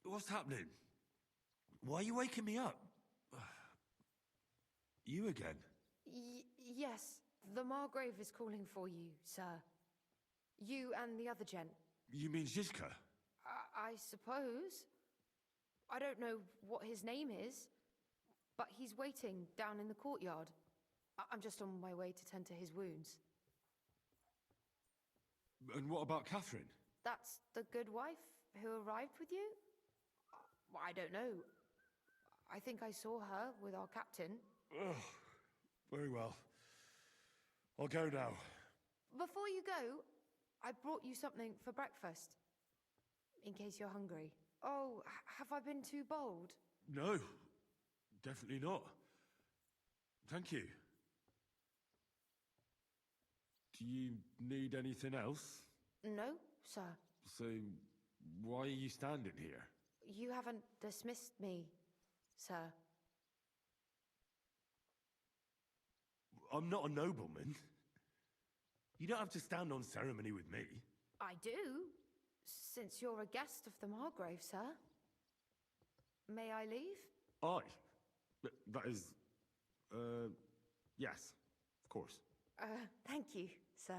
What's happening? Why are you waking me up? You again? Yes, the Margrave is calling for you, sir. You and the other gent. You mean Zizka? I suppose. I don't know what his name is, but he's waiting down in the courtyard. I'm just on my way to tend to his wounds. And what about Catherine? That's the good wife who arrived with you? I don't know. I think I saw her with our captain. Oh, very well. I'll go now. Before you go, I brought you something for breakfast. In case you're hungry. Oh, have I been too bold? No, definitely not. Thank you. Do you need anything else? No, sir. So, why are you standing here? You haven't dismissed me, sir. I'm not a nobleman. You don't have to stand on ceremony with me. I do, since you're a guest of the Margrave, sir. May I leave? That is... yes, of course. Thank you, sir.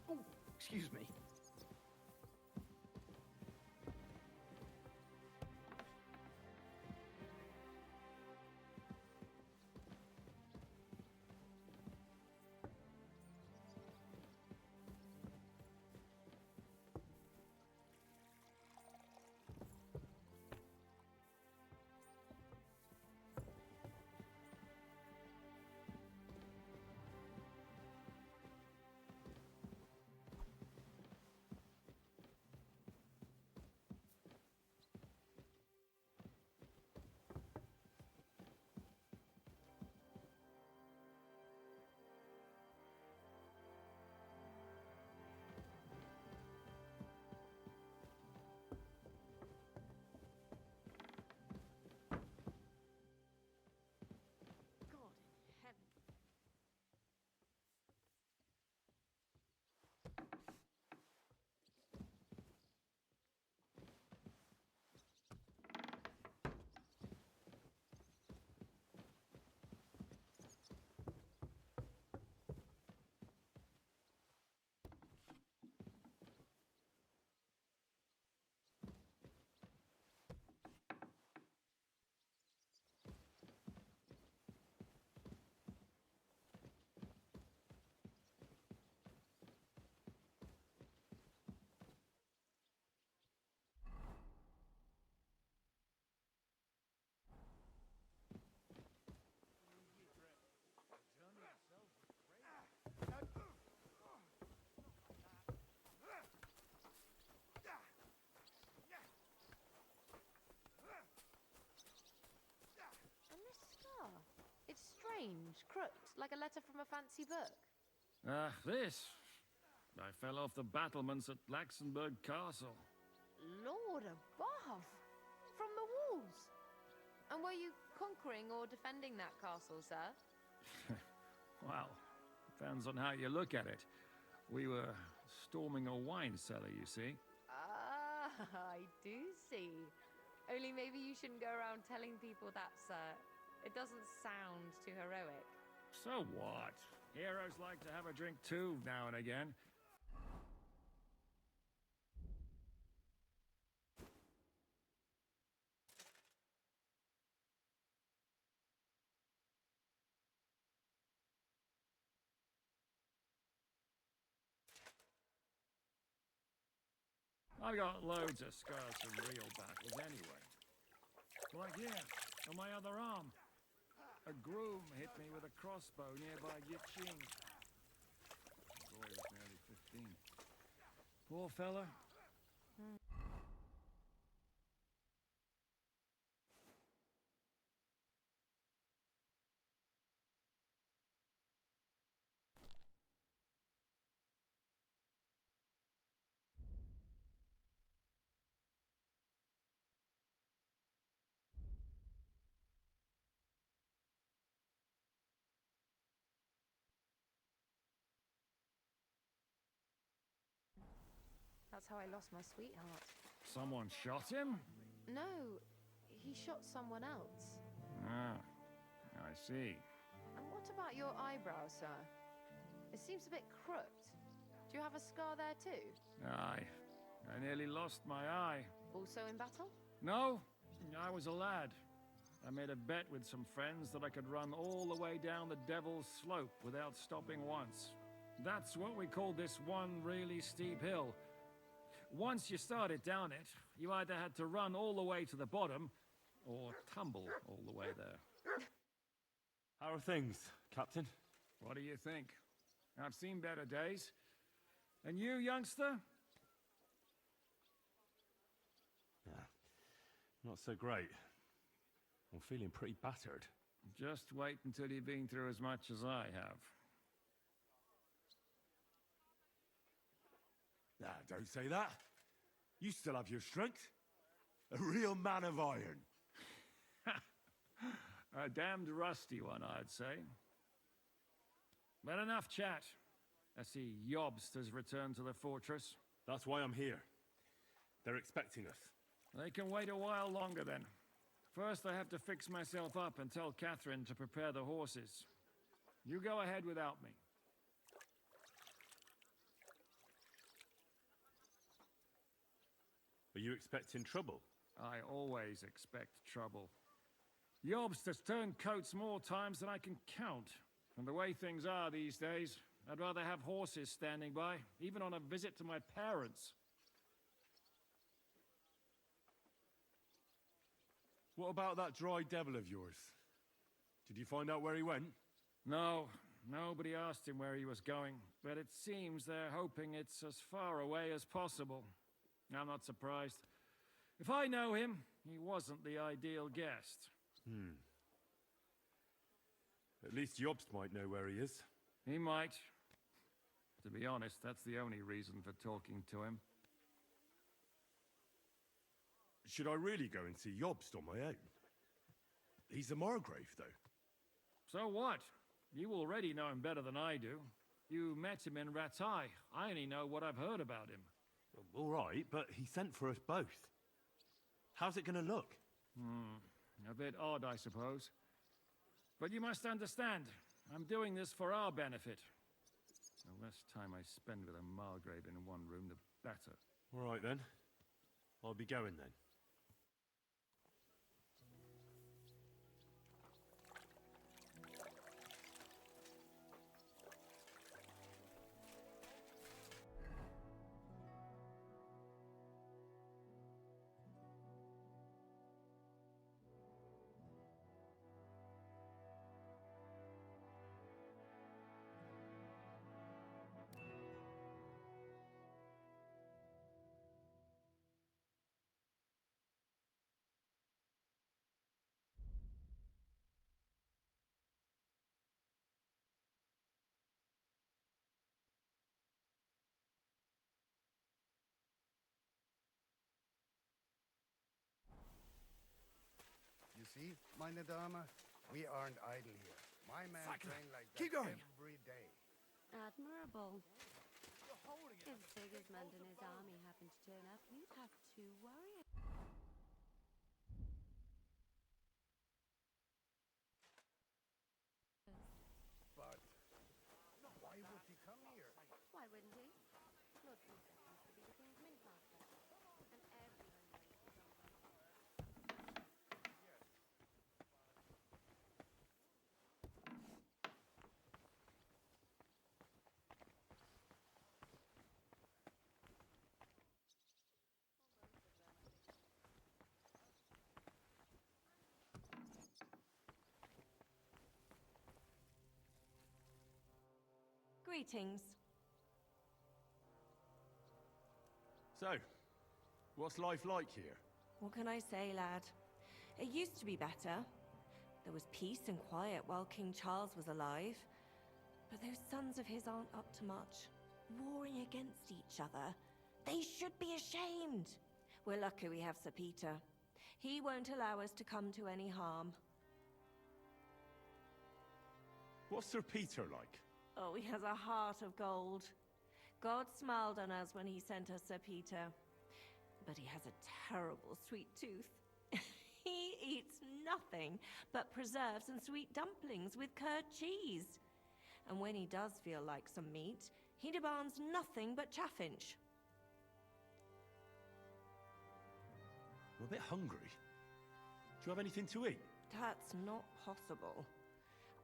Oh, excuse me. strange, crooked, like a letter from a fancy book. This. I fell off the battlements at Laxenburg Castle. Lord above! From the walls! And were you conquering or defending that castle, sir? Well, depends on how you look at it. We were storming a wine cellar, you see. Ah, I do see. Only maybe you shouldn't go around telling people that, sir. It doesn't sound too heroic. So what? Heroes like to have a drink too, now and again. I've got loads of scars from real battles anyway. Like here, on my other arm. A groom hit me with a crossbow nearby Yiching. The boy was nearly 15. Poor fella. That's how I lost my sweetheart. Someone shot him? No, he shot someone else. Ah, I see. And what about your eyebrow, sir? It seems a bit crooked. Do you have a scar there too? Aye, I nearly lost my eye. Also in battle? No, I was a lad. I made a bet with some friends that I could run all the way down the Devil's Slope without stopping once. That's what we call this one really steep hill. Once you started down it, you either had to run all the way to the bottom, or tumble all the way there. How are things, Captain? What do you think? I've seen better days. And you, youngster? Not so great. I'm feeling pretty battered. Just wait until you've been through as much as I have. Don't say that. You still have your strength. A real man of iron. A damned rusty one, I'd say. But enough chat. I see Jobst has returned to the fortress. That's why I'm here. They're expecting us. They can wait a while longer then. First, I have to fix myself up and tell Catherine to prepare the horses. You go ahead without me. Are you expecting trouble? I always expect trouble. Jobst has turned coats more times than I can count. And the way things are these days, I'd rather have horses standing by, even on a visit to my parents. What about that dry devil of yours? Did you find out where he went? No, nobody asked him where he was going, but it seems they're hoping it's as far away as possible. I'm not surprised. If I know him, he wasn't the ideal guest. At least Jobst might know where he is. He might. To be honest, that's the only reason for talking to him. Should I really go and see Jobst on my own? He's a Margrave, though. So what? You already know him better than I do. You met him in Rattay. I only know what I've heard about him. All right, but he sent for us both. How's it going to look? A bit odd, I suppose. But you must understand, I'm doing this for our benefit. The less time I spend with a Margrave in one room, the better. All right, then. I'll be going then. See, meine Dame, we aren't idle here. My man trained like that Keep going. every day. Admirable. If Sigismund and his army happened to turn up, you'd have to worry. But why would he come here? Why wouldn't he? Ludwig happens to be the king's mint master, and everyone knows his own way. Greetings. So, what's life like here? What can I say, lad? It used to be better. There was peace and quiet while King Charles was alive. But those sons of his aren't up to much. Warring against each other. They should be ashamed. We're lucky we have Sir Peter. He won't allow us to come to any harm. What's Sir Peter like? Oh, he has a heart of gold. God smiled on us when he sent us Sir Peter. But he has a terrible sweet tooth. He eats nothing but preserves and sweet dumplings with curd cheese. And when he does feel like some meat, he demands nothing but chaffinch. I'm a bit hungry. Do you have anything to eat? That's not possible.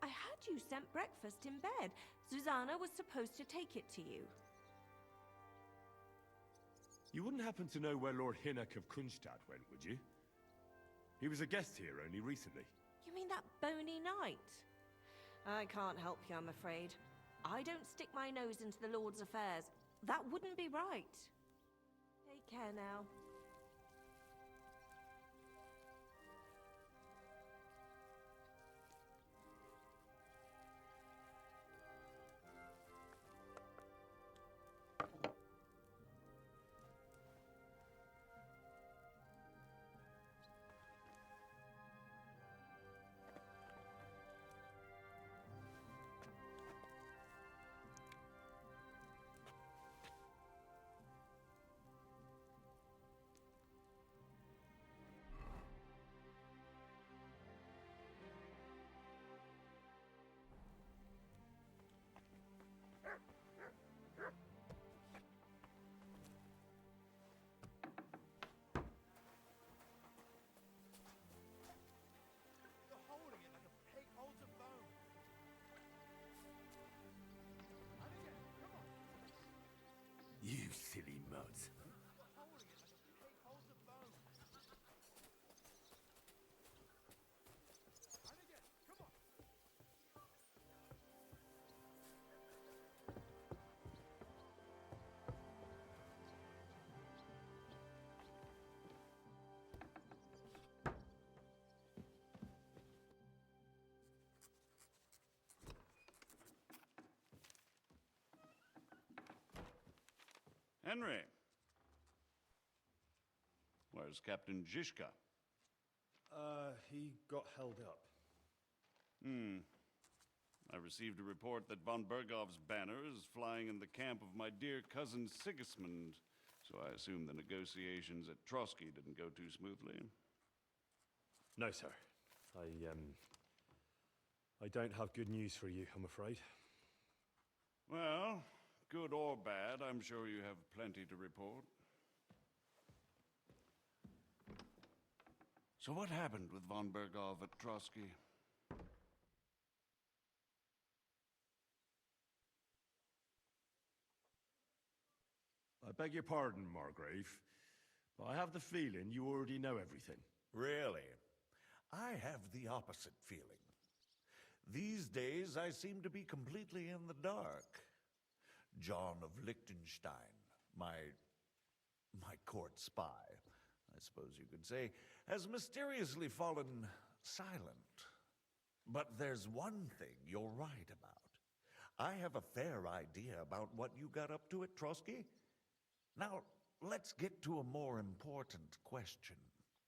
I had you sent breakfast in bed. Susanna was supposed to take it to you. You wouldn't happen to know where Lord Hinnock of Kunstad went, would you? He was a guest here only recently. You mean that bony knight? I can't help you, I'm afraid. I don't stick my nose into the Lord's affairs. That wouldn't be right. Take care now. You silly muds. Henry. Where's Captain Zizka? He got held up. I received a report that von Bergov's banner is flying in the camp of my dear cousin Sigismund, so I assume the negotiations at Trotsky didn't go too smoothly. No, sir. I don't have good news for you, I'm afraid. Well, good or bad, I'm sure you have plenty to report. So what happened with von Bergov at Trotsky? I beg your pardon, Margrave, but I have the feeling you already know everything. Really? I have the opposite feeling. These days, I seem to be completely in the dark. John of Liechtenstein, my court spy, I suppose you could say, has mysteriously fallen silent. But there's one thing you're right about. I have a fair idea about what you got up to at Trotsky. Now, let's get to a more important question.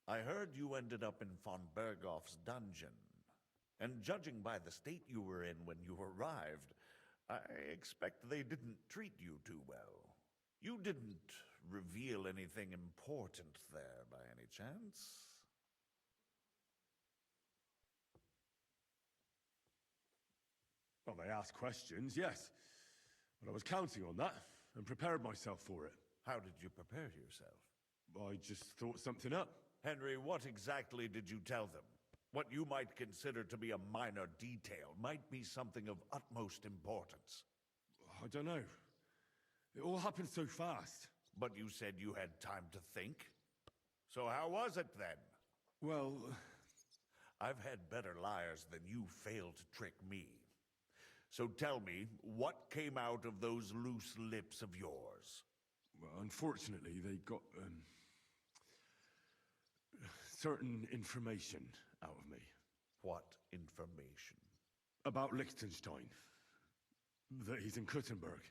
I heard you ended up in von Berghoff's dungeon. And judging by the state you were in when you arrived, I expect they didn't treat you too well. You didn't reveal anything important there by any chance? Well, they asked questions, yes. But I was counting on that and prepared myself for it. How did you prepare yourself? I just thought something up. Henry, what exactly did you tell them? What you might consider to be a minor detail might be something of utmost importance. I don't know. It all happened so fast. But you said you had time to think. So how was it then? Well, I've had better liars than you failed to trick me. So tell me, what came out of those loose lips of yours? well, unfortunately, they got certain information out of me. What information? About Liechtenstein. That he's in Kuttenberg.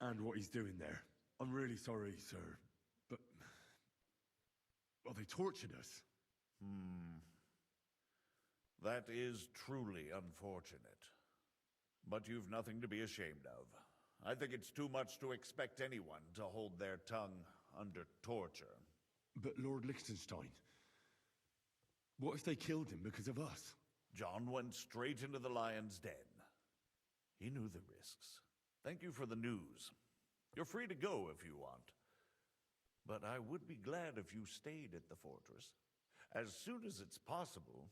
And what he's doing there. I'm really sorry, sir, but... well, they tortured us. That is truly unfortunate. But you've nothing to be ashamed of. I think it's too much to expect anyone to hold their tongue under torture. But Lord Liechtenstein... what if they killed him because of us? John went straight into the lion's den. He knew the risks. Thank you for the news. You're free to go if you want. But I would be glad if you stayed at the fortress. As soon as it's possible,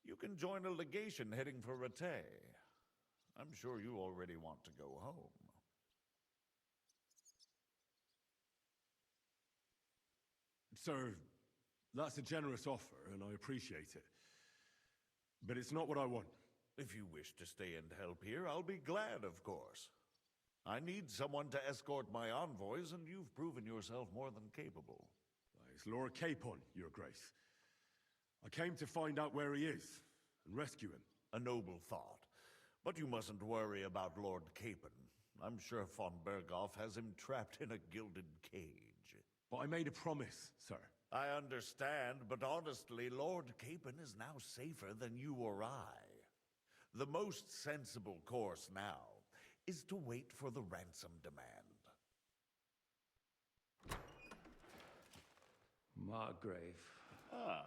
you can join a legation heading for rattay. I'm sure you already want to go home. Sir, that's a generous offer, and I appreciate it. But it's not what I want. If you wish to stay and help here, I'll be glad, of course. I need someone to escort my envoys, and you've proven yourself more than capable. It's Lord Capon, Your Grace. I came to find out where he is, and rescue him. A noble thought. But you mustn't worry about Lord Capon. I'm sure von Berghoff has him trapped in a gilded cage. But I made a promise, sir. I understand, but honestly, Lord Capon is now safer than you or I. The most sensible course now is to wait for the ransom demand. Margrave. Ah,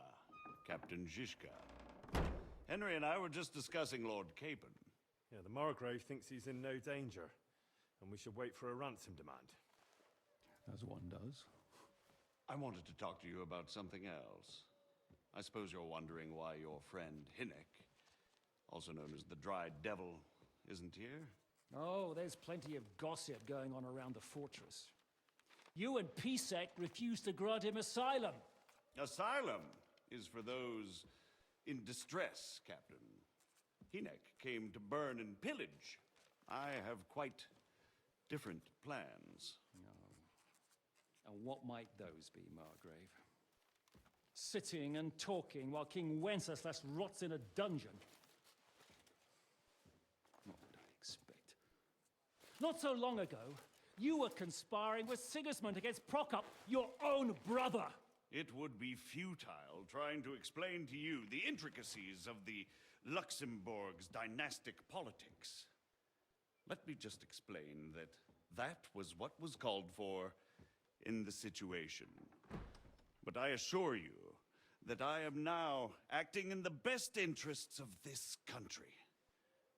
Captain Zizka. Henry and I were just discussing Lord Capon. Yeah, the Margrave thinks he's in no danger, and we should wait for a ransom demand. As one does. I wanted to talk to you about something else. I suppose you're wondering why your friend Hinnek, also known as the Dried Devil, isn't here? Oh, there's plenty of gossip going on around the fortress. You and PSEC refused to grant him asylum. Asylum is for those in distress, Captain. Hinnek came to burn and pillage. I have quite different plans. And what might those be, Margrave? Sitting and talking while King Wenceslas rots in a dungeon. What would I expect? Not so long ago, you were conspiring with Sigismund against Prokop, your own brother. It would be futile trying to explain to you the intricacies of the Luxembourg's dynastic politics. Let me just explain that that was what was called for in the situation. But I assure you that I am now acting in the best interests of this country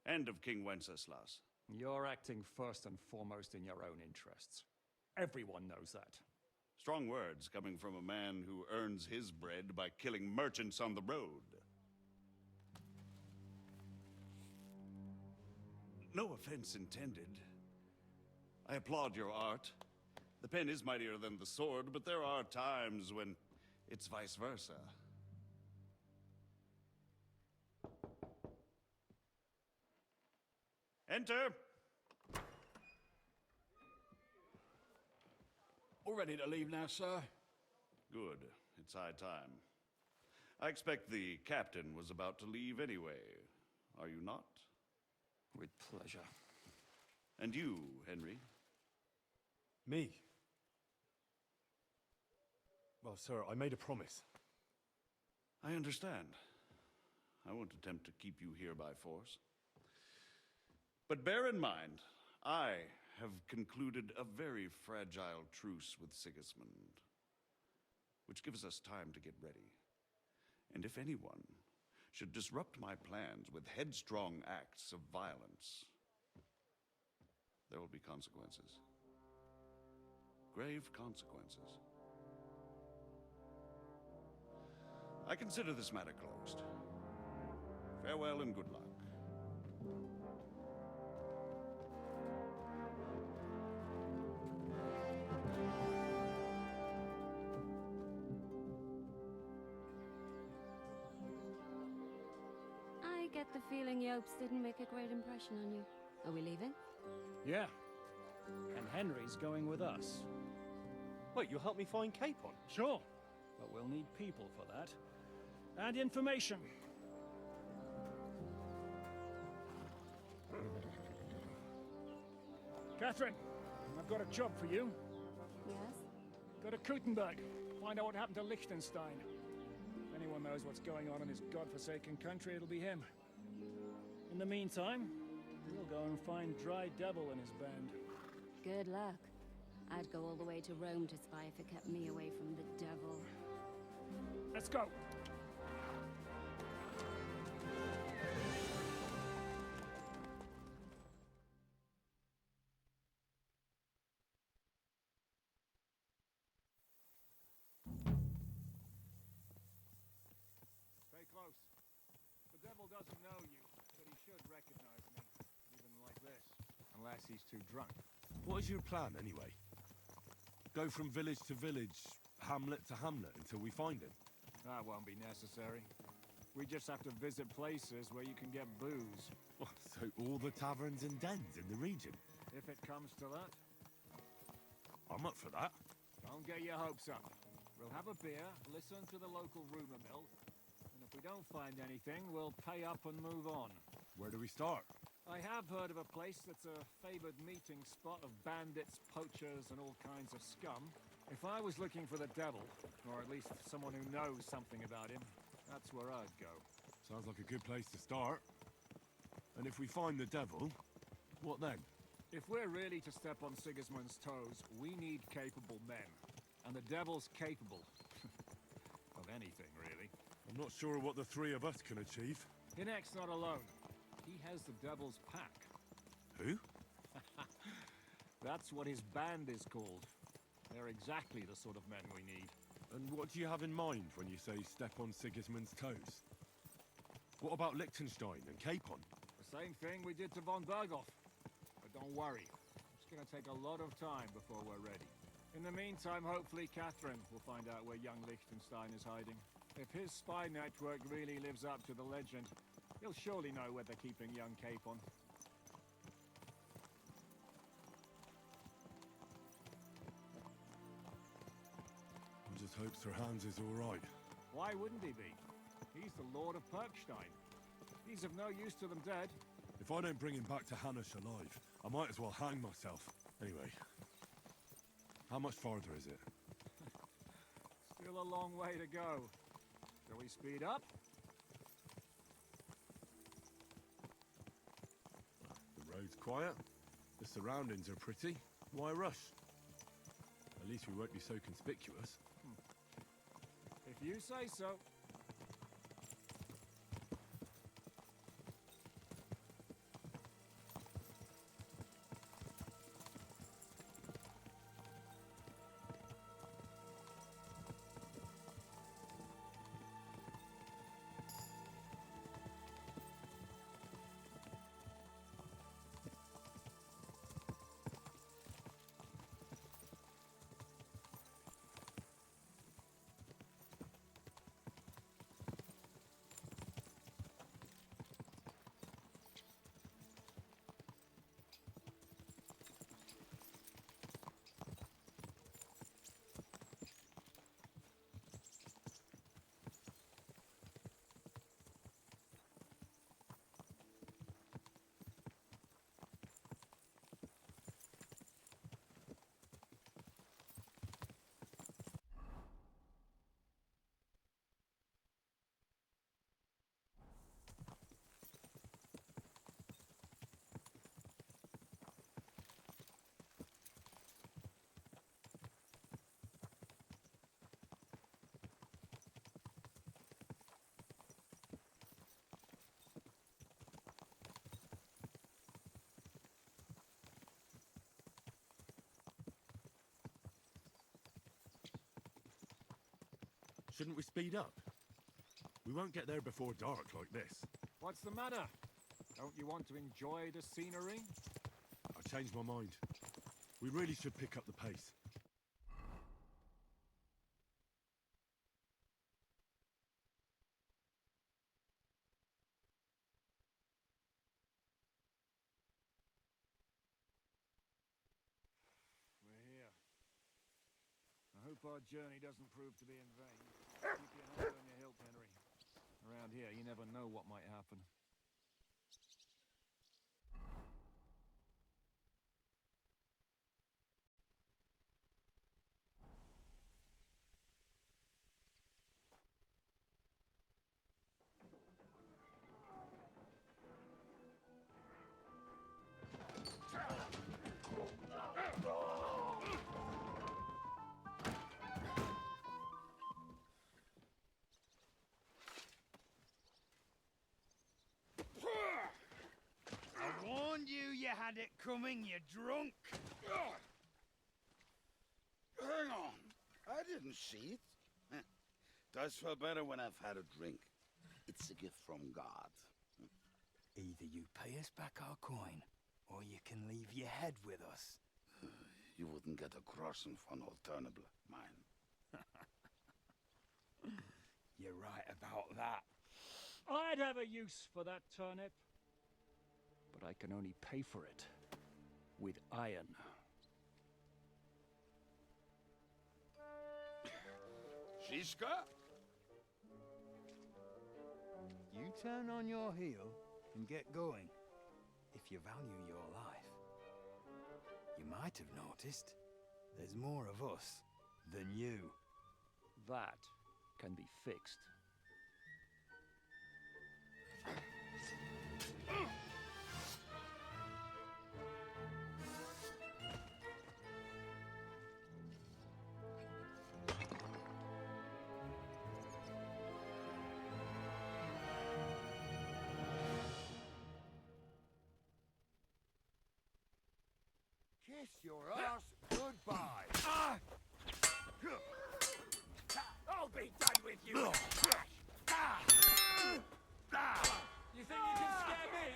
and of King Wenceslas. You're acting first and foremost in your own interests. Everyone knows that. Strong words coming from a man who earns his bread by killing merchants on the road. No offense intended. I applaud your art. The pen is mightier than the sword, but there are times when it's vice versa. Enter! All ready to leave now, sir? Good. It's high time. I expect the captain was about to leave anyway. Are you not? With pleasure. And you, Henry? Me? Oh, sir, I made a promise. I understand. I won't attempt to keep you here by force. But bear in mind, I have concluded a very fragile truce with Sigismund, which gives us time to get ready. And if anyone should disrupt my plans with headstrong acts of violence, there will be consequences. Grave consequences. I consider this matter closed. Farewell and good luck. I get the feeling Yopes didn't make a great impression on you. Are we leaving? Yeah. And Henry's going with us. Wait, you'll help me find Capon? Sure. But we'll need people for that. And information. Catherine, I've got a job for you. Yes? Go to Kuttenberg. Find out what happened to Liechtenstein. If anyone knows what's going on in his godforsaken country, it'll be him. In the meantime, we'll go and find Dry Devil and his band. Good luck. I'd go all the way to Rome to spy if it kept me away from the devil. Let's go. Stay close. The devil doesn't know you, but he should recognize me, even like this. Unless he's too drunk. What is your plan, anyway? Go from village to village, hamlet to hamlet, until we find him? That won't be necessary. We just have to visit places where you can get booze. Oh, so all the taverns and dens in the region? If it comes to that. I'm up for that. Don't get your hopes up. We'll have a beer, listen to the local rumor mill, and if we don't find anything, we'll pay up and move on. Where do we start? I have heard of a place that's a favored meeting spot of bandits, poachers, and all kinds of scum. If I was looking for the devil, or at least someone who knows something about him, that's where I'd go. Sounds like a good place to start. And if we find the devil, what then? If we're really to step on Sigismund's toes, we need capable men. And the devil's capable. Of anything, really. I'm not sure what the three of us can achieve. Hinek's not alone. He has the devil's pack. Who? That's what his band is called. They're exactly the sort of men we need. And what do you have in mind when you say step on Sigismund's toes? What about Liechtenstein and Capon? The same thing we did to von Berghoff. But don't worry. It's gonna take a lot of time before we're ready. In the meantime, hopefully Catherine will find out where young Liechtenstein is hiding. If his spy network really lives up to the legend, he'll surely know where they're keeping young Capon. I just hope Sir Hans is all right. Why wouldn't he be? He's the Lord of Perkstein. He's of no use to them dead. If I don't bring him back to Hanush alive, I might as well hang myself. Anyway, how much farther is it? Still a long way to go. Shall we speed up? The road's quiet. The surroundings are pretty. Why rush? At least we won't be so conspicuous. If you say so. Shouldn't we speed up? We won't get there before dark like this. What's the matter? Don't you want to enjoy the scenery? I changed my mind. We really should pick up the pace. We're here. I hope our journey doesn't prove to be in vain. Keep your hand on your hilt, Henry. Around here, you never know what might happen. You had it coming, you drunk! Hang on. I didn't see it. Does feel better when I've had a drink. It's a gift from God. Either you pay us back our coin, or you can leave your head with us. You wouldn't get a crossing for an alternative, mine. You're right about that. I'd have a use for that turnip. But I can only pay for it with iron. Shiska? You turn on your heel and get going, if you value your life. You might have noticed there's more of us than you. That can be fixed. Kiss your ass goodbye. I'll be done with you. You think you can scare me?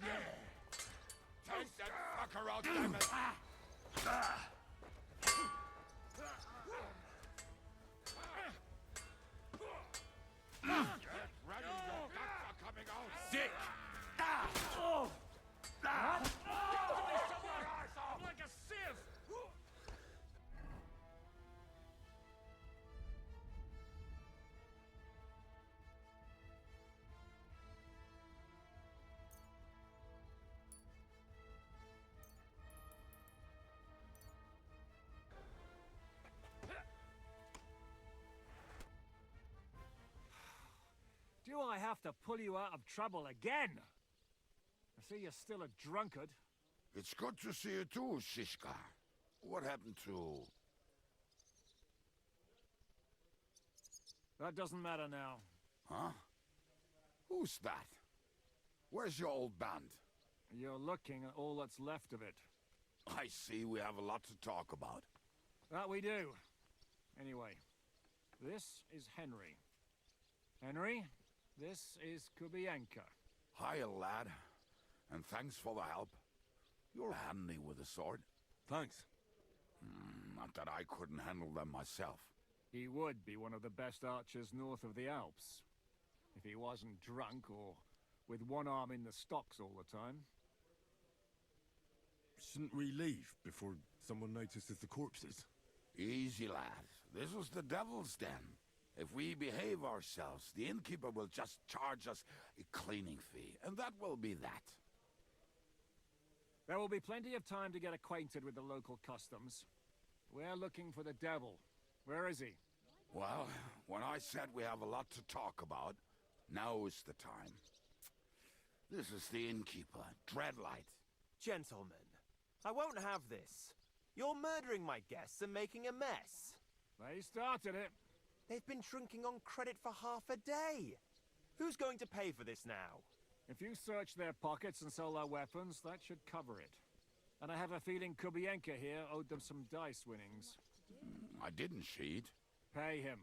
Yeah. Take that fucker out, damn it. Get ready, your guts are coming out. Sick. I'm like a sieve! Do I have to pull you out of trouble again? I see you're still a drunkard. It's good to see you too, Shishka. What happened to... That doesn't matter now. Huh? Who's that? Where's your old band? You're looking at all that's left of it. I see we have a lot to talk about. That we do. Anyway, this is Henry. Henry, this is Kubienka. Hiya, lad. And thanks for the help. You're handy with a sword. Thanks. Not that I couldn't handle them myself. He would be one of the best archers north of the Alps. If he wasn't drunk or with one arm in the stocks all the time. Shouldn't we leave before someone notices the corpses? Easy, lad. This was the devil's den. If we behave ourselves, the innkeeper will just charge us a cleaning fee, and that will be that. There will be plenty of time to get acquainted with the local customs. We're looking for the devil. Where is he? Well, when I said we have a lot to talk about, now is the time. This is the innkeeper, Dreadlight. Gentlemen, I won't have this. You're murdering my guests and making a mess. They started it. They've been drinking on credit for half a day. Who's going to pay for this now? If you search their pockets and sell their weapons, that should cover it. And I have a feeling Kubienka here owed them some dice winnings. I didn't cheat. Pay him.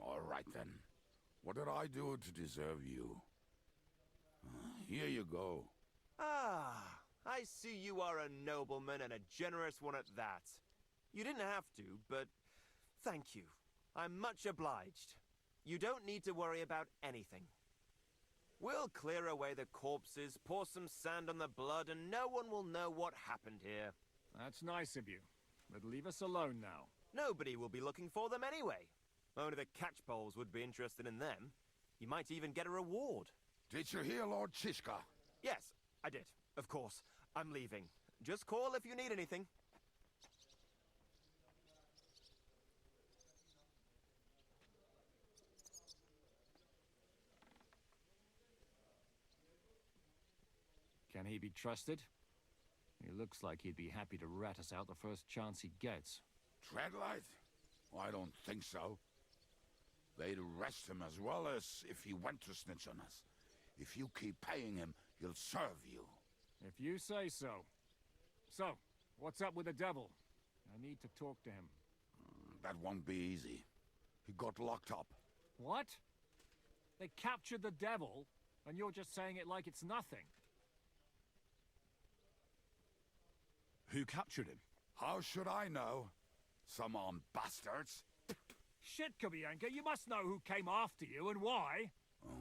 All right then. What did I do to deserve you? Here you go. Ah, I see you are a nobleman and a generous one at that. You didn't have to, but thank you. I'm much obliged. You don't need to worry about anything. We'll clear away the corpses, pour some sand on the blood, and no one will know what happened here. That's nice of you. But leave us alone now. Nobody will be looking for them anyway. Only the catchpoles would be interested in them. You might even get a reward. Did you hear Lord Chishka? Yes, I did. Of course. I'm leaving. Just call if you need anything. Can he be trusted? He looks like he'd be happy to rat us out the first chance he gets. Treadlight? I don't think so. They'd arrest him as well as if he went to snitch on us. If you keep paying him, he'll serve you. If you say so. So, what's up with the devil? I need to talk to him. That won't be easy. He got locked up. What? They captured the devil, and you're just saying it like it's nothing. Who captured him? How should I know? Some armed bastards. Shit, Kubienka, you must know who came after you and why.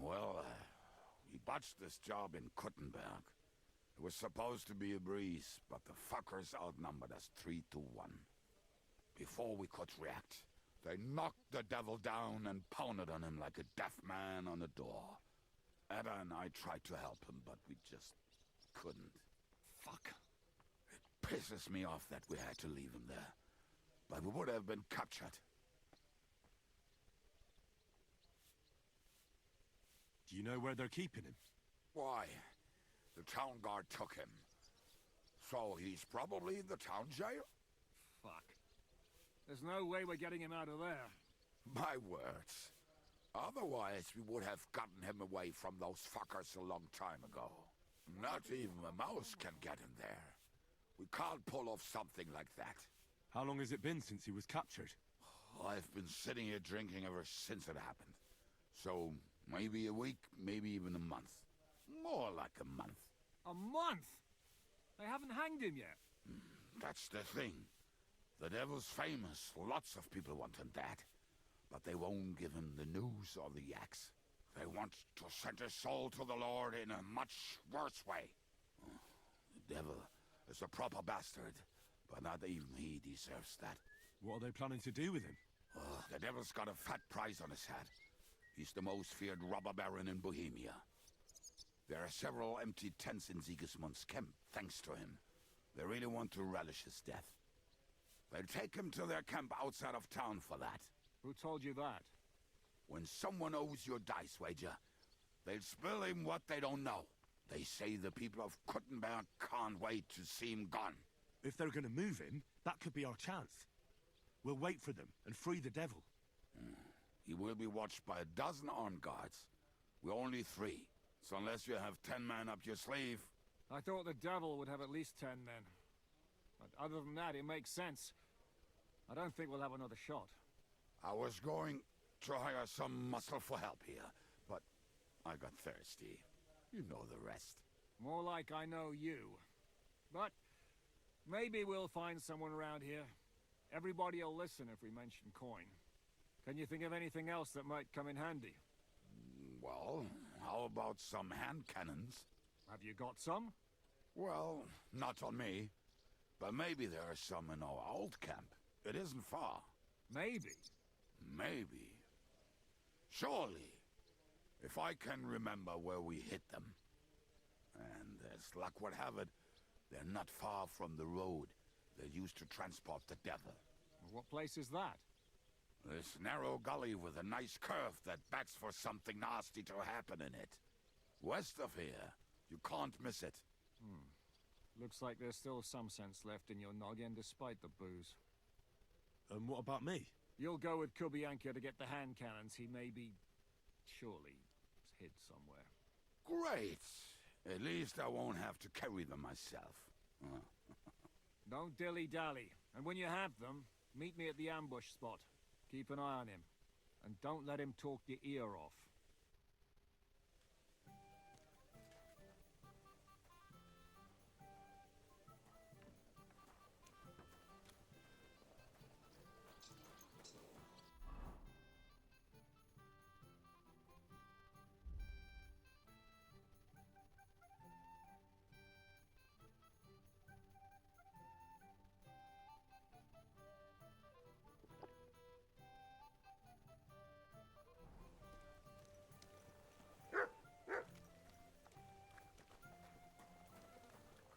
Well, we botched this job in Kuttenberg. It was supposed to be a breeze, but the fuckers outnumbered us 3 to 1. Before we could react, they knocked the devil down and pounded on him like a deaf man on a door. Ada and I tried to help him, but we just couldn't. Fuck. It pisses me off that we had to leave him there. But we would have been captured. Do you know where they're keeping him? Why? The town guard took him. So he's probably in the town jail? Fuck. There's no way we're getting him out of there. My words. Otherwise, we would have gotten him away from those fuckers a long time ago. Not even a mouse can get him there. We can't pull off something like that. How long has it been since he was captured? I've been sitting here drinking ever since it happened. So, maybe a week, maybe even a month. More like a month. A month? They haven't hanged him yet. That's the thing. The devil's famous. Lots of people want him that. But they won't give him the news or the axe. They want to send his soul to the Lord in a much worse way. The devil is a proper bastard, but not even he deserves that. What are they planning to do with him? The devil's got a fat price on his head. He's the most feared robber baron in Bohemia. There are several empty tents in Sigismund's camp, thanks to him. They really want to relish his death. They'll take him to their camp outside of town for that. Who told you that? When someone owes you a dice wager, they'll spill him what they don't know. They say the people of Kuttenberg can't wait to see him gone. If they're gonna move him, that could be our chance. We'll wait for them and free the devil. He will be watched by a dozen armed guards. We're only 3, so unless you have 10 men up your sleeve... I thought the devil would have at least 10 men. But other than that, it makes sense. I don't think we'll have another shot. I was going to hire some muscle for help here, but I got thirsty. You know the rest. More like I know you. But maybe we'll find someone around here. Everybody will listen if we mention coin. Can you think of anything else that might come in handy? Well, how about some hand cannons? Have you got some? Well, not on me. But maybe there are some in our old camp. It isn't far. Maybe. Maybe. Surely. If I can remember where we hit them. And as luck would have it, they're not far from the road they used to transport the devil. What place is that? This narrow gully with a nice curve that bets for something nasty to happen in it. West of here. You can't miss it. Looks like there's still some sense left in your noggin despite the booze. And what about me? You'll go with Kubienka to get the hand cannons. He may be... surely hid somewhere. Great! At least I won't have to carry them myself. Don't dilly-dally. And when you have them, meet me at the ambush spot. Keep an eye on him. And don't let him talk your ear off.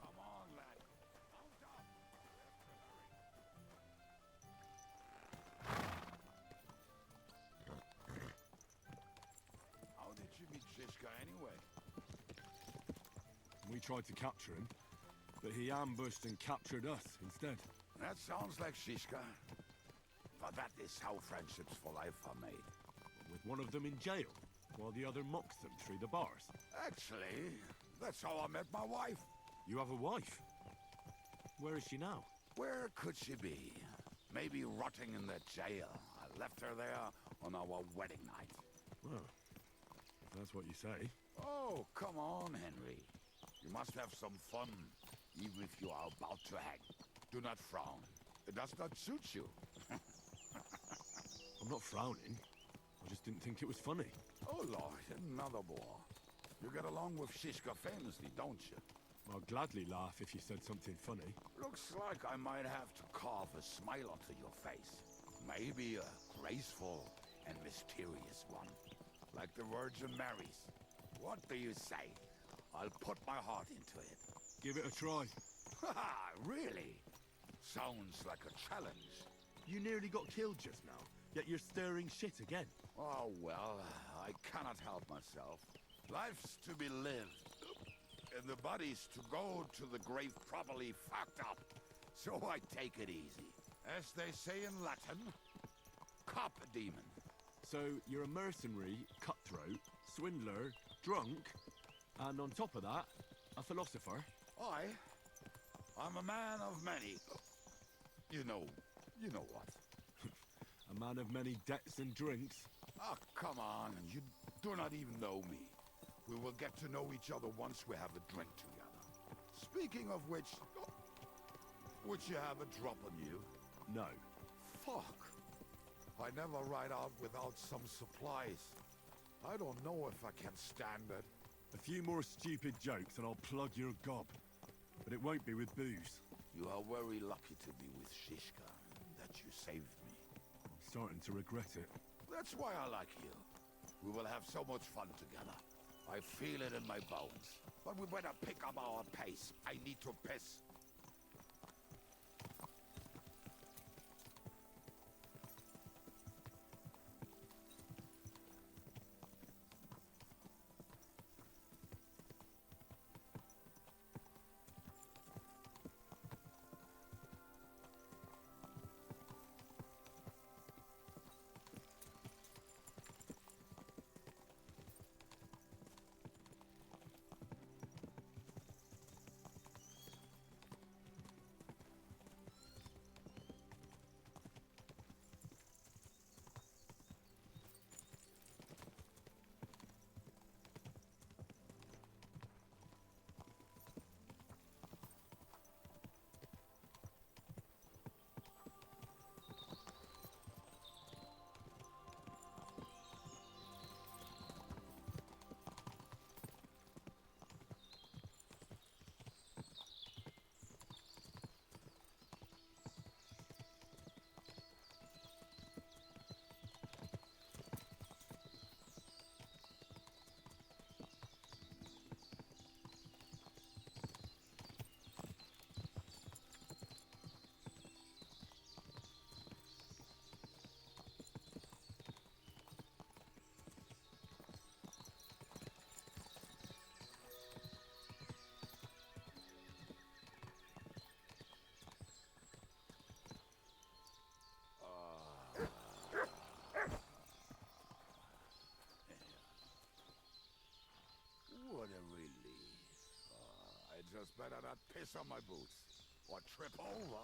Come on, lad. Mount up. How did you meet Shishka anyway? We tried to capture him, but he ambushed and captured us instead. That sounds like Shishka. But that is how friendships for life are made. With one of them in jail, while the other mocks them through the bars. Actually, that's how I met my wife. You have a wife? Where is she now? Where could she be? Maybe rotting in the jail. I left her there on our wedding night. Well, if that's what you say. Oh, come on, Henry. You must have some fun, even if you are about to hang. Do not frown. It does not suit you. I'm not frowning. I just didn't think it was funny. Oh, Lord, another bore. You get along with Shishka famously, don't you? I'd gladly laugh if you said something funny. Looks like I might have to carve a smile onto your face. Maybe a graceful and mysterious one. Like the Virgin Mary's. What do you say? I'll put my heart into it. Give it a try. Haha, really? Sounds like a challenge. You nearly got killed just now, yet you're stirring shit again. Oh, well, I cannot help myself. Life's to be lived. And the body's to go to the grave properly fucked up. So I take it easy. As they say in Latin, cop a demon. So you're a mercenary, cutthroat, swindler, drunk, and on top of that, a philosopher? I'm a man of many. You know what? A man of many debts and drinks? Oh, come on, you do not even know me. We will get to know each other once we have a drink together. Speaking of which, would you have a drop on you? No. Fuck. I never ride out without some supplies. I don't know if I can stand it. A few more stupid jokes and I'll plug your gob. But it won't be with booze. You are very lucky to be with Shishka, that you saved me. I'm starting to regret it. That's why I like you. We will have so much fun together. I feel it in my bones. But we better pick up our pace. I need to piss. soldiers better not piss on my boots or trip over.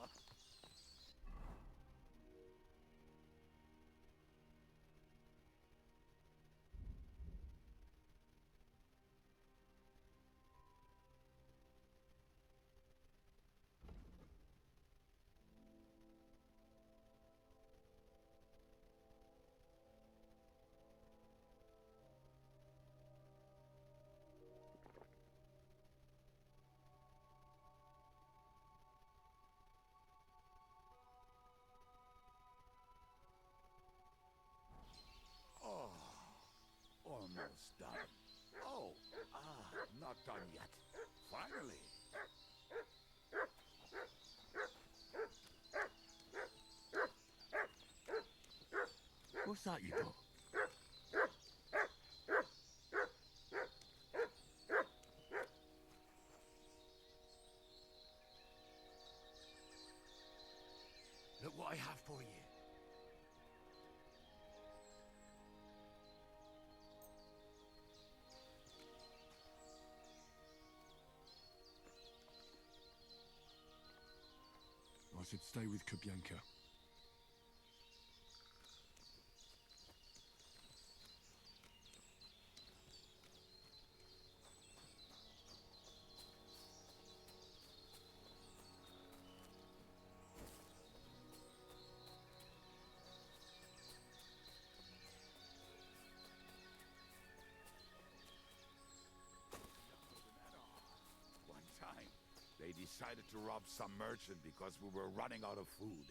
Almost done. Oh, not done yet. Finally. What's that you got? Look what I have for you. I should stay with Kubyanka. One time, they decided to rob some merchant because we were running out of food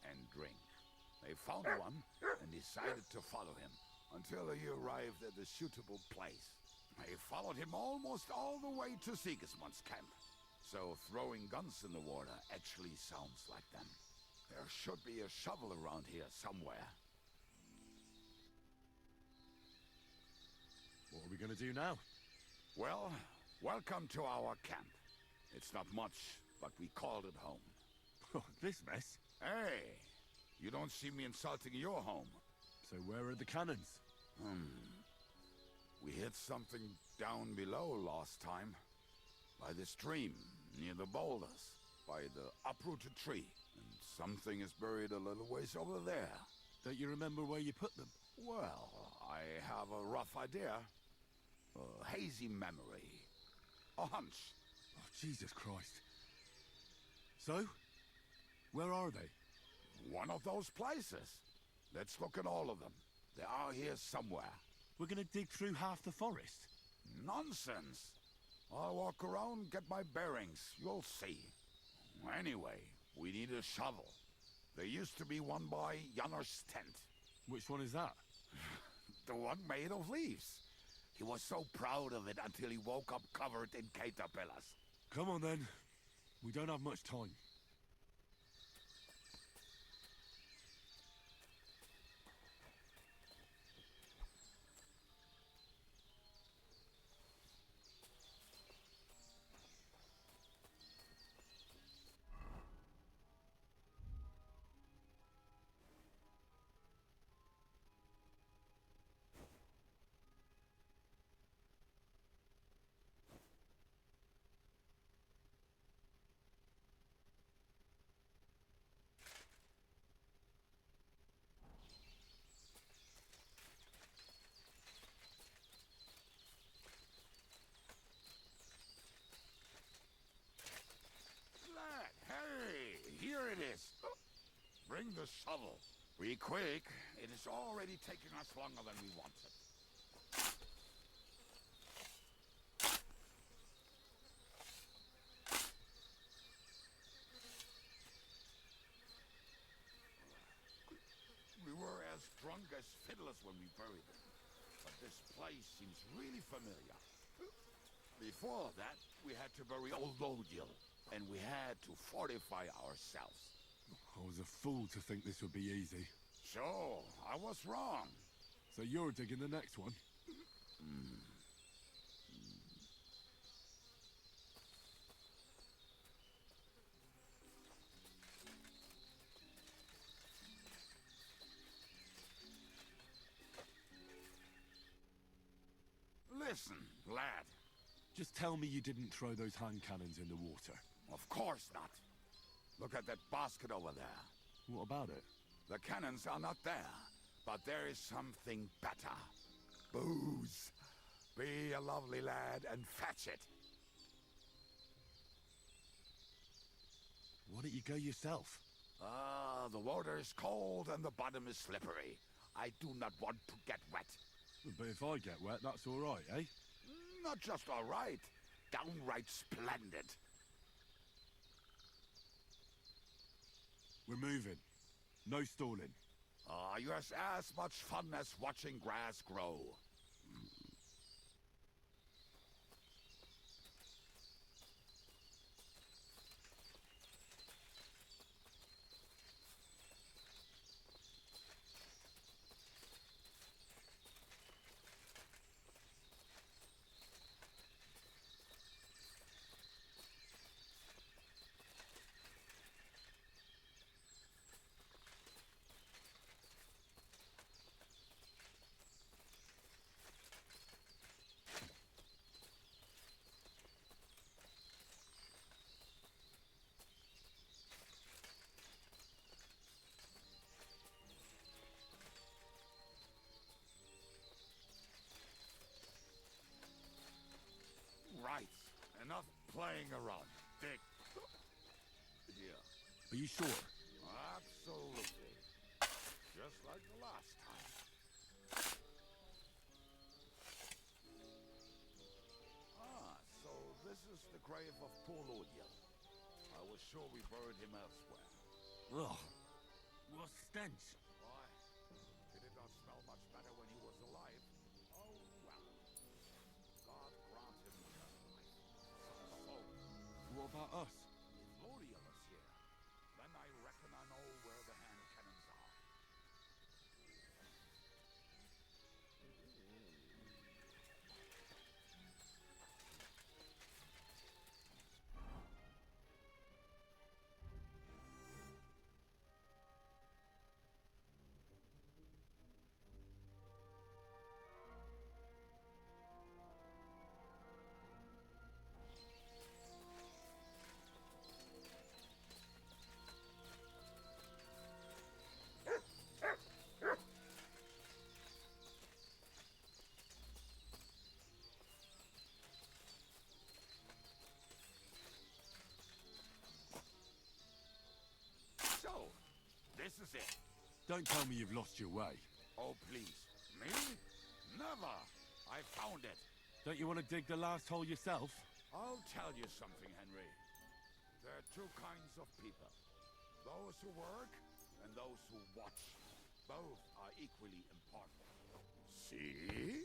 and drink. They found one and decided to follow him until he arrived at a suitable place. They followed him almost all the way to Sigismund's camp. So throwing guns in the water actually sounds like them. There should be a shovel around here somewhere. What are we gonna do now? Well, welcome to our camp. It's not much, but we called it home. Oh, this mess? Hey, you don't see me insulting your home. So where are the cannons? We hit something down below last time. By the stream, near the boulders, by the uprooted tree. And something is buried a little ways over there. Don't you remember where you put them? Well, I have a rough idea. A hazy memory. A hunch. Oh, Jesus Christ. So? Where are they? One of those places. Let's look at all of them. They are here somewhere. We're gonna dig through half the forest? Nonsense. I'll walk around, get my bearings. You'll see. Anyway, we need a shovel. There used to be one by Janner's tent. Which one is that? The one made of leaves. He was so proud of it until he woke up covered in caterpillars. Come on then. We don't have much time. Here it is. Bring the shovel. Be quick. It is already taking us longer than we wanted. We were as drunk as fiddlers when we buried them. But this place seems really familiar. Before that, we had to bury old Odil. And we had to fortify ourselves. I was a fool to think this would be easy. Sure, I was wrong. So you're digging the next one? Listen, lad. Just tell me you didn't throw those hand cannons in the water. Of course not. Look at that basket over there. What about it? The cannons are not there, but there is something better. Booze. Be a lovely lad and fetch it. Why don't you go yourself? Ah, the water is cold and the bottom is slippery. I do not want to get wet. But if I get wet, that's all right, eh? Not just all right, downright splendid. We're moving. No stalling. Ah, you have as much fun as watching grass grow. Right. Enough playing around. Dick. Here. Are you sure? Absolutely. Just like the last time. Ah, so this is the grave of poor Lodiel. I was sure we buried him elsewhere. Ugh. What stench. Why? Did it not smell much better when he was alive? Oh, well. God grant him eternal life. So, What about us? if Lodiel is here, then I reckon I know where the hand cannons are. So, this is it. Don't tell me you've lost your way. Oh, please. Me? Never. I found it. Don't you want to dig the last hole yourself? I'll tell you something, Henry. There are two kinds of people. Those who work and those who watch. Both are equally important. See?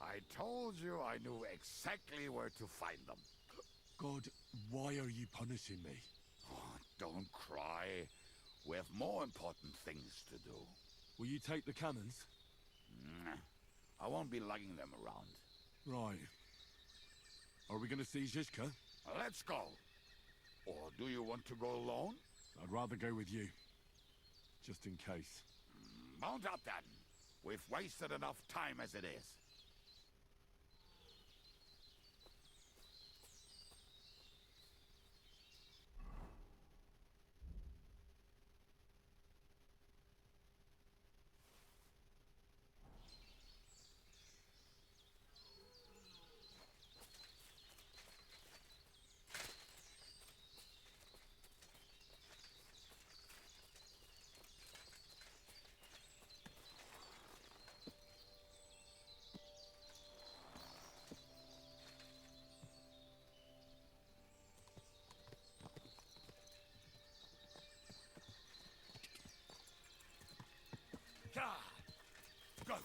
I told you I knew exactly where to find them. God, why are you punishing me? Oh, don't cry. We have more important things to do. Will you take the cannons? I won't be lugging them around. Right. Are we going to see Zizka? Let's go. Or do you want to go alone? I'd rather go with you. Just in case. Mount up then. We've wasted enough time as it is. Go!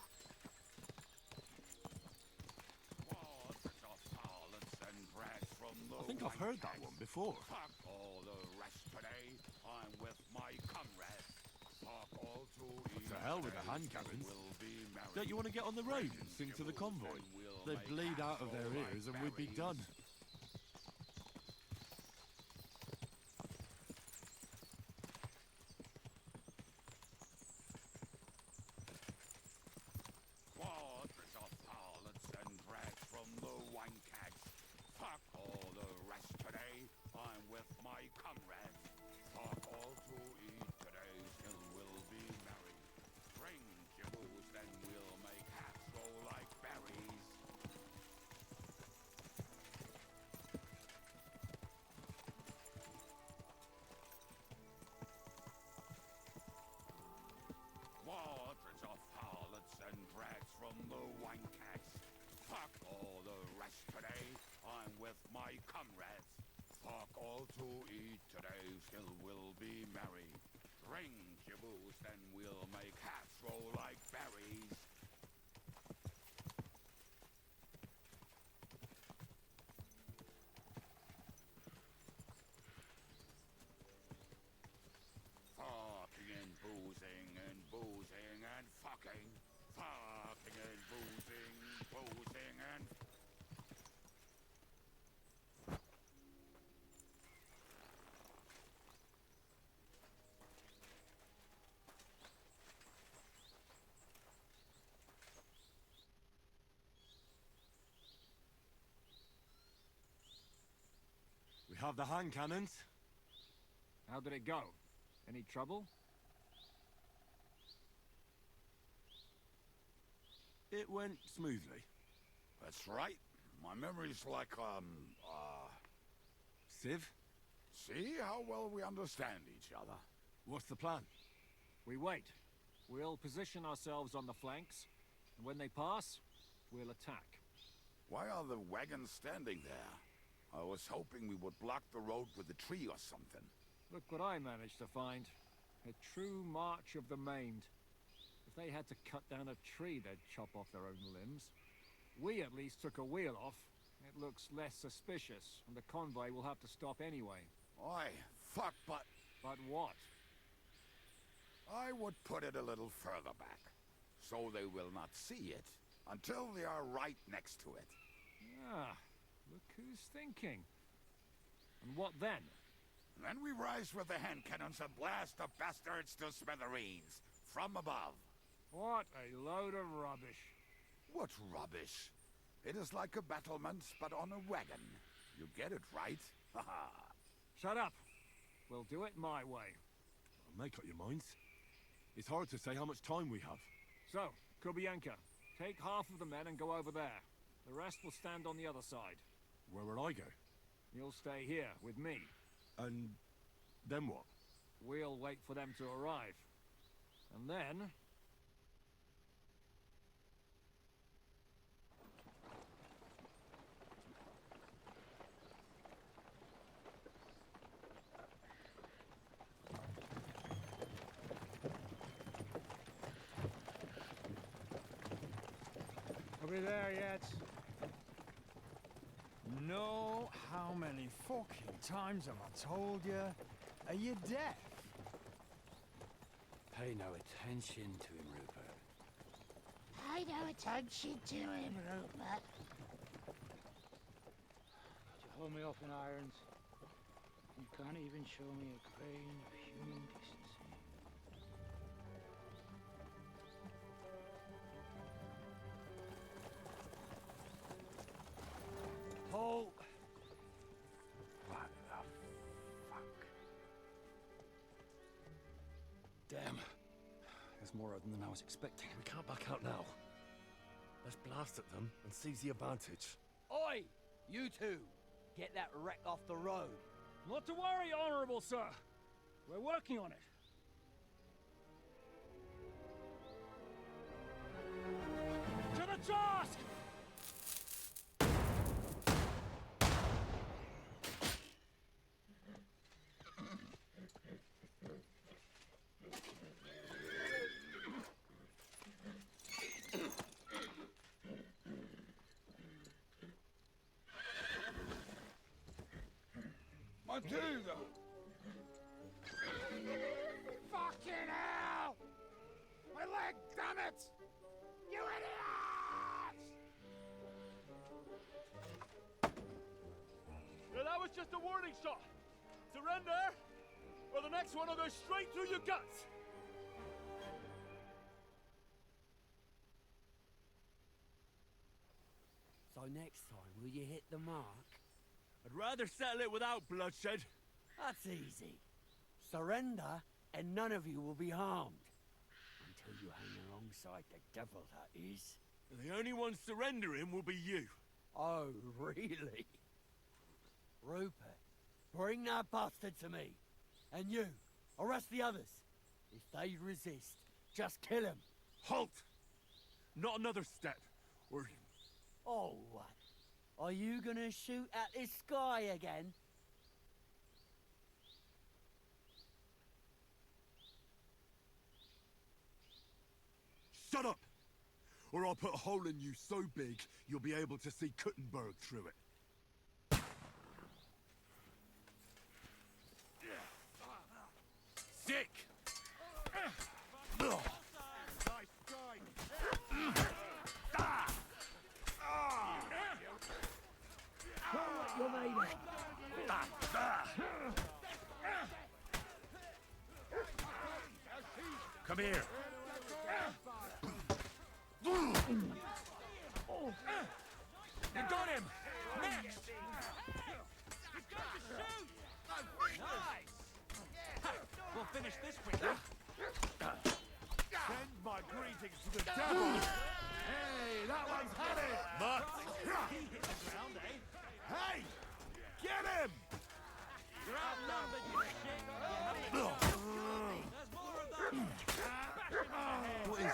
I think I've heard that one before. Fuck all the rest today. I'm with my comrades. Fuck all to To hell with the hand cannons. Don't you want to get on the road and sing to the convoy? They'd bleed out of their ears and we'd be done. Fuck all to eat today, still we'll be merry. Drink your booze, then we'll make hats roll like berries. Fucking and boozing and boozing and fucking. Fucking and boozing, boozing and... We have the hand cannons. How did it go? Any trouble? It went smoothly. That's right. My memory's like, Civ? See how well we understand each other. What's the plan? We wait. We'll position ourselves on the flanks, and when they pass, we'll attack. Why are the wagons standing there? I was hoping we would block the road with a tree or something. Look what I managed to find. A true march of the maimed. If they had to cut down a tree, they'd chop off their own limbs. We at least took a wheel off. It looks less suspicious, and the convoy will have to stop anyway. Oi, fuck, but... But what? I would put it a little further back, so they will not see it until they are right next to it. Ah, look who's thinking. And what then? Then we rise with the hand cannons and blast the bastards to smithereens, from above. What a load of rubbish. What rubbish? It is like a battlement, but on a wagon. You get it, right? Haha. Shut up. We'll do it my way. Make up your minds. It's hard to say how much time we have. So, Kubianka, take half of the men and go over there. The rest will stand on the other side. Where will I go? You'll stay here with me. And then what? We'll wait for them to arrive. And then... Are we there yet? No, how many fucking times have I told you? Are you deaf? Pay no attention to him, Rupert. Pay no attention to him, Rupert. You hold me up in irons. You can't even show me a grain of human decency. Paul! What the fuck? Damn. There's more of them than I was expecting. We can't back out now. Let's blast at them and seize the advantage. Oi! You two! Get that wreck off the road. Not to worry, Honorable Sir. We're working on it. To the task! Matilda! Fucking hell! My leg, damn it! You idiots! Yeah, that was just a warning shot. Surrender, or the next one will go straight through your guts. So next time, will you hit the mark? I'd rather settle it without bloodshed. That's easy. Surrender, and none of you will be harmed. Until you hang alongside the devil, that is. The only one surrendering will be you. Oh, really? Rupert, bring that bastard to me. And you, arrest the others. If they resist, just kill him. Halt! Not another step, or... Oh, what? Are you gonna shoot at this sky again? Shut up! Or I'll put a hole in you so big, you'll be able to see Kuttenberg through it. Sick! You made it. Come here. You got him! Next! Nice! We'll finish this quickly. Send my greetings to the devil. Hey, that one's had it. Mutt. He hit the ground, eh? Hey, get him! You're outnumbered, you shit. There's more of those. What is it?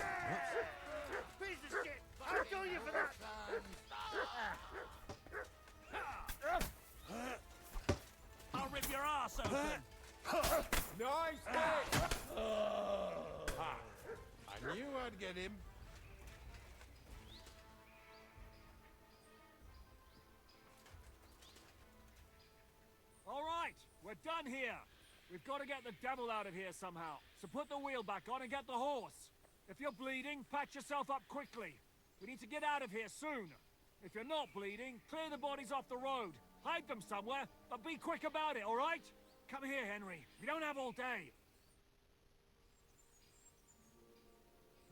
Piece of shit! I'll kill you for that! I'll rip your ass open. Nice hit! I knew I'd get him. All right, we're done here. We've got to get the devil out of here somehow. So put the wheel back on and get the horse. If you're bleeding, patch yourself up quickly. We need to get out of here soon. If you're not bleeding, clear the bodies off the road. Hide them somewhere, but be quick about it, all right? Come here, Henry. We don't have all day.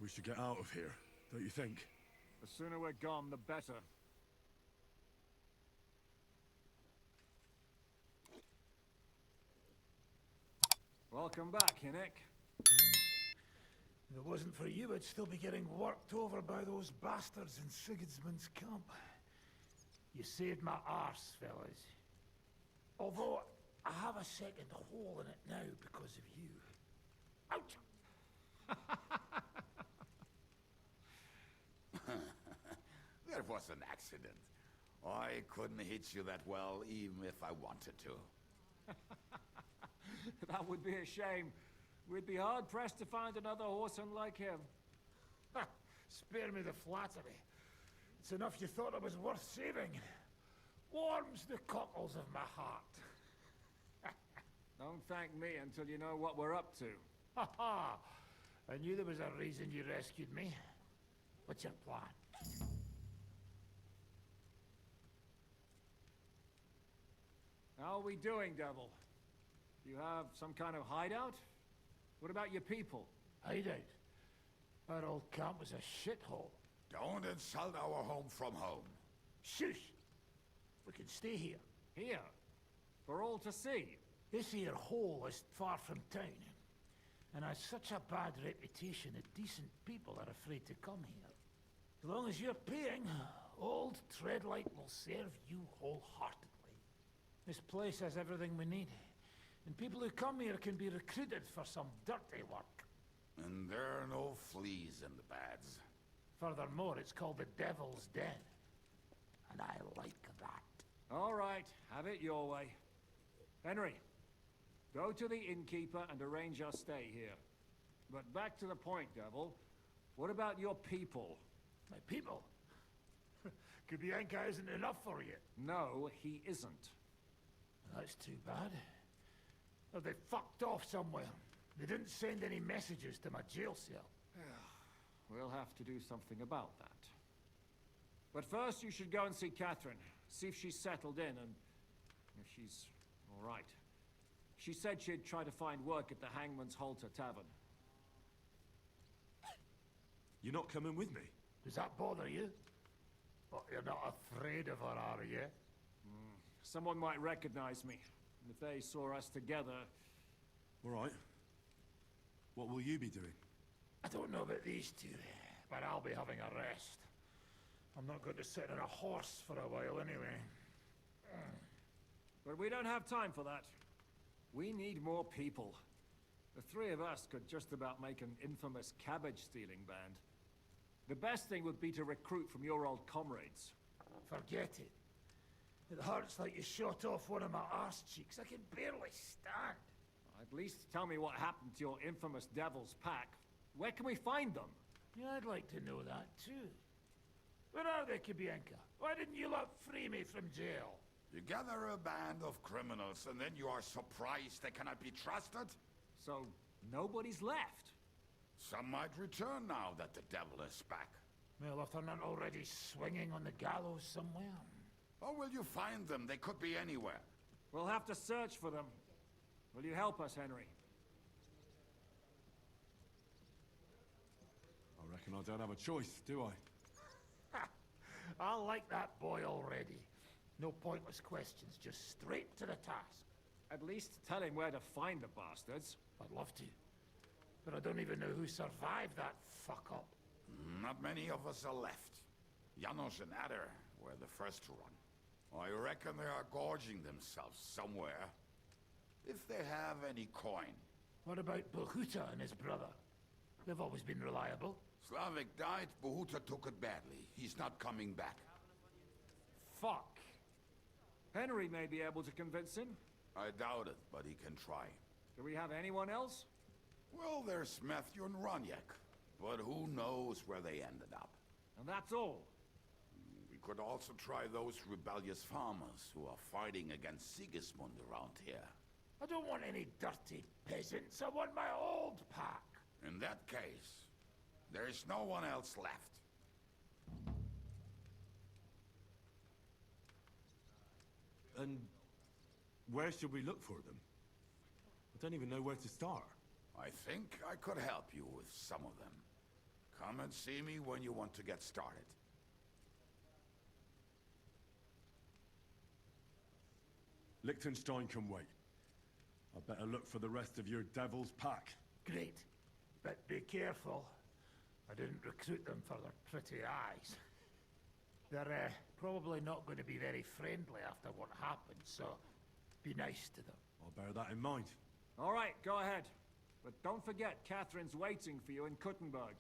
We should get out of here, don't you think? The sooner we're gone, the better. Welcome back, Hinnick. If it wasn't for you, I'd still be getting worked over by those bastards in Sigismund's camp. You saved my arse, fellas. Although, I have a second hole in it now because of you. Ouch! That was an accident. I couldn't hit you that well, even if I wanted to. That would be a shame. We'd be hard-pressed to find another horseman like him. Spare me the flattery. It's enough you thought it was worth saving. Warms the cockles of my heart. Don't thank me until you know what we're up to. Ha ha! I knew there was a reason you rescued me. What's your plan? How are we doing, Devil? Do you have some kind of hideout? What about your people? Hideout? Our old camp was a shithole. Don't insult our home from home. Shush! We can stay here. Here? For all to see? This here hole is far from town, and has such a bad reputation that decent people are afraid to come here. As long as you're paying, old Treadlight will serve you wholeheartedly. This place has everything we need, and people who come here can be recruited for some dirty work. And there are no fleas in the beds. Furthermore, it's called the Devil's Den, and I like that. All right, have it your way. Henry, go to the innkeeper and arrange our stay here. But back to the point, Devil. What about your people? My people? Kubienka isn't enough for you. No, he isn't. That's too bad. Well, they fucked off somewhere. They didn't send any messages to my jail cell. We'll have to do something about that. But first, you should go and see Catherine. See if she's settled in and if she's all right. She said she'd try to find work at the Hangman's Halter Tavern. You're not coming with me? Does that bother you? But you're not afraid of her, are you? Someone might recognize me. And if they saw us together... All right. What will you be doing? I don't know about these two, but I'll be having a rest. I'm not going to sit on a horse for a while anyway. But we don't have time for that. We need more people. The three of us could just about make an infamous cabbage-stealing band. The best thing would be to recruit from your old comrades. Forget it. It hurts like you shot off one of my arse cheeks. I can barely stand. At least tell me what happened to your infamous Devil's Pack. Where can we find them? Yeah, I'd like to know that too. Where are they, Kibienka? Why didn't you lot free me from jail? You gather a band of criminals and then you are surprised they cannot be trusted? So, nobody's left? Some might return now that the devil is back. Well, if they're not already swinging on the gallows somewhere. Or will you find them? They could be anywhere. We'll have to search for them. Will you help us, Henry? I reckon I don't have a choice, do I? I like that boy already. No pointless questions, just straight to the task. At least tell him where to find the bastards. I'd love to. But I don't even know who survived that fuck-up. Not many of us are left. Janos and Adder were the first to run. I reckon they are gorging themselves somewhere. If they have any coin. What about Bohuta and his brother? They've always been reliable. Slavik died, Bohuta took it badly. He's not coming back. Fuck. Henry may be able to convince him. I doubt it, but he can try. Do we have anyone else? Well, there's Matthew and Roniak, but who knows where they ended up. And that's all. We could also try those rebellious farmers who are fighting against Sigismund around here. I don't want any dirty peasants. I want my old pack. In that case, there's no one else left. And where should we look for them? I don't even know where to start. I think I could help you with some of them. Come and see me when you want to get started. Liechtenstein can wait. I better look for the rest of your devil's pack. Great. But be careful. I didn't recruit them for their pretty eyes. They're probably not going to be very friendly after what happened, so be nice to them. I'll bear that in mind. All right, go ahead. But don't forget, Catherine's waiting for you in Kuttenberg.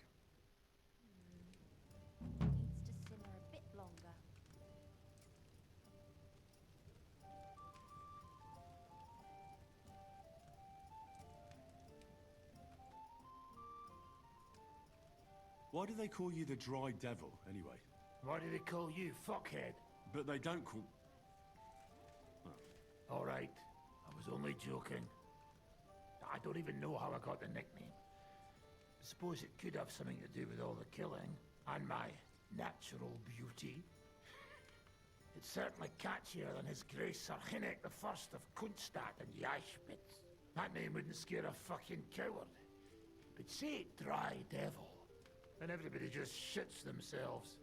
Needs to simmer a bit longer. Why do they call you the Dry Devil, anyway? Why do they call you fuckhead? But they don't call... Oh. All right. I was only joking. I don't even know how I got the nickname. I suppose it could have something to do with all the killing and my natural beauty. It's certainly catchier than His Grace Sir Hinnek the First of Kunstadt and Yashpitz. That name wouldn't scare a fucking coward. But say Dry Devil, and everybody just shits themselves.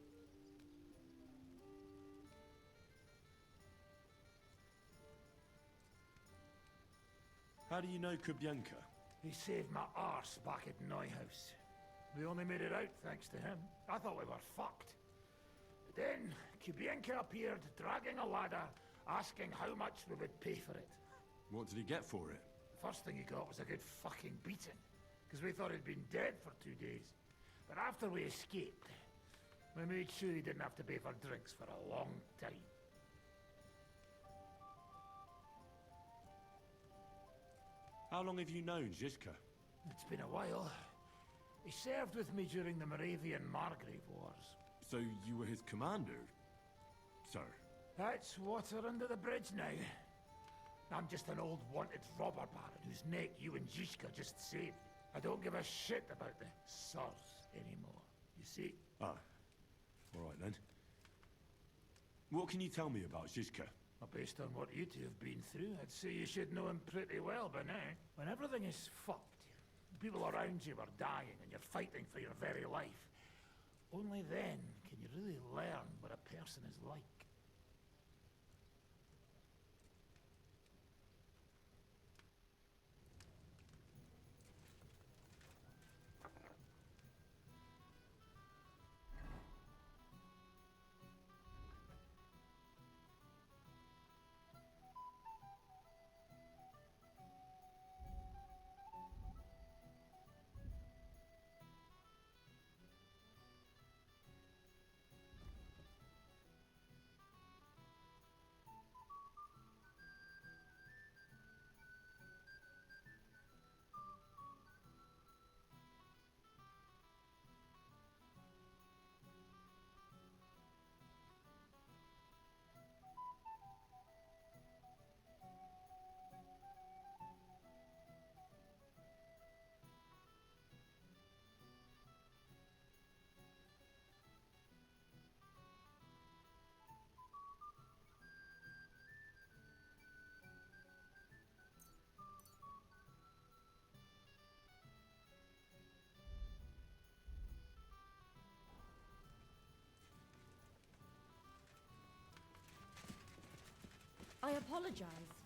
How do you know Kubienka? He saved my arse back at Neuhaus. We only made it out thanks to him. I thought we were fucked. But then, Kubienka appeared, dragging a ladder, asking how much we would pay for it. What did he get for it? The first thing he got was a good fucking beating, because we thought he'd been dead for 2 days. But after we escaped, we made sure he didn't have to pay for drinks for a long time. How long have you known Zizka? It's been a while. He served with me during the Moravian-Margrave Wars. So you were his commander, sir? That's water under the bridge now. I'm just an old wanted robber baron whose neck you and Zizka just saved. I don't give a shit about the sirs anymore, you see? Ah, all right then. What can you tell me about Zizka? Well, based on what you two have been through, I'd say you should know him pretty well by now. When everything is fucked, people around you are dying and you're fighting for your very life, only then can you really learn what a person is like. I apologize.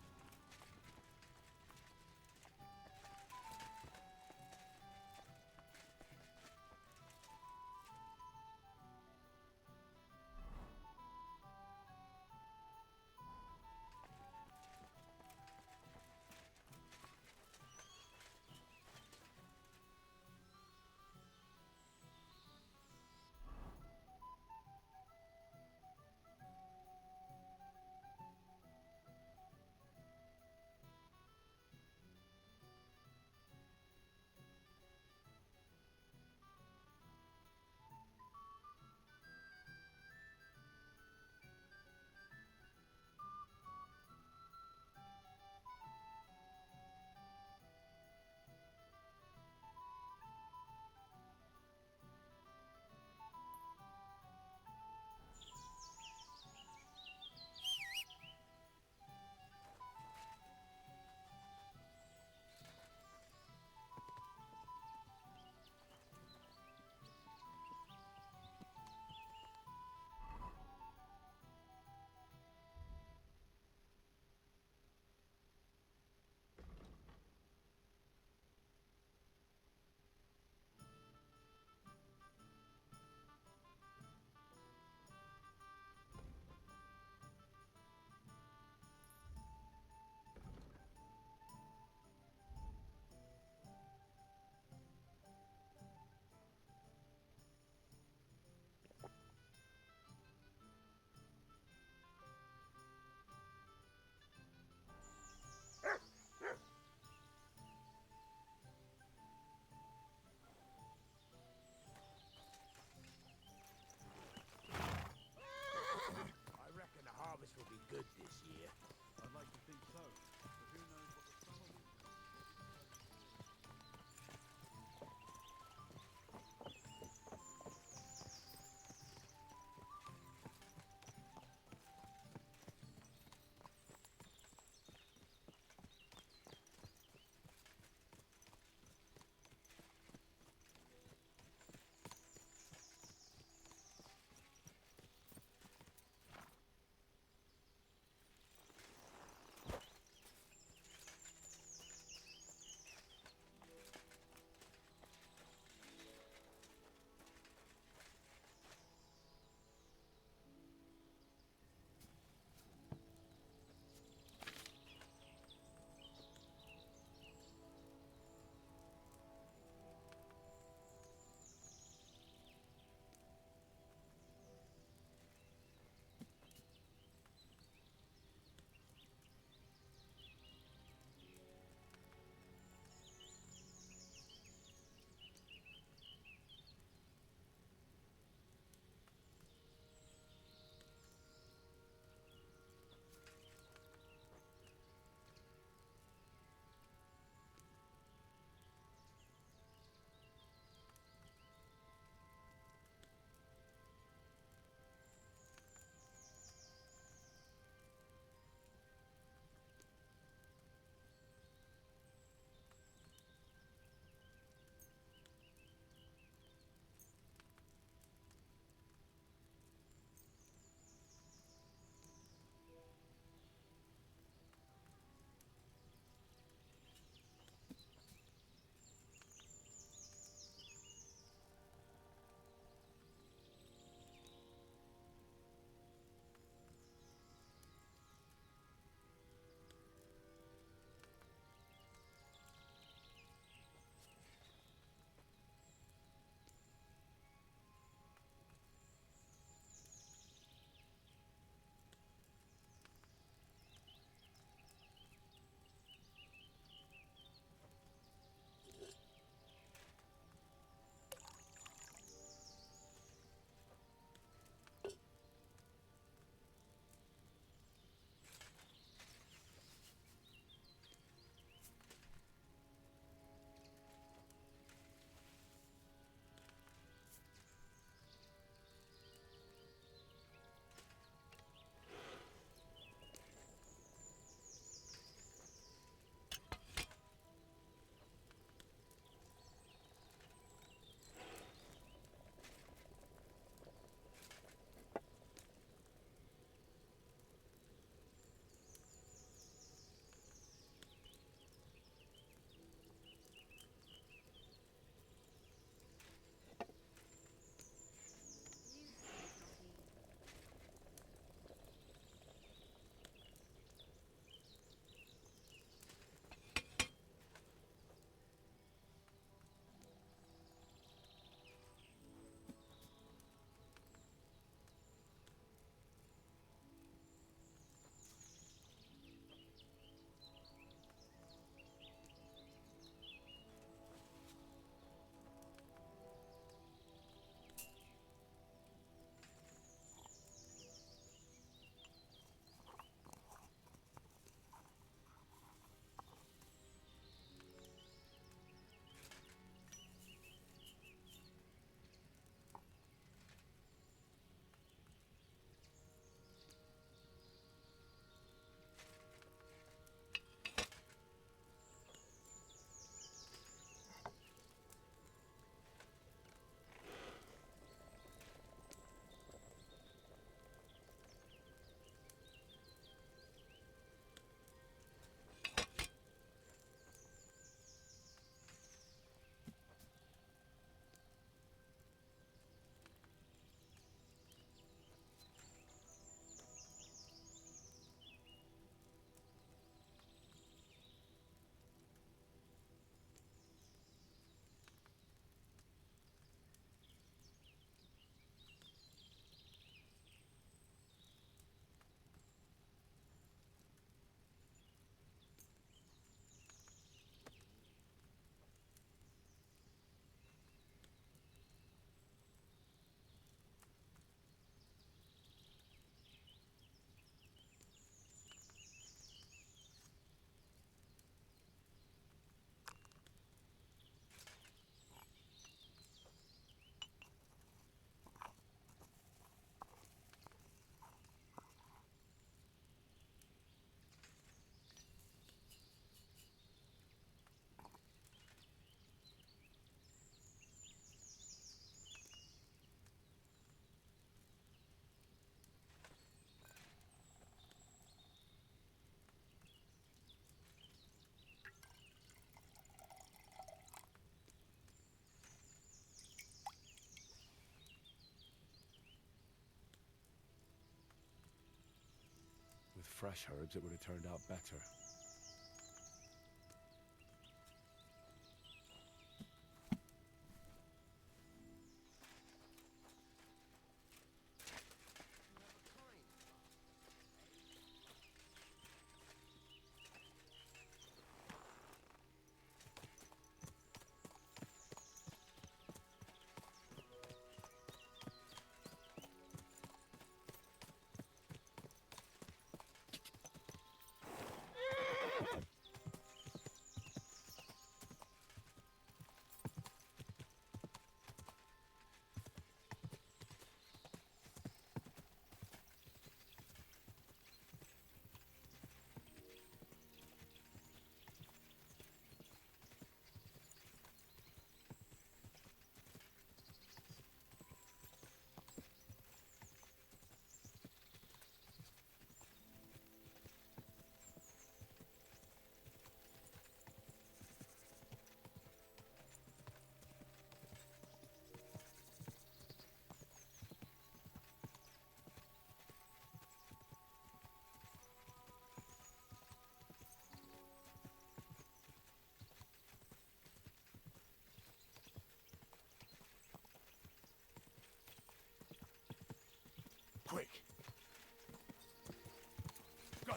fresh herbs, it would have turned out better. Quick! Go!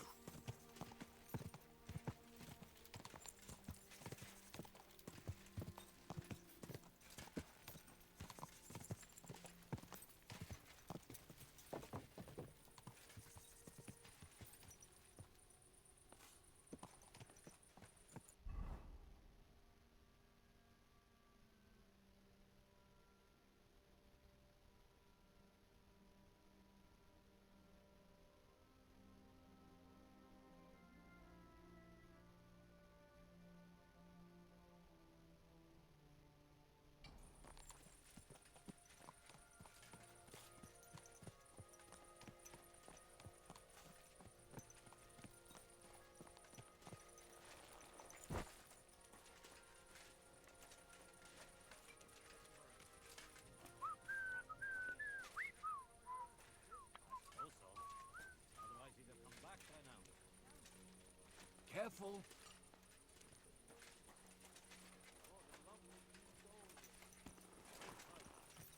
Careful.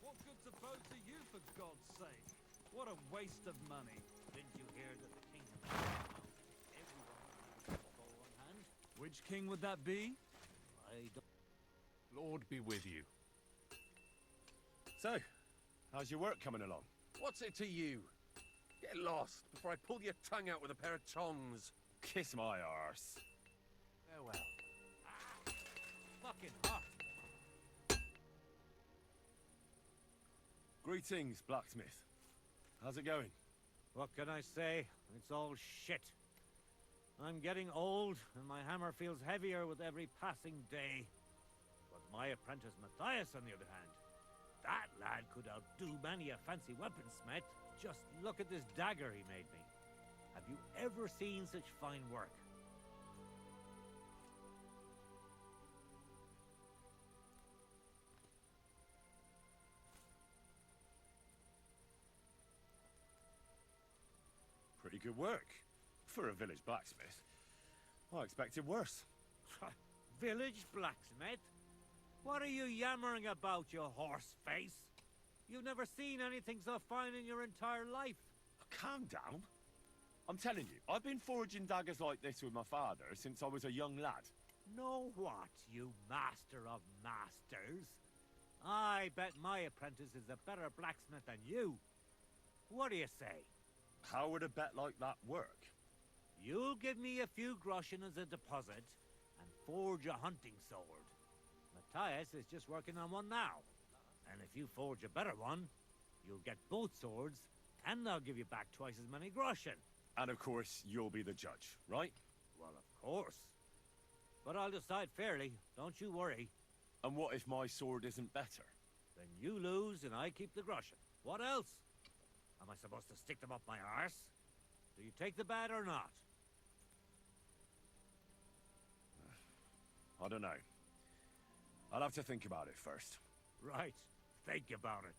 What good's a boat to you, for God's sake? What a waste of money. Didn't you hear that the kingdom is now? Everyone has a bow on hand. Which king would that be? I don't... Lord be with you. So, how's your work coming along? What's it to you? Get lost before I pull your tongue out with a pair of tongs. Kiss my arse. Farewell. Fucking hot. Greetings, blacksmith. How's it going? What can I say? It's all shit. I'm getting old, and my hammer feels heavier with every passing day. But my apprentice Matthias, on the other hand, that lad could outdo many a fancy weaponsmith. Just look at this dagger he made me. Have you ever seen such fine work? Pretty good work. For a village blacksmith. I expected worse. Village blacksmith? What are you yammering about, you horse face? You've never seen anything so fine in your entire life. Calm down. I'm telling you, I've been forging daggers like this with my father since I was a young lad. Know what, you master of masters? I bet my apprentice is a better blacksmith than you. What do you say? How would a bet like that work? You'll give me a few groschen as a deposit and forge a hunting sword. Matthias is just working on one now. And if you forge a better one, you'll get both swords, and they'll give you back twice as many groschen. And of course, you'll be the judge, right? Well, of course. But I'll decide fairly, don't you worry. And what if my sword isn't better? Then you lose and I keep the groschen. What else? Am I supposed to stick them up my arse? Do you take the bet or not? I don't know. I'll have to think about it first. Right. Think about it.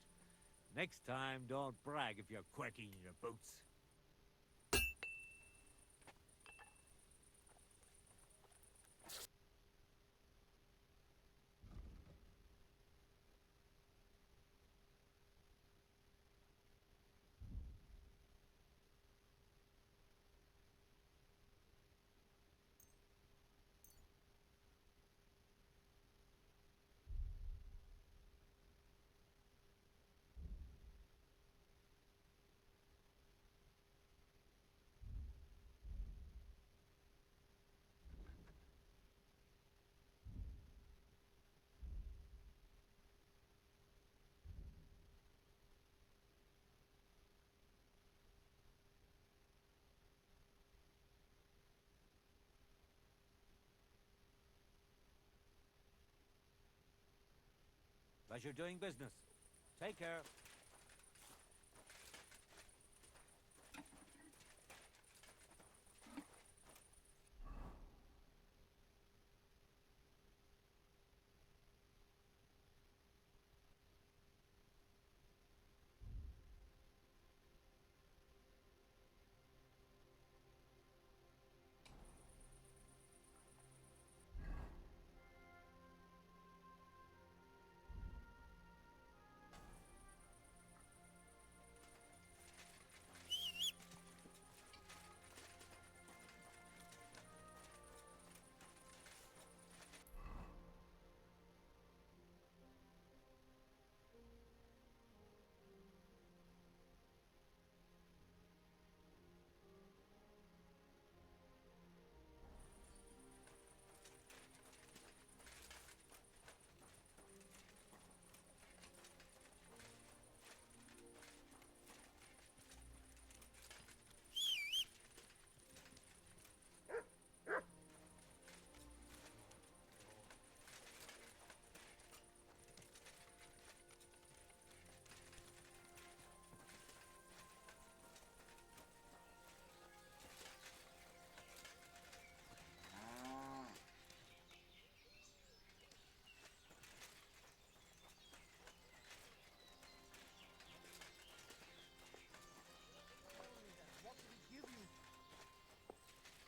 Next time, don't brag if you're quirking in your boots. Pleasure doing business. Take care.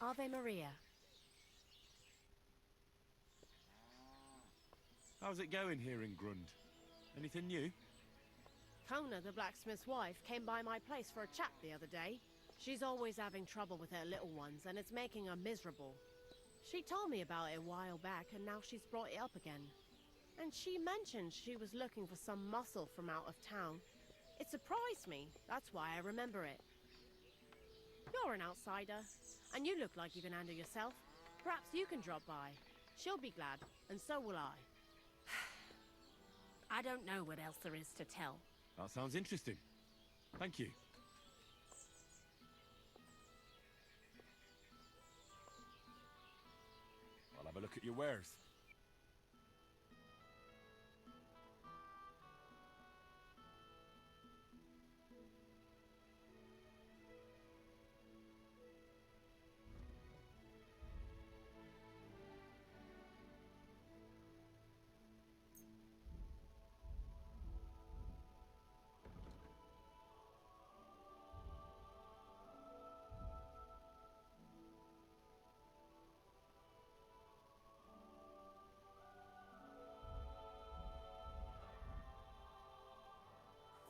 Ave Maria. How's it going here in Grund? Anything new? Kona, the blacksmith's wife, came by my place for a chat the other day. She's always having trouble with her little ones, and it's making her miserable. She told me about it a while back, and now she's brought it up again. And she mentioned she was looking for some muscle from out of town. It surprised me, that's why I remember it. You're an outsider, and you look like you can handle yourself. Perhaps you can drop by. She'll be glad, and so will I. I don't know what else there is to tell. That sounds interesting. Thank you. I'll have a look at your wares.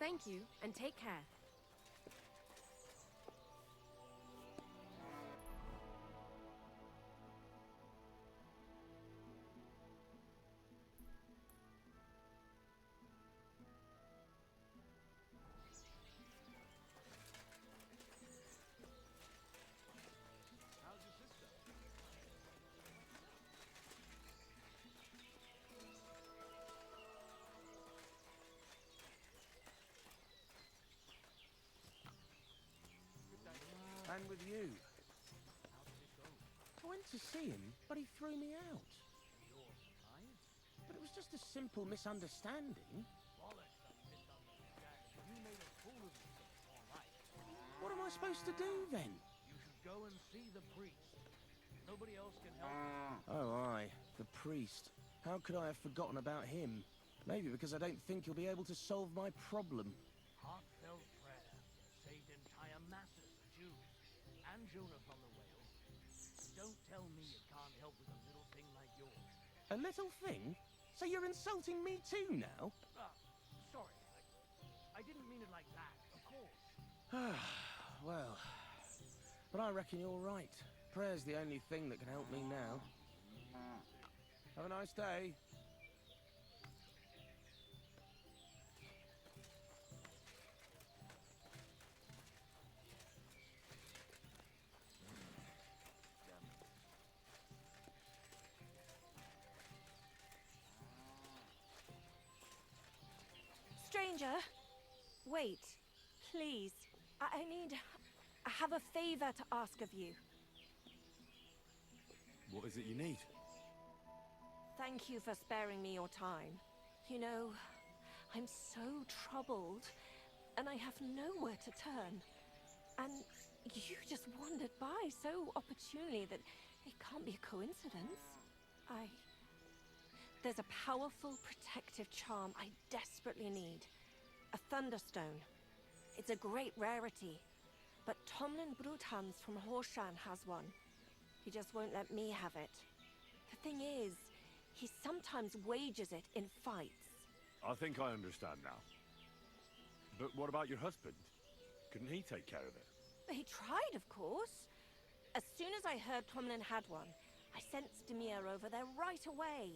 Thank you, and take care. And with you. I went to see him, but he threw me out. But it was just a simple misunderstanding. What am I supposed to do then? You should go and see the priest. Nobody else can help you. Oh, aye, the priest. How could I have forgotten about him? Maybe because I don't think he'll be able to solve my problem. Heartfelt prayer saved entire masses of Jews and Jonah from the whale. Don't tell me you can't help with a little thing like yours. A little thing? So you're insulting me too now? Sorry, I didn't mean it like that, of course. Well, but I reckon you're right. Prayer's the only thing that can help me now. Have a nice day. Stranger, wait, please. I have a favor to ask of you. What is it you need? Thank you for sparing me your time. You know, I'm so troubled, and I have nowhere to turn. And you just wandered by so opportunely that it can't be a coincidence. There's a powerful protective charm I desperately need. A Thunderstone. It's a great rarity. But Tomlin Bruthans from Horshan has one. He just won't let me have it. The thing is, he sometimes wages it in fights. I think I understand now. But what about your husband? Couldn't he take care of it? He tried, of course. As soon as I heard Tomlin had one, I sent Stamir over there right away.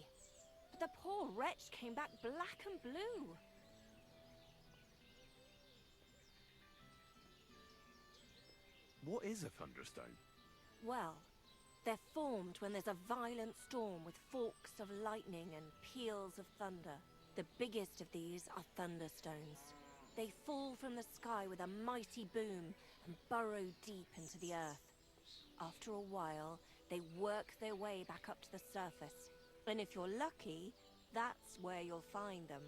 But the poor wretch came back black and blue. What is a Thunderstone? Well, they're formed when there's a violent storm with forks of lightning and peals of thunder. The biggest of these are Thunderstones. They fall from the sky with a mighty boom and burrow deep into the earth. After a while, they work their way back up to the surface. And if you're lucky, that's where you'll find them.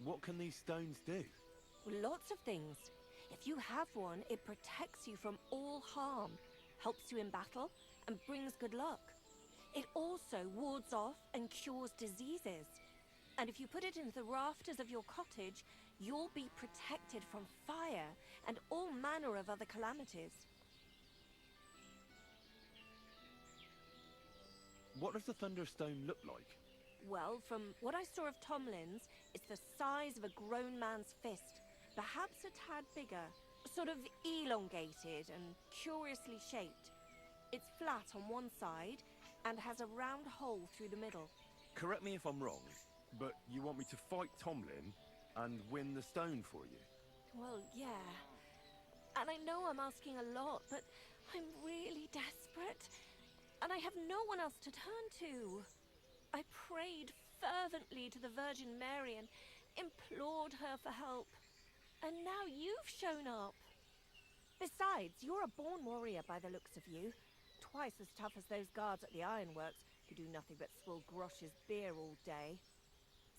What can these stones do? Lots of things. If you have one, it protects you from all harm, helps you in battle, and brings good luck. It also wards off and cures diseases. And if you put it into the rafters of your cottage, you'll be protected from fire and all manner of other calamities. What does the Thunderstone look like? Well, from what I saw of Tomlin's, it's the size of a grown man's fist, perhaps a tad bigger, sort of elongated and curiously shaped. It's flat on one side and has a round hole through the middle. Correct me if I'm wrong, but you want me to fight Tomlin and win the stone for you? Well, yeah. And I know I'm asking a lot, but I'm really desperate. And I have no one else to turn to. I prayed fervently to the Virgin Mary and implored her for help. And now you've shown up. Besides, you're a born warrior by the looks of you. Twice as tough as those guards at the ironworks who do nothing but swill Grosh's beer all day.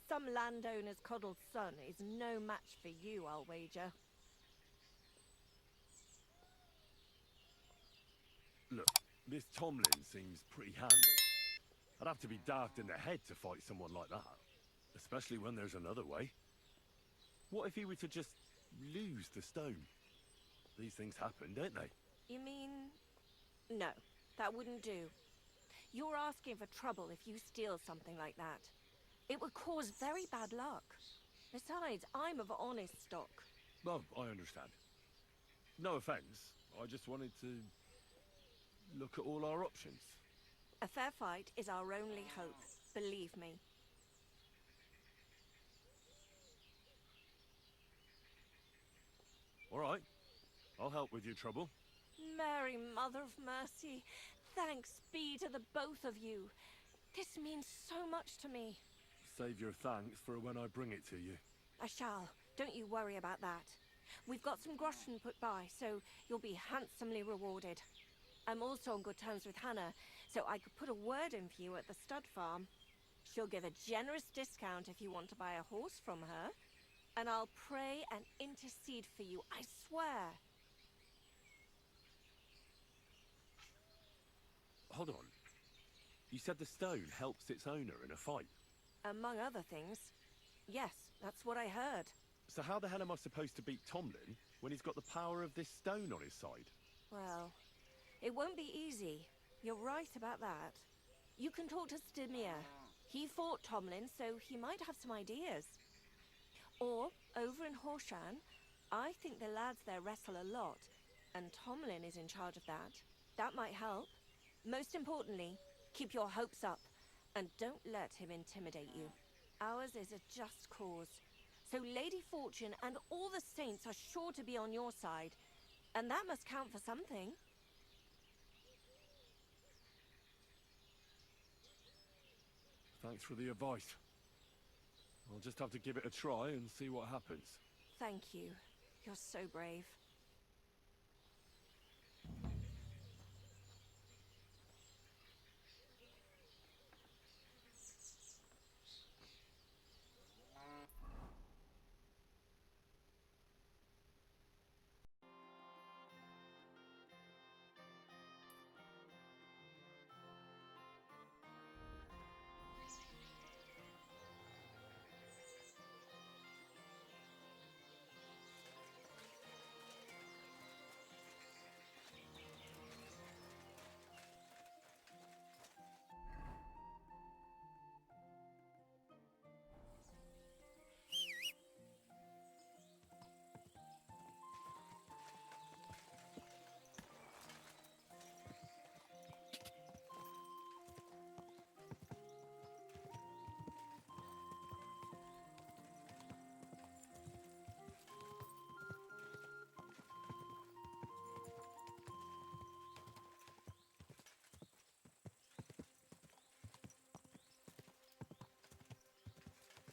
Some landowner's coddled son is no match for you, I'll wager. Look, this Tomlin seems pretty handy. I'd have to be daft in the head to fight someone like that. Especially when there's another way. What if he were to just lose the stone? These things happen, don't they? You mean... No, that wouldn't do. You're asking for trouble if you steal something like that. It would cause very bad luck. Besides, I'm of honest stock. Well, I understand. No offense, I just wanted to look at all our options. A fair fight is our only hope, believe me. All right, I'll help with your trouble. Mary, Mother of Mercy, thanks be to the both of you. This means so much to me. Save your thanks for when I bring it to you. I shall. Don't you worry about that. We've got some groschen put by, so you'll be handsomely rewarded. I'm also on good terms with Hannah, so I could put a word in for you at the stud farm. She'll give a generous discount if you want to buy a horse from her. And I'll pray and intercede for you, I swear. Hold on. You said the stone helps its owner in a fight. Among other things. Yes, that's what I heard. So how the hell am I supposed to beat Tomlin when he's got the power of this stone on his side? Well, it won't be easy. You're right about that. You can talk to Stamir. He fought Tomlin, so he might have some ideas. Or, over in Horshan, I think the lads there wrestle a lot, and Tomlin is in charge of that. That might help. Most importantly, keep your hopes up, and don't let him intimidate you. Ours is a just cause. So Lady Fortune and all the saints are sure to be on your side, and that must count for something. Thanks for the advice. I'll just have to give it a try and see what happens. Thank you. You're so brave.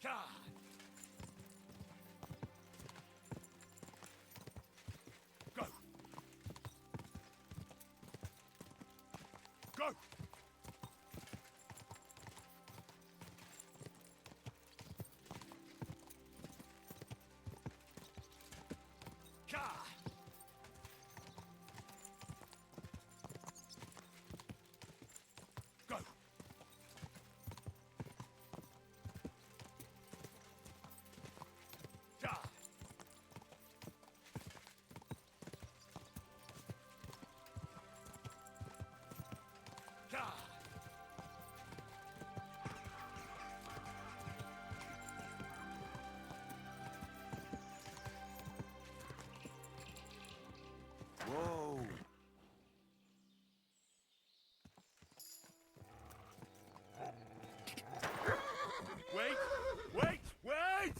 Go! Go! Go! Whoa! Wait! Wait! Wait!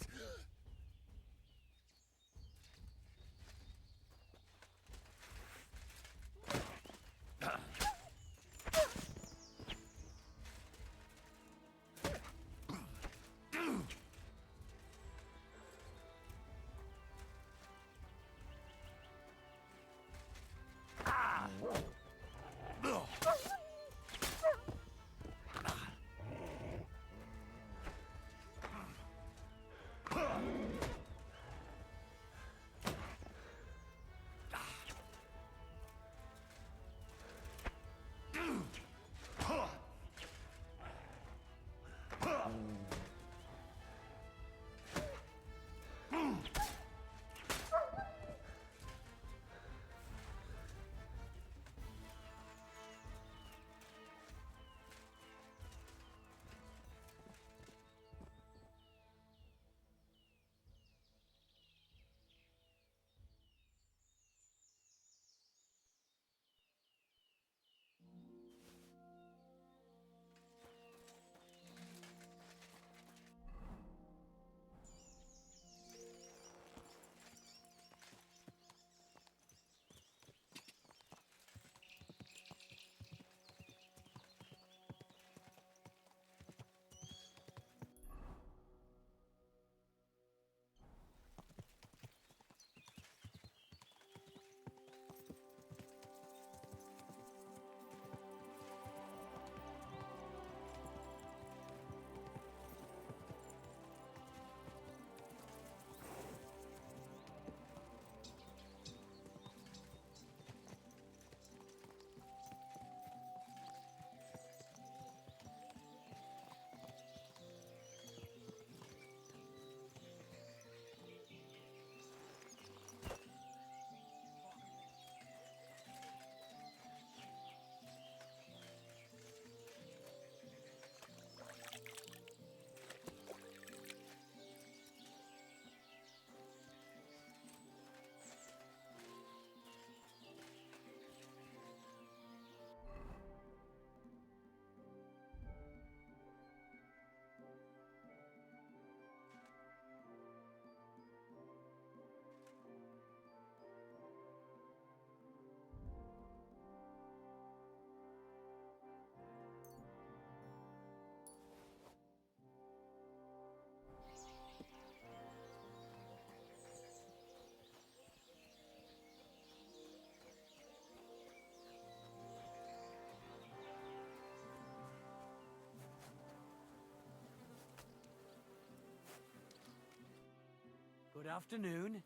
Good afternoon.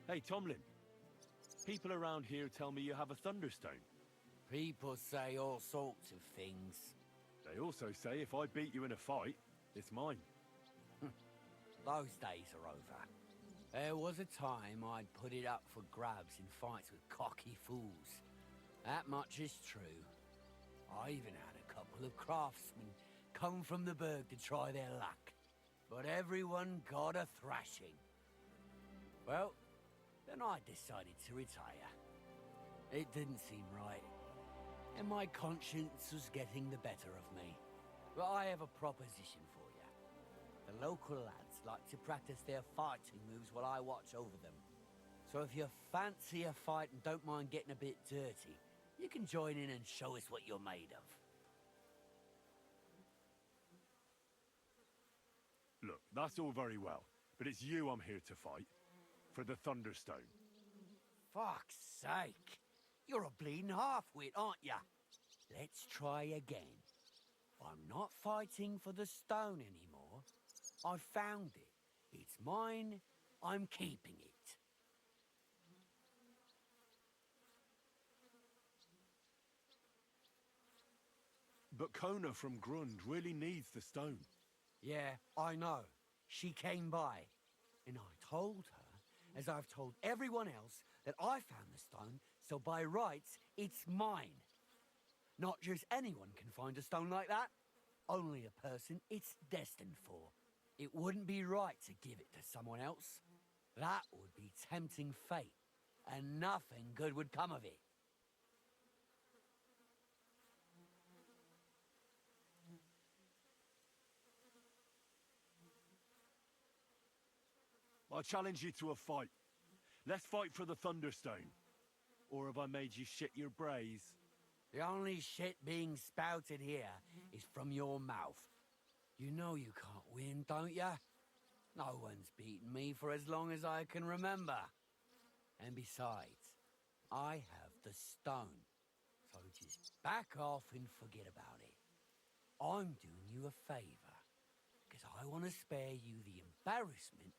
Hey, Tomlin. People around here tell me you have a thunderstone. People say all sorts of things. They also say if I beat you in a fight, it's mine. Those days are over. There was a time I'd put it up for grabs in fights with cocky fools. That much is true. I even had a couple of craftsmen come from the burg to try their luck. But everyone got a thrashing. Well, then I decided to retire. It didn't seem right, and my conscience was getting the better of me. But I have a proposition for you. The local lads like to practice their fighting moves while I watch over them. So if you fancy a fight and don't mind getting a bit dirty, you can join in and show us what you're made of. That's all very well, but it's you I'm here to fight. For the Thunderstone. Fuck's sake. You're a bleeding half-wit, aren't ya? Let's try again. I'm not fighting for the stone anymore. I found it. It's mine. I'm keeping it. But Kona from Grund really needs the stone. Yeah, I know. She came by. And I told her, as I've told everyone else, that I found the stone, so by rights, it's mine. Not just anyone can find a stone like that. Only a person it's destined for. It wouldn't be right to give it to someone else. That would be tempting fate, and nothing good would come of it. I challenge you to a fight. Let's fight for the Thunderstone. Or have I made you shit your brays? The only shit being spouted here is from your mouth. You know you can't win, don't ya? No one's beaten me for as long as I can remember. And besides, I have the stone. So just back off and forget about it. I'm doing you a favor. Because I want to spare you the embarrassment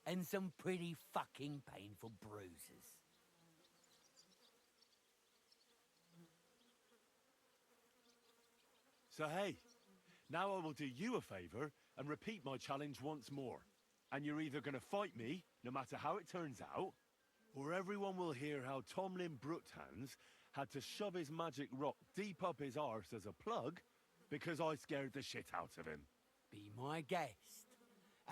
and some pretty fucking painful bruises. So hey, now I will do you a favor and repeat my challenge once more. And you're either gonna fight me, no matter how it turns out, or everyone will hear how Tomlin Brookhans had to shove his magic rock deep up his arse as a plug because I scared the shit out of him. Be my guest.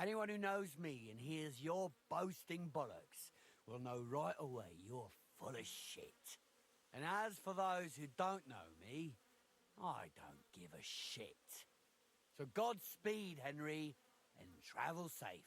Anyone who knows me and hears your boasting bollocks will know right away you're full of shit. And as for those who don't know me, I don't give a shit. So Godspeed, Henry, and travel safe.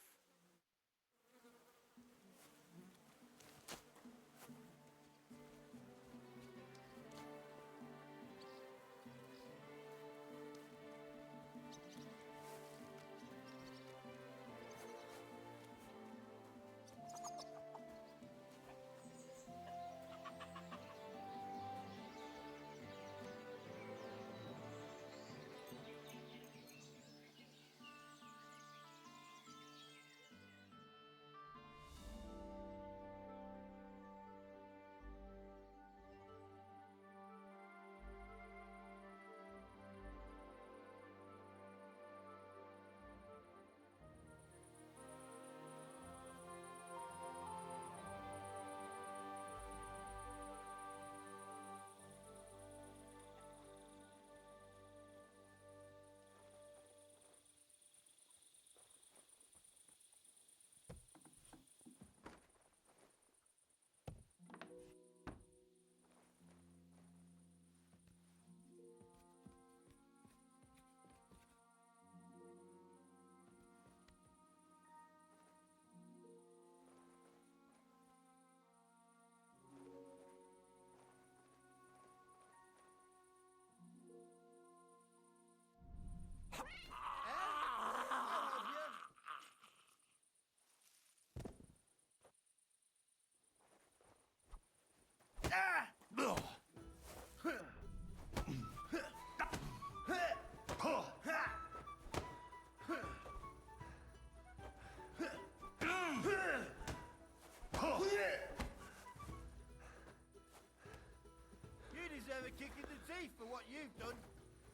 You deserve a kick in the teeth for what you've done.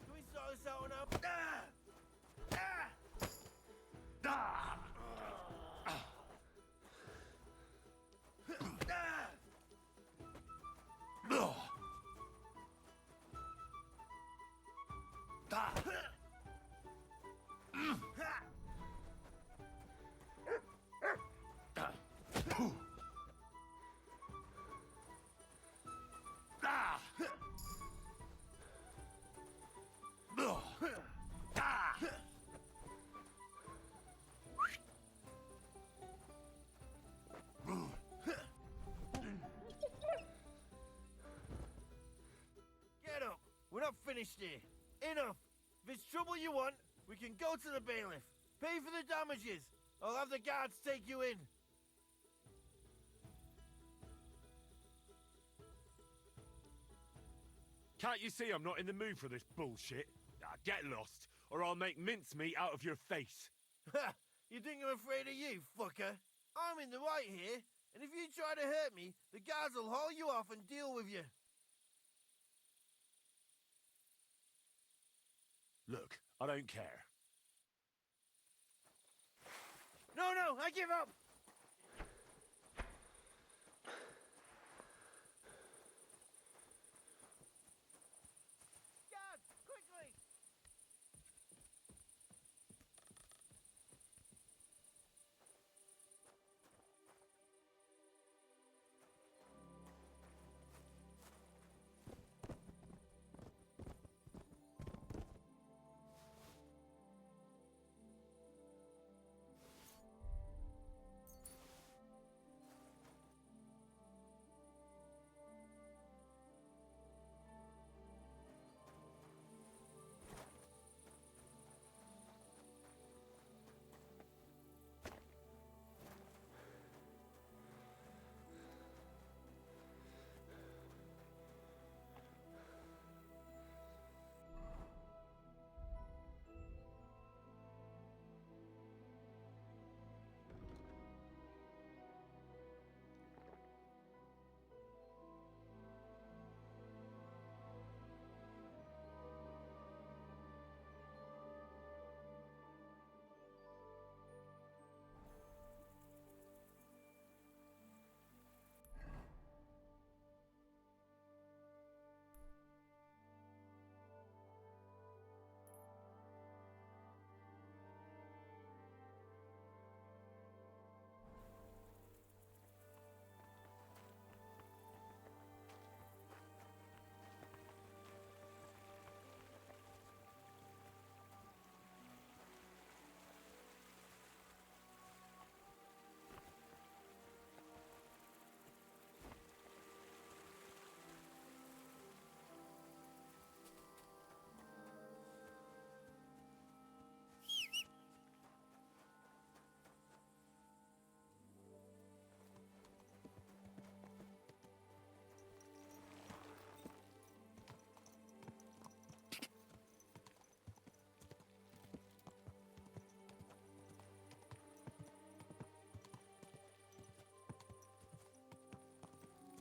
Can we sort this out now? Get up! We're not finished here. Enough! If it's trouble you want, we can go to the bailiff. Pay for the damages. I'll have the guards take you in. Can't you see I'm not in the mood for this bullshit? Get lost, or I'll make mincemeat out of your face. Ha! You think I'm afraid of you, fucker? I'm in the right here, and if you try to hurt me, the guards will haul you off and deal with you. Look, I don't care. No, I give up! Guards, quickly!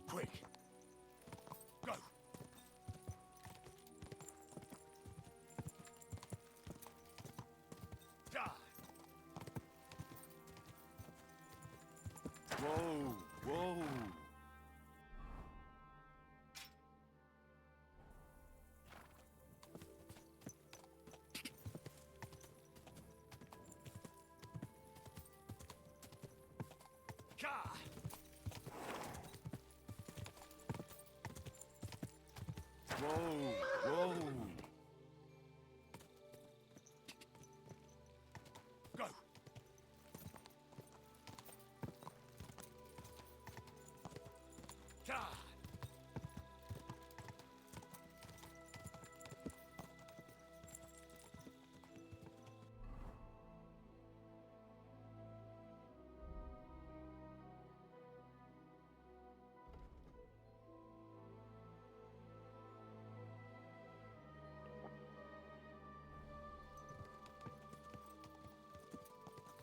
Quick! Go! Die! Whoa! Whoa! God! Whoa! Whoa! Go! God!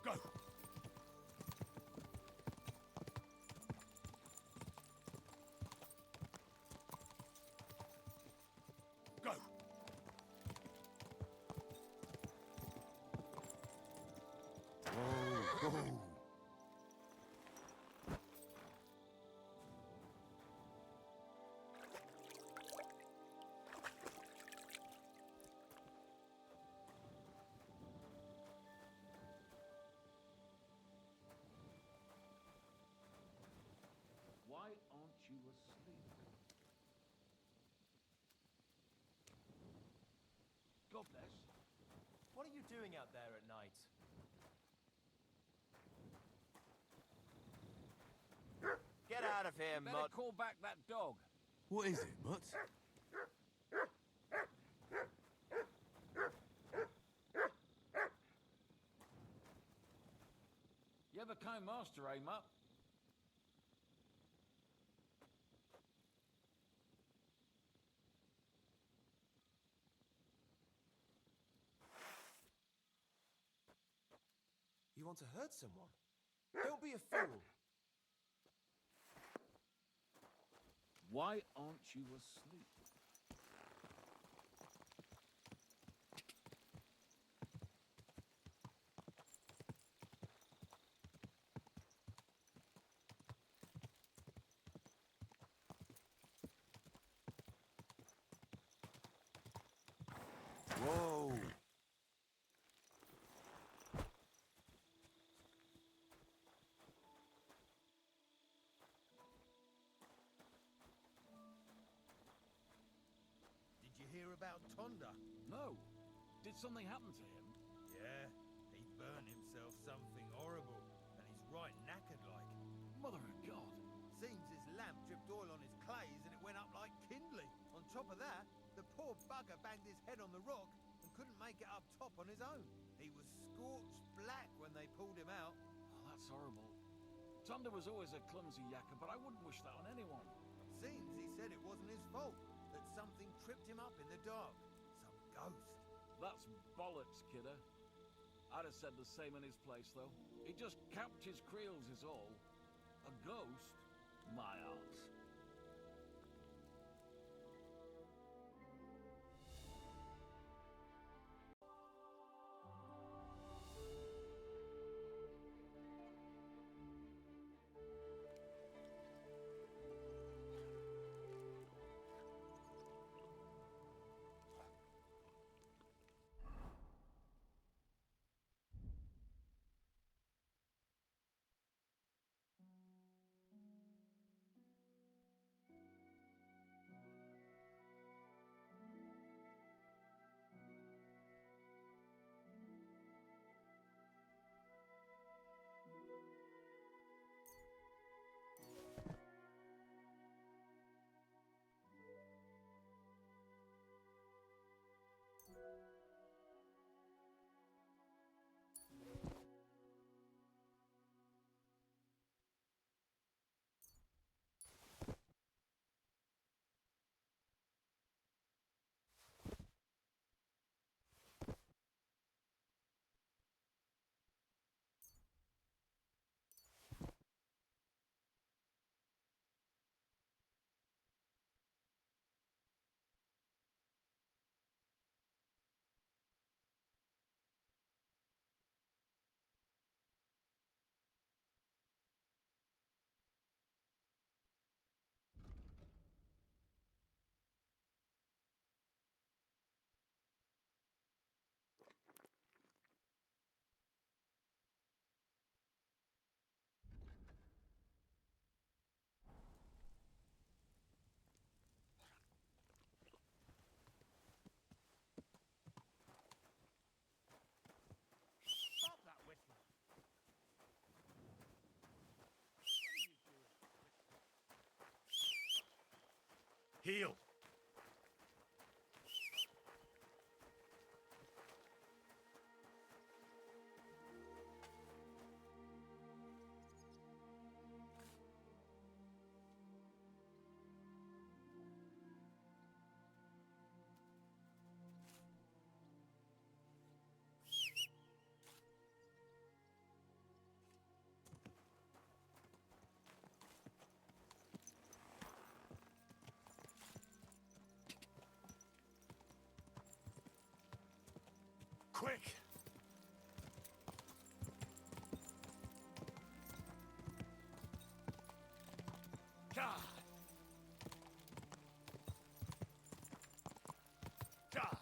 Go! Go! Whoa! Whoa! Why aren't you asleep? God bless. What are you doing out there at night? Get out of here, Better Mutt. call back that dog. What is it, Mutt? Time master, aim up. You want to hurt someone? Don't be a fool. Why aren't you asleep? Whoa. Did you hear about Tonda? No. Did something happen to him? Yeah, he burned himself something horrible, and he's right knackered like. Mother of God. Seems his lamp dripped oil on his clays and it went up like kindling. On top of that, the poor bugger banged his head on the rock and couldn't make it up top on his own. He was scorched black when they pulled him out. Oh, that's horrible. Tonda was always a clumsy yakka, but I wouldn't wish that on anyone. Seems he said it wasn't his fault, that something tripped him up in the dark. Some ghost. That's bollocks, kidder. I'd have said the same in his place, though. He just capped his creels is all. A ghost? My arse. Stop that whistling. Heal! Quick! God! God!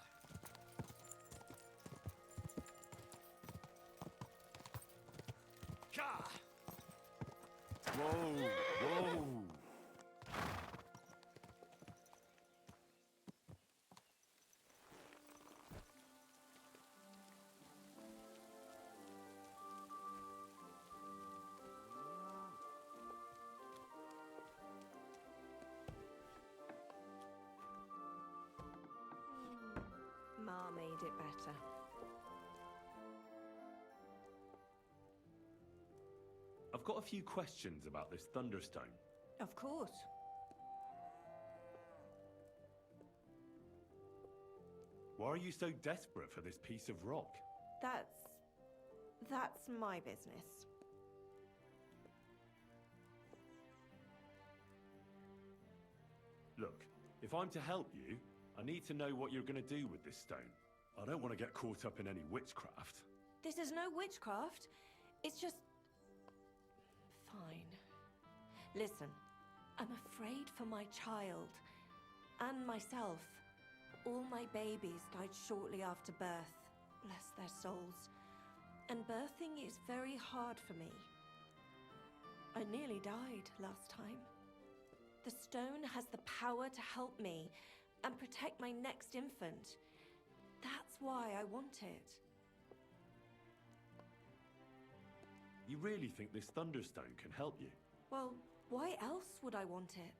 God! Whoa! Whoa! Ma made it better. I've got a few questions about this Thunderstone. Of course. Why are you so desperate for this piece of rock? That's my business. Look, if I'm to help you, I need to know what you're going to do with this stone. I don't want to get caught up in any witchcraft. This is no witchcraft. It's just... Fine. Listen, I'm afraid for my child. And myself. All my babies died shortly after birth. Bless their souls. And birthing is very hard for me. I nearly died last time. The stone has the power to help me and protect my next infant. That's why I want it. You really think this Thunderstone can help you? Well, why else would I want it?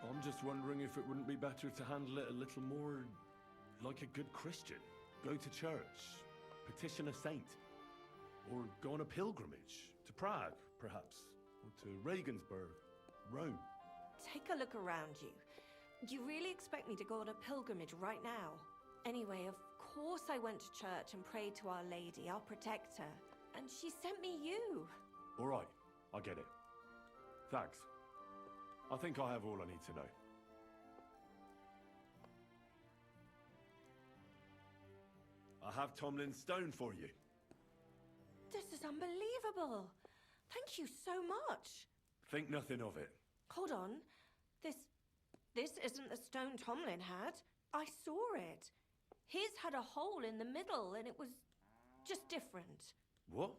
I'm just wondering if it wouldn't be better to handle it a little more like a good Christian. Go to church, petition a saint, or go on a pilgrimage to Prague, perhaps, or to Regensburg, Rome. Take a look around you. Do you really expect me to go on a pilgrimage right now? Anyway, of course I went to church and prayed to Our Lady, our protector, and she sent me you. All right, I get it. Thanks. I think I have all I need to know. I have Tomlin's stone for you. This is unbelievable. Thank you so much. Think nothing of it. Hold on. This isn't the stone Tomlin had. I saw it. His had a hole in the middle and it was just different. What?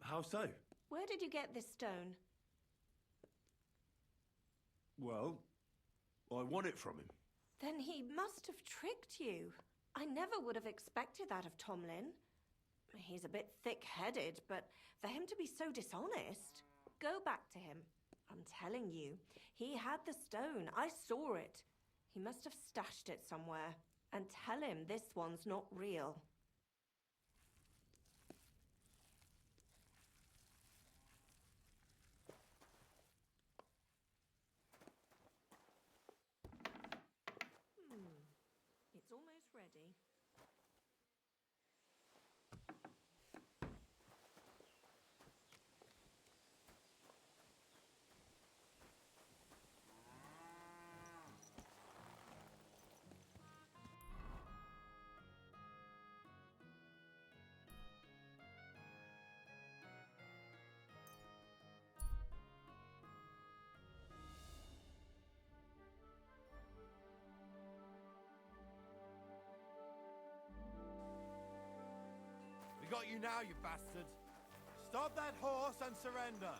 How so? Where did you get this stone? Well, I won it from him. Then he must have tricked you. I never would have expected that of Tomlin. He's a bit thick-headed, but for him to be so dishonest... Go back to him. I'm telling you, he had the stone. I saw it. He must have stashed it somewhere. And tell him this one's not real. It's almost ready. We got you now, you bastard. Stop that horse and surrender.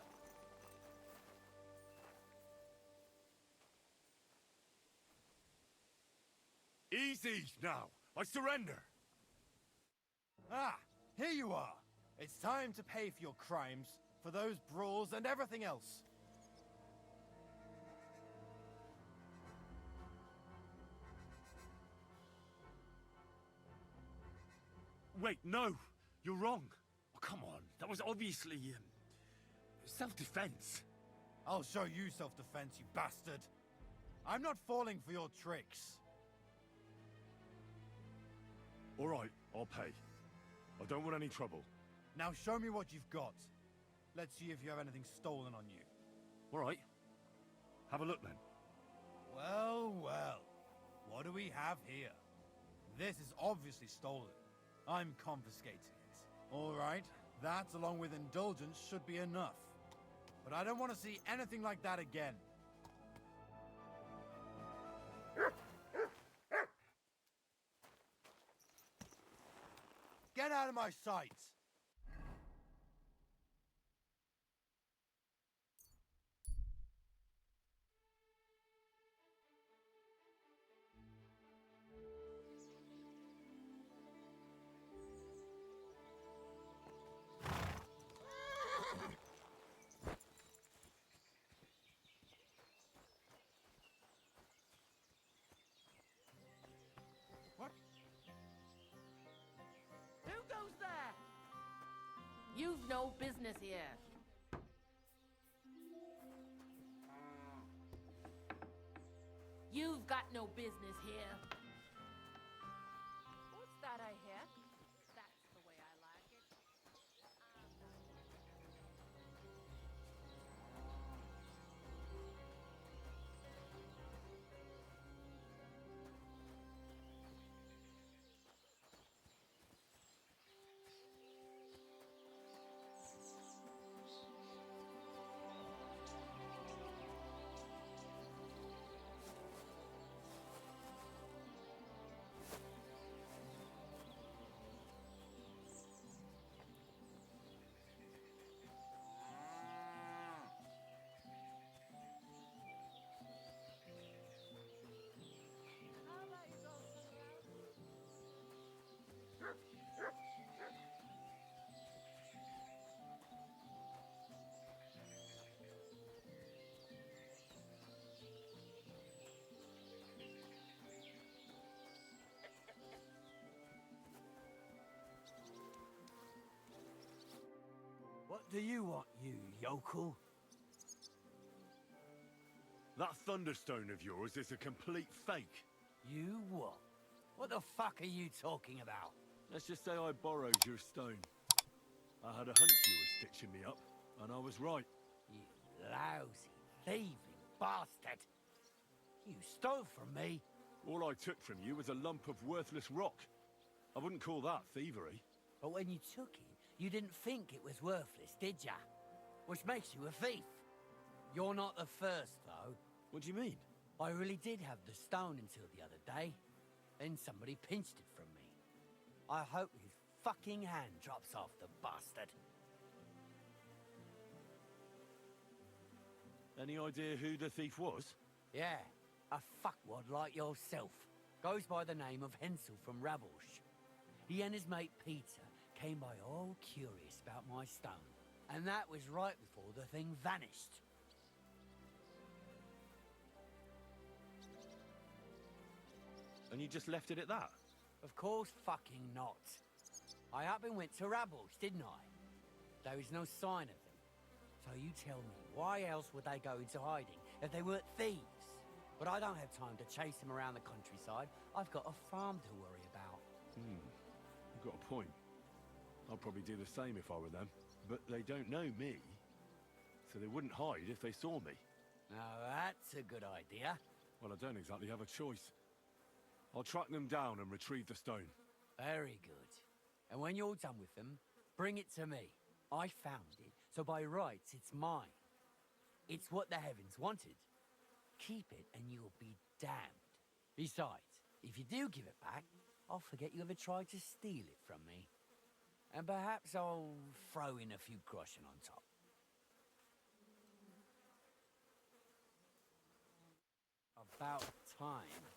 Easy now. I surrender. Ah, here you are. It's time to pay for your crimes, for those brawls and everything else. Wait, no. You're wrong. Oh, come on. That was obviously, self-defense. I'll show you self-defense, you bastard. I'm not falling for your tricks. All right, I'll pay. I don't want any trouble. Now show me what you've got. Let's see if you have anything stolen on you. All right. Have a look, then. Well, well. What do we have here? This is obviously stolen. I'm confiscating it. All right, that, along with indulgence, should be enough. But I don't want to see anything like that again. Get out of my sight! You've no business here. You've got no business here. What's that I hear? That's the way I like it. What do you want, you yokel? That thunderstone of yours is a complete fake. You what? What the fuck are you talking about? Let's just say I borrowed your stone. I had a hunch you were stitching me up, and I was right. You lousy, thieving bastard! You stole from me. All I took from you was a lump of worthless rock. I wouldn't call that thievery. But when you took it, you didn't think it was worthless, did ya? Which makes you a thief. You're not the first, though. What do you mean? I really did have the stone until the other day. Then somebody pinched it from me. I hope his fucking hand drops off, the bastard. Any idea who the thief was? Yeah, a fuckwad like yourself. Goes by the name of Hensel from Rabosh. He and his mate Peter came by all curious about my stone. And that was right before the thing vanished. And you just left it at that? Of course fucking not. I up and went to Rabosh, didn't I? There is no sign of them. So you tell me, why else would they go into hiding if they weren't thieves? But I don't have time to chase them around the countryside. I've got a farm to worry about. You've got a point. I'd probably do the same if I were them. But they don't know me. So they wouldn't hide if they saw me. Now that's a good idea. Well, I don't exactly have a choice. I'll track them down and retrieve the stone. Very good. And when you're done with them, bring it to me. I found it, so by rights it's mine. It's what the heavens wanted. Keep it and you'll be damned. Besides, if you do give it back, I'll forget you ever tried to steal it from me. And perhaps I'll throw in a few groschen on top. About time.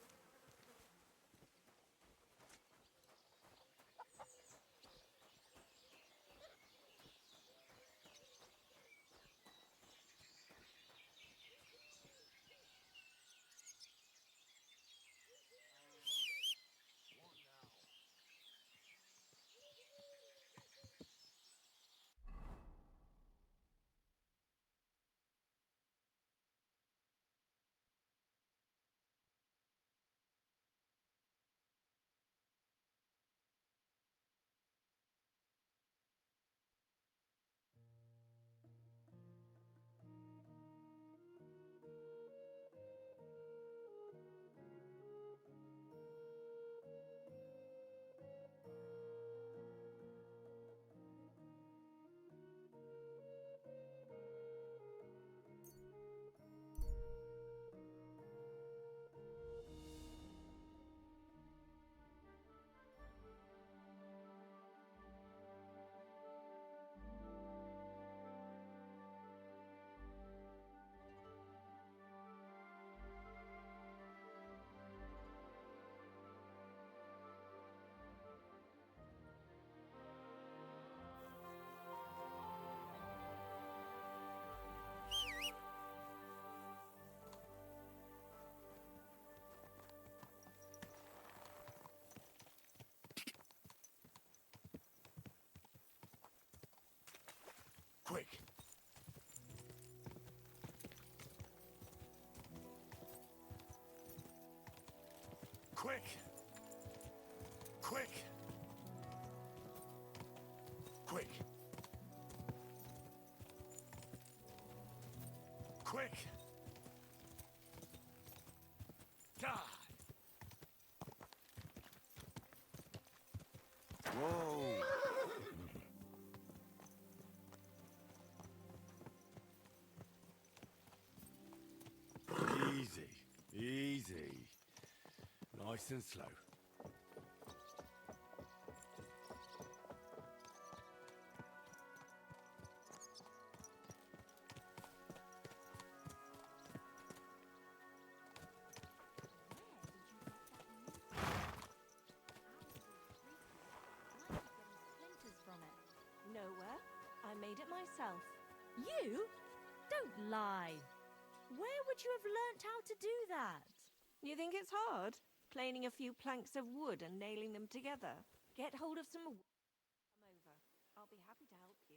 Quick! Quick! Quick! Quick! Die! Whoa! Easy, easy. Nice and slow. Nowhere. I made it myself. You? Don't lie. Where would you have learnt how to do that? You think it's hard? Planing a few planks of wood and nailing them together? Get hold of some... Come over. I'll be happy to help you.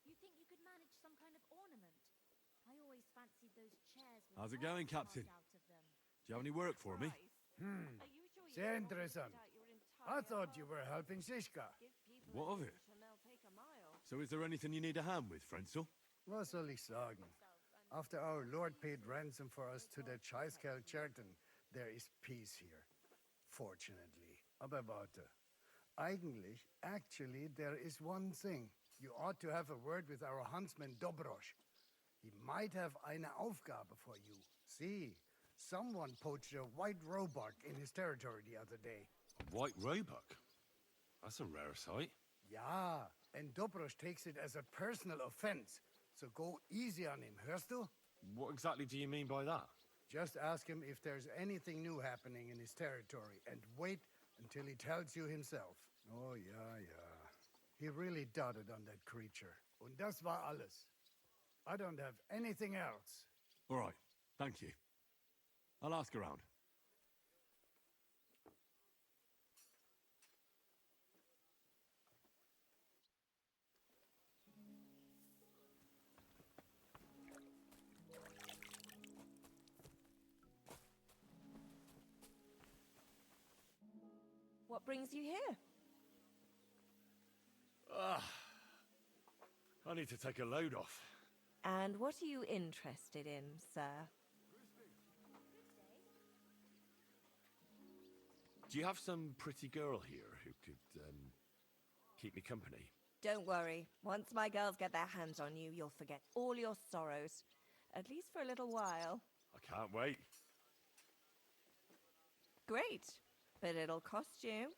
You think you could manage some kind of ornament? I always fancied those chairs with How's it going, Captain? out of them. Do you have any work for me? Sehr interessant. I thought you were helping Shishka. What of it? So is there anything you need a hand with, Frenzel? Was soll ich sagen? After our Lord paid ransom for us to the Scheißkerl-Cherten, there is peace here. Fortunately. Aber warte. Actually, there is one thing. You ought to have a word with our huntsman Dobrosch. He might have eine Aufgabe for you. See, someone poached a white roebuck in his territory the other day. A white roebuck? That's a rare sight. Ja, and Dobrosch takes it as a personal offense. So go easy on him, hörst du? What exactly do you mean by that? Just ask him if there's anything new happening in his territory, and wait until he tells you himself. Oh, yeah. He really doted on that creature. Und das war alles. I don't have anything else. All right, thank you. I'll ask around. What brings you here? I need to take a load off. And what are you interested in, sir? Do you have some pretty girl here who could, keep me company? Don't worry. Once my girls get their hands on you, you'll forget all your sorrows. At least for a little while. I can't wait. Great. But it'll cost you.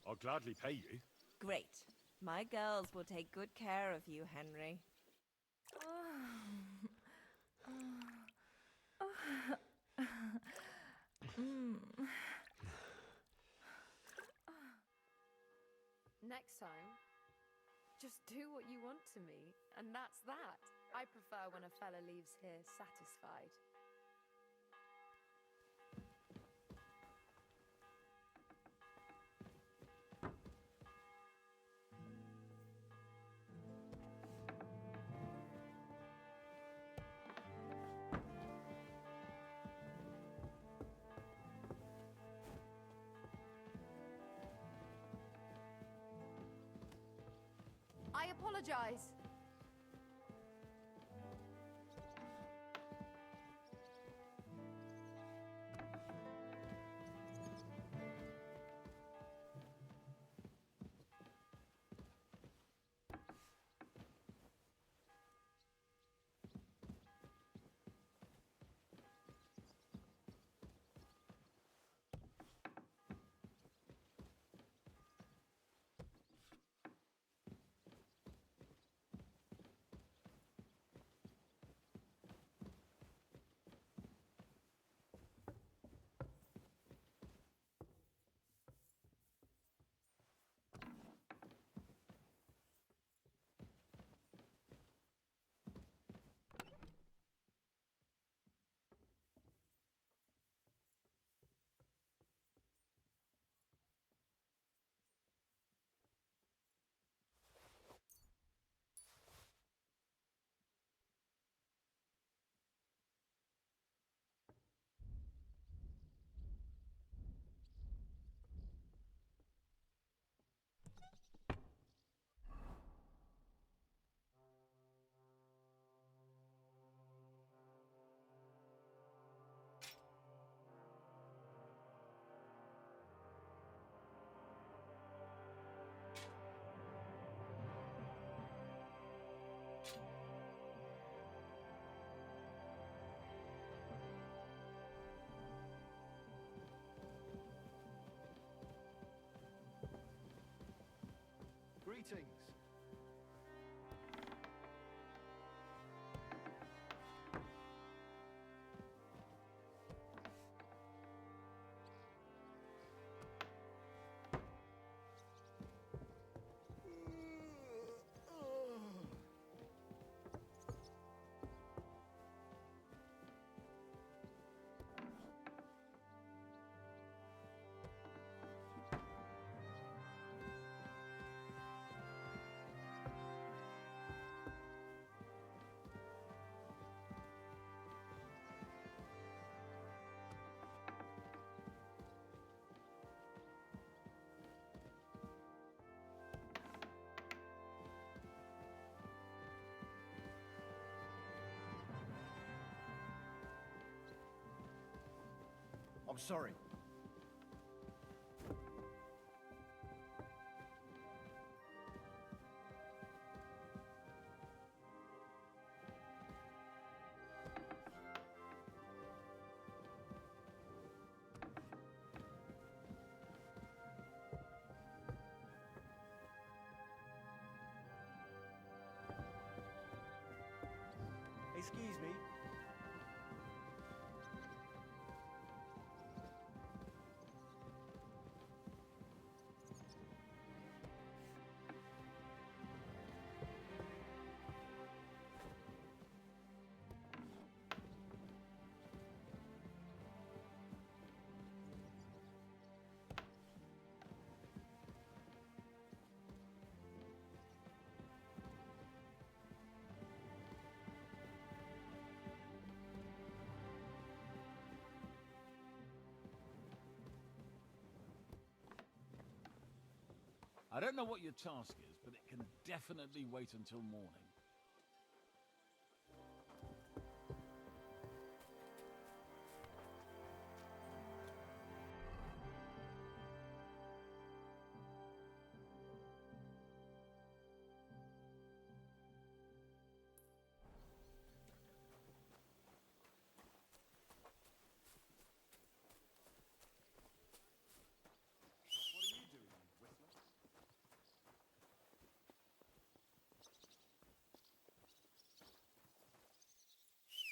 I'll gladly pay you. Great. My girls will take good care of you, Henry. Next time, just do what you want to me, and that's that. I prefer when a fella leaves here satisfied. I apologize. Greetings. I'm sorry. Excuse me. I don't know what your task is, but it can definitely wait until morning.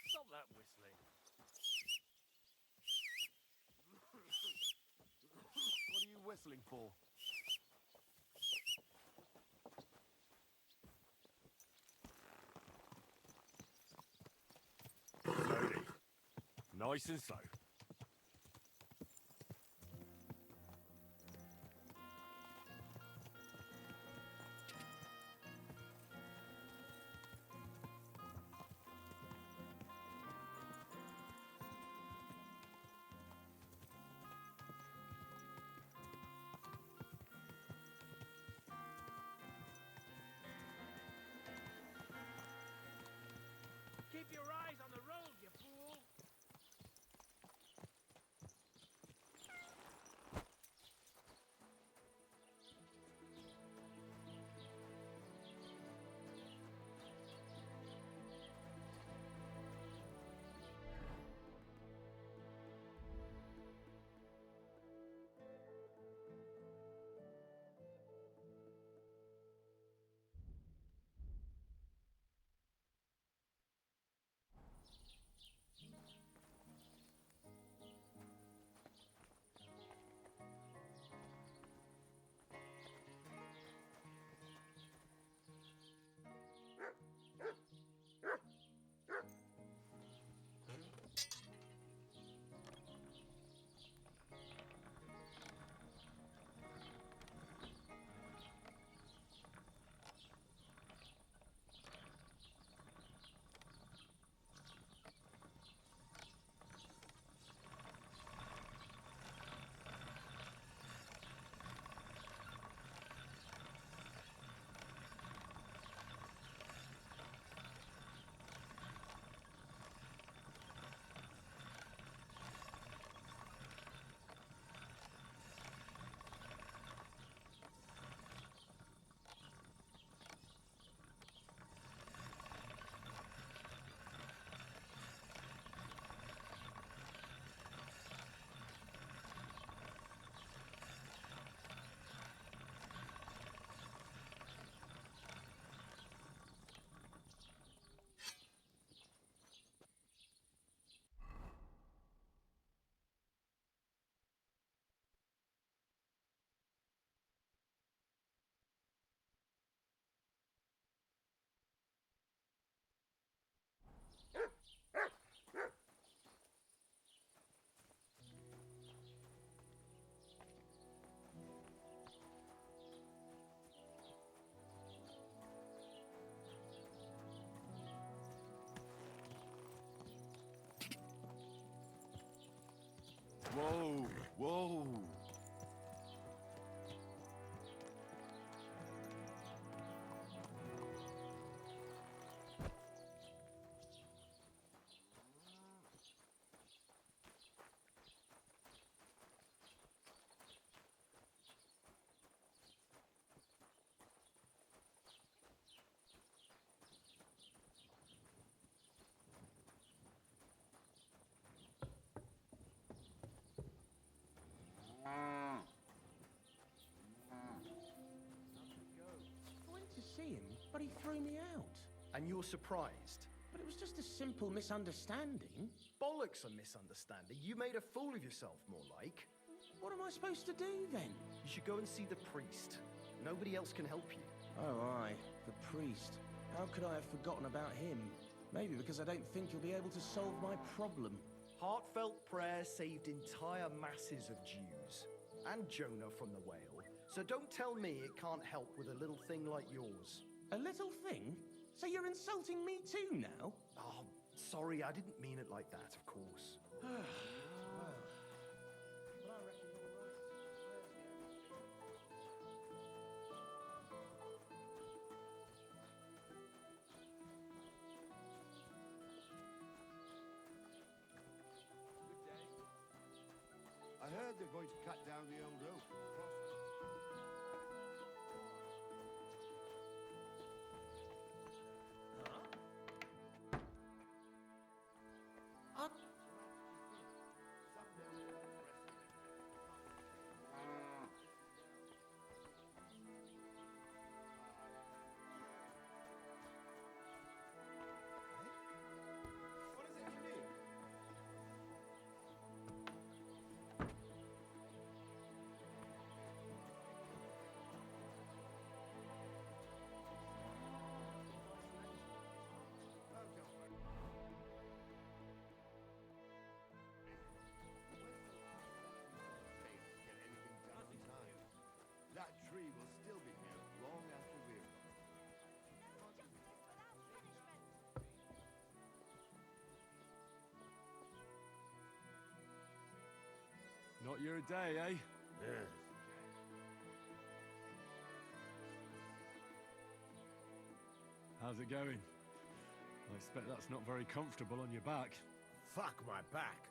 Stop that whistling. What are you whistling for? Slowly. Nice and slow. Keep your eyes on the road, you fool! Whoa, whoa. I went to see him, but he threw me out. And you're surprised? But it was just a simple misunderstanding. Bollocks a misunderstanding. You made a fool of yourself, more like. What am I supposed to do then? You should go and see the priest. Nobody else can help you. Oh, aye, the priest. How could I have forgotten about him? Maybe because I don't think he'll be able to solve my problem. Heartfelt prayer saved entire masses of Jews. And Jonah from the whale. So don't tell me it can't help with a little thing like yours. A little thing? So you're insulting me too now? Oh, sorry, I didn't mean it like that, of course. I heard they're going to cut down the old oak. That tree will still be here long after we're gone. Not your day, eh? Yes. How's it going? I expect that's not very comfortable on your back. Fuck my back.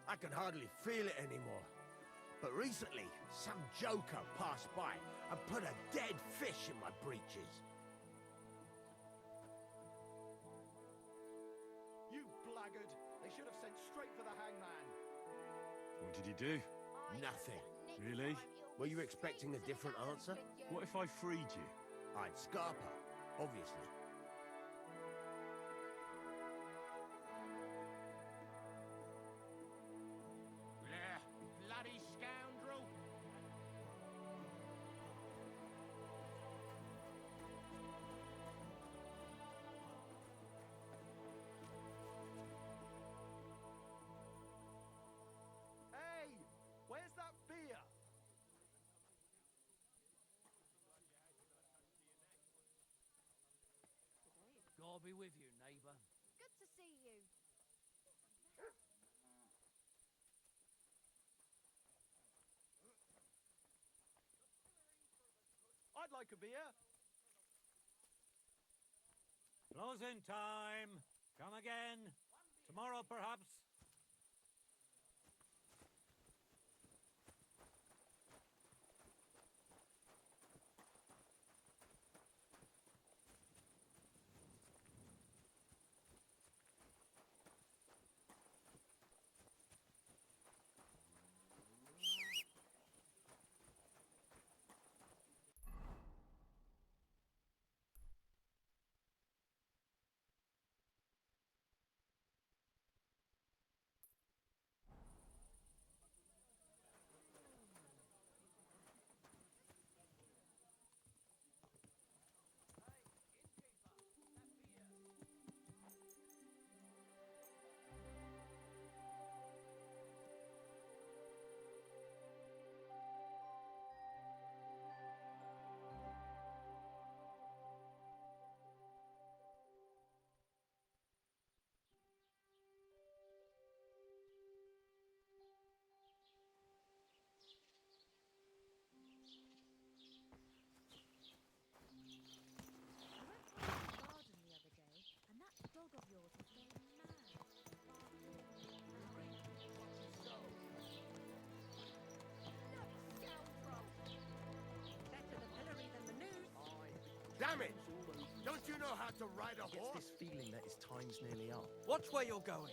I can hardly feel it anymore. But recently, some joker passed by and put a dead fish in my breeches. You blackguard! They should have sent straight for the hangman. What did you do? Nothing. Really? Were you expecting a different answer? What if I freed you? I'd scarper, obviously. Bloody scoundrel! Hey! Where's that beer? God be with you, neighbor. Good to see you. I'd like a beer. Closing time. Come again. Tomorrow, perhaps. to ride a He gets horse? this feeling that his time's nearly up. Watch where you're going.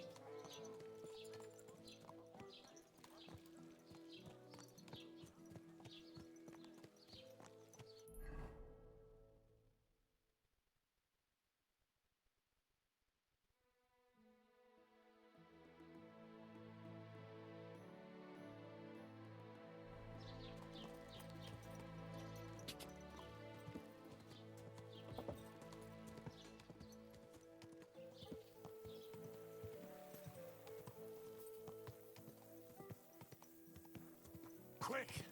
Quick!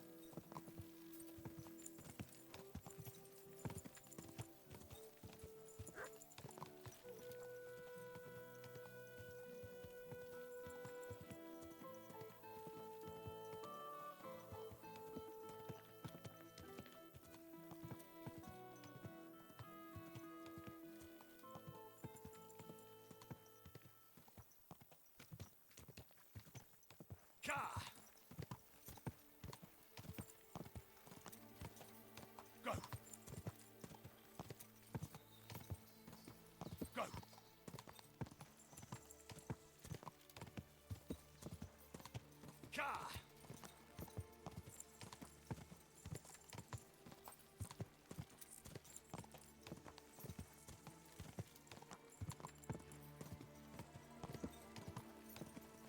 Ka! Go! Go! Ka!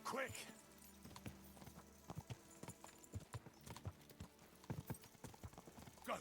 Quick! Go!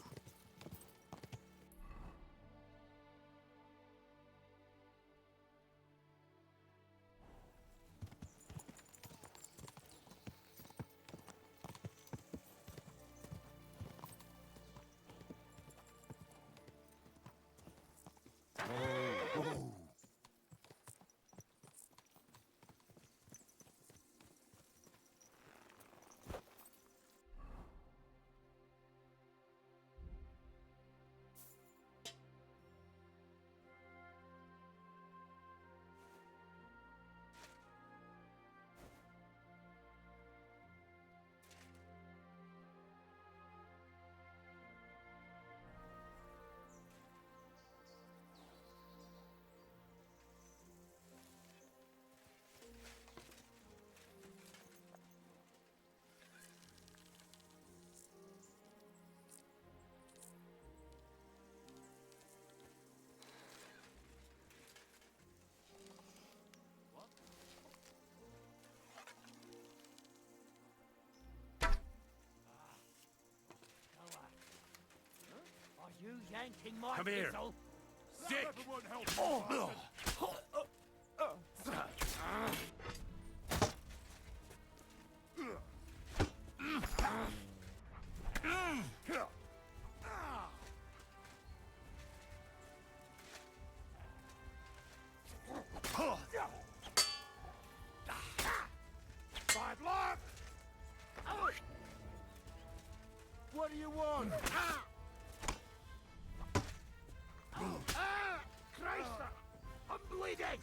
Are you yanking my Come here. missile? Sick! Everyone help Oh, me! no. Bad luck! What do you want? Christ! I'm bleeding!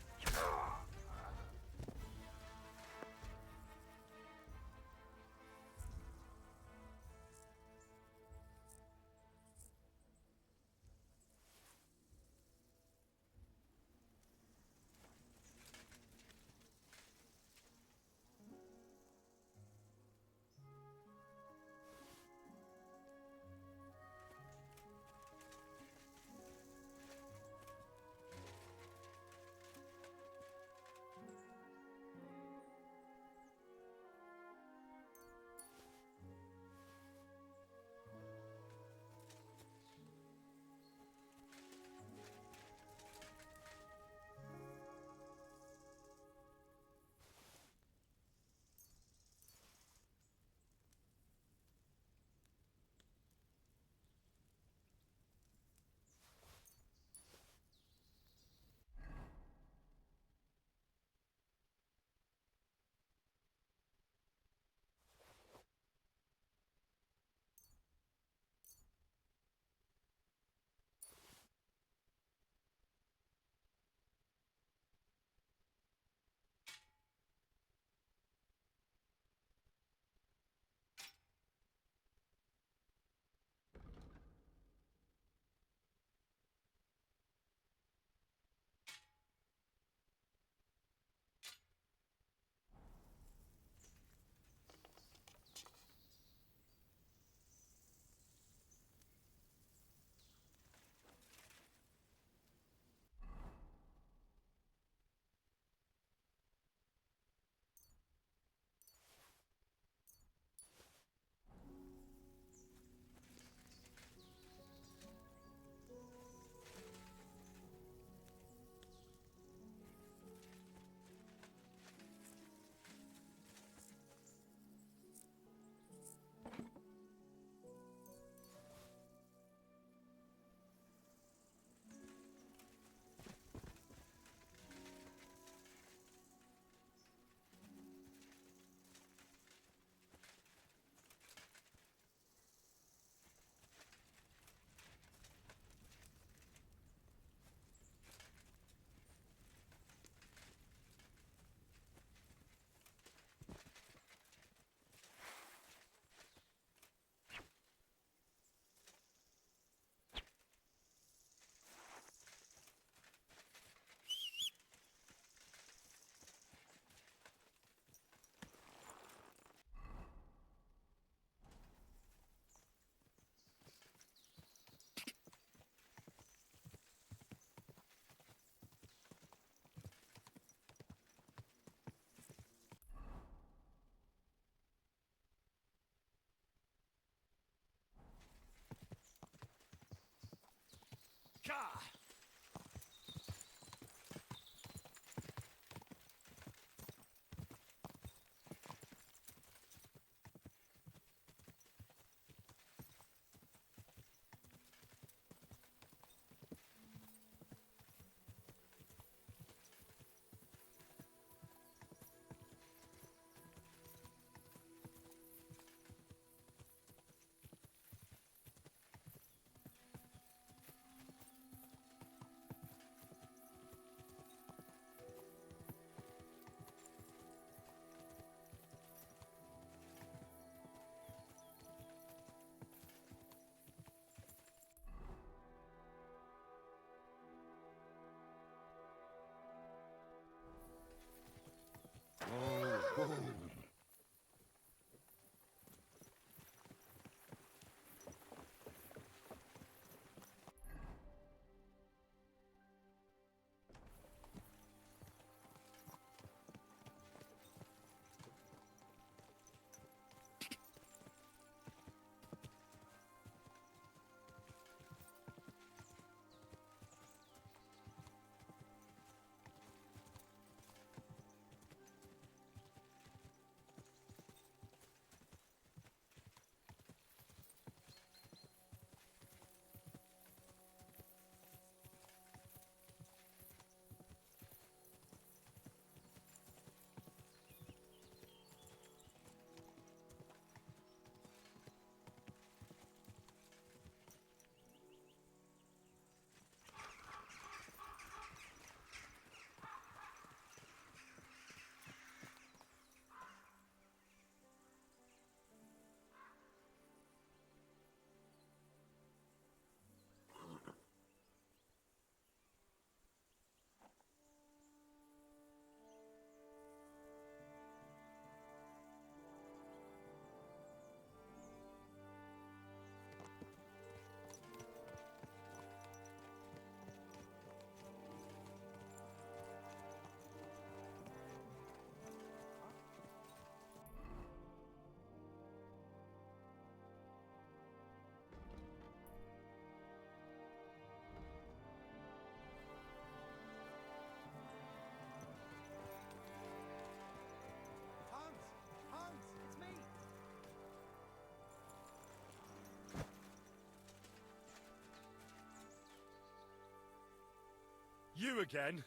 You again?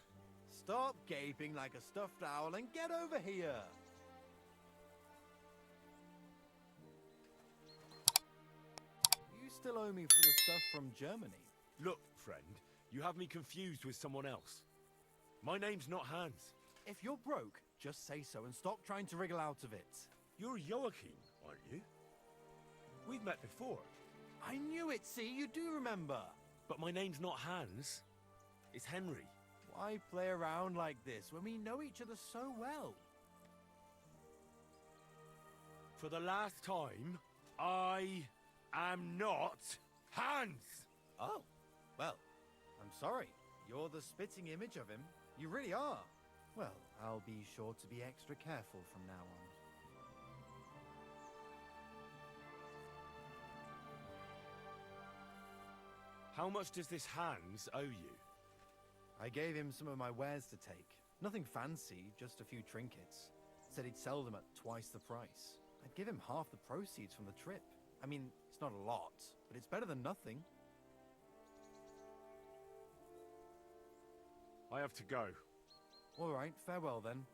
Stop gaping like a stuffed owl and get over here! You still owe me for the stuff from Germany. Look, friend, you have me confused with someone else. My name's not Hans. If you're broke, just say so and stop trying to wriggle out of it. You're Joachim, aren't you? We've met before. I knew it, see? You do remember. But my name's not Hans. It's Henry. Why play around like this when we know each other so well? For the last time, I am not Hans! Oh, well, I'm sorry. You're the spitting image of him. You really are. Well, I'll be sure to be extra careful from now on. How much does this Hans owe you? I gave him some of my wares to take. Nothing fancy, just a few trinkets. Said he'd sell them at twice the price. I'd give him half the proceeds from the trip. I mean, it's not a lot, but it's better than nothing. I have to go. All right, farewell then.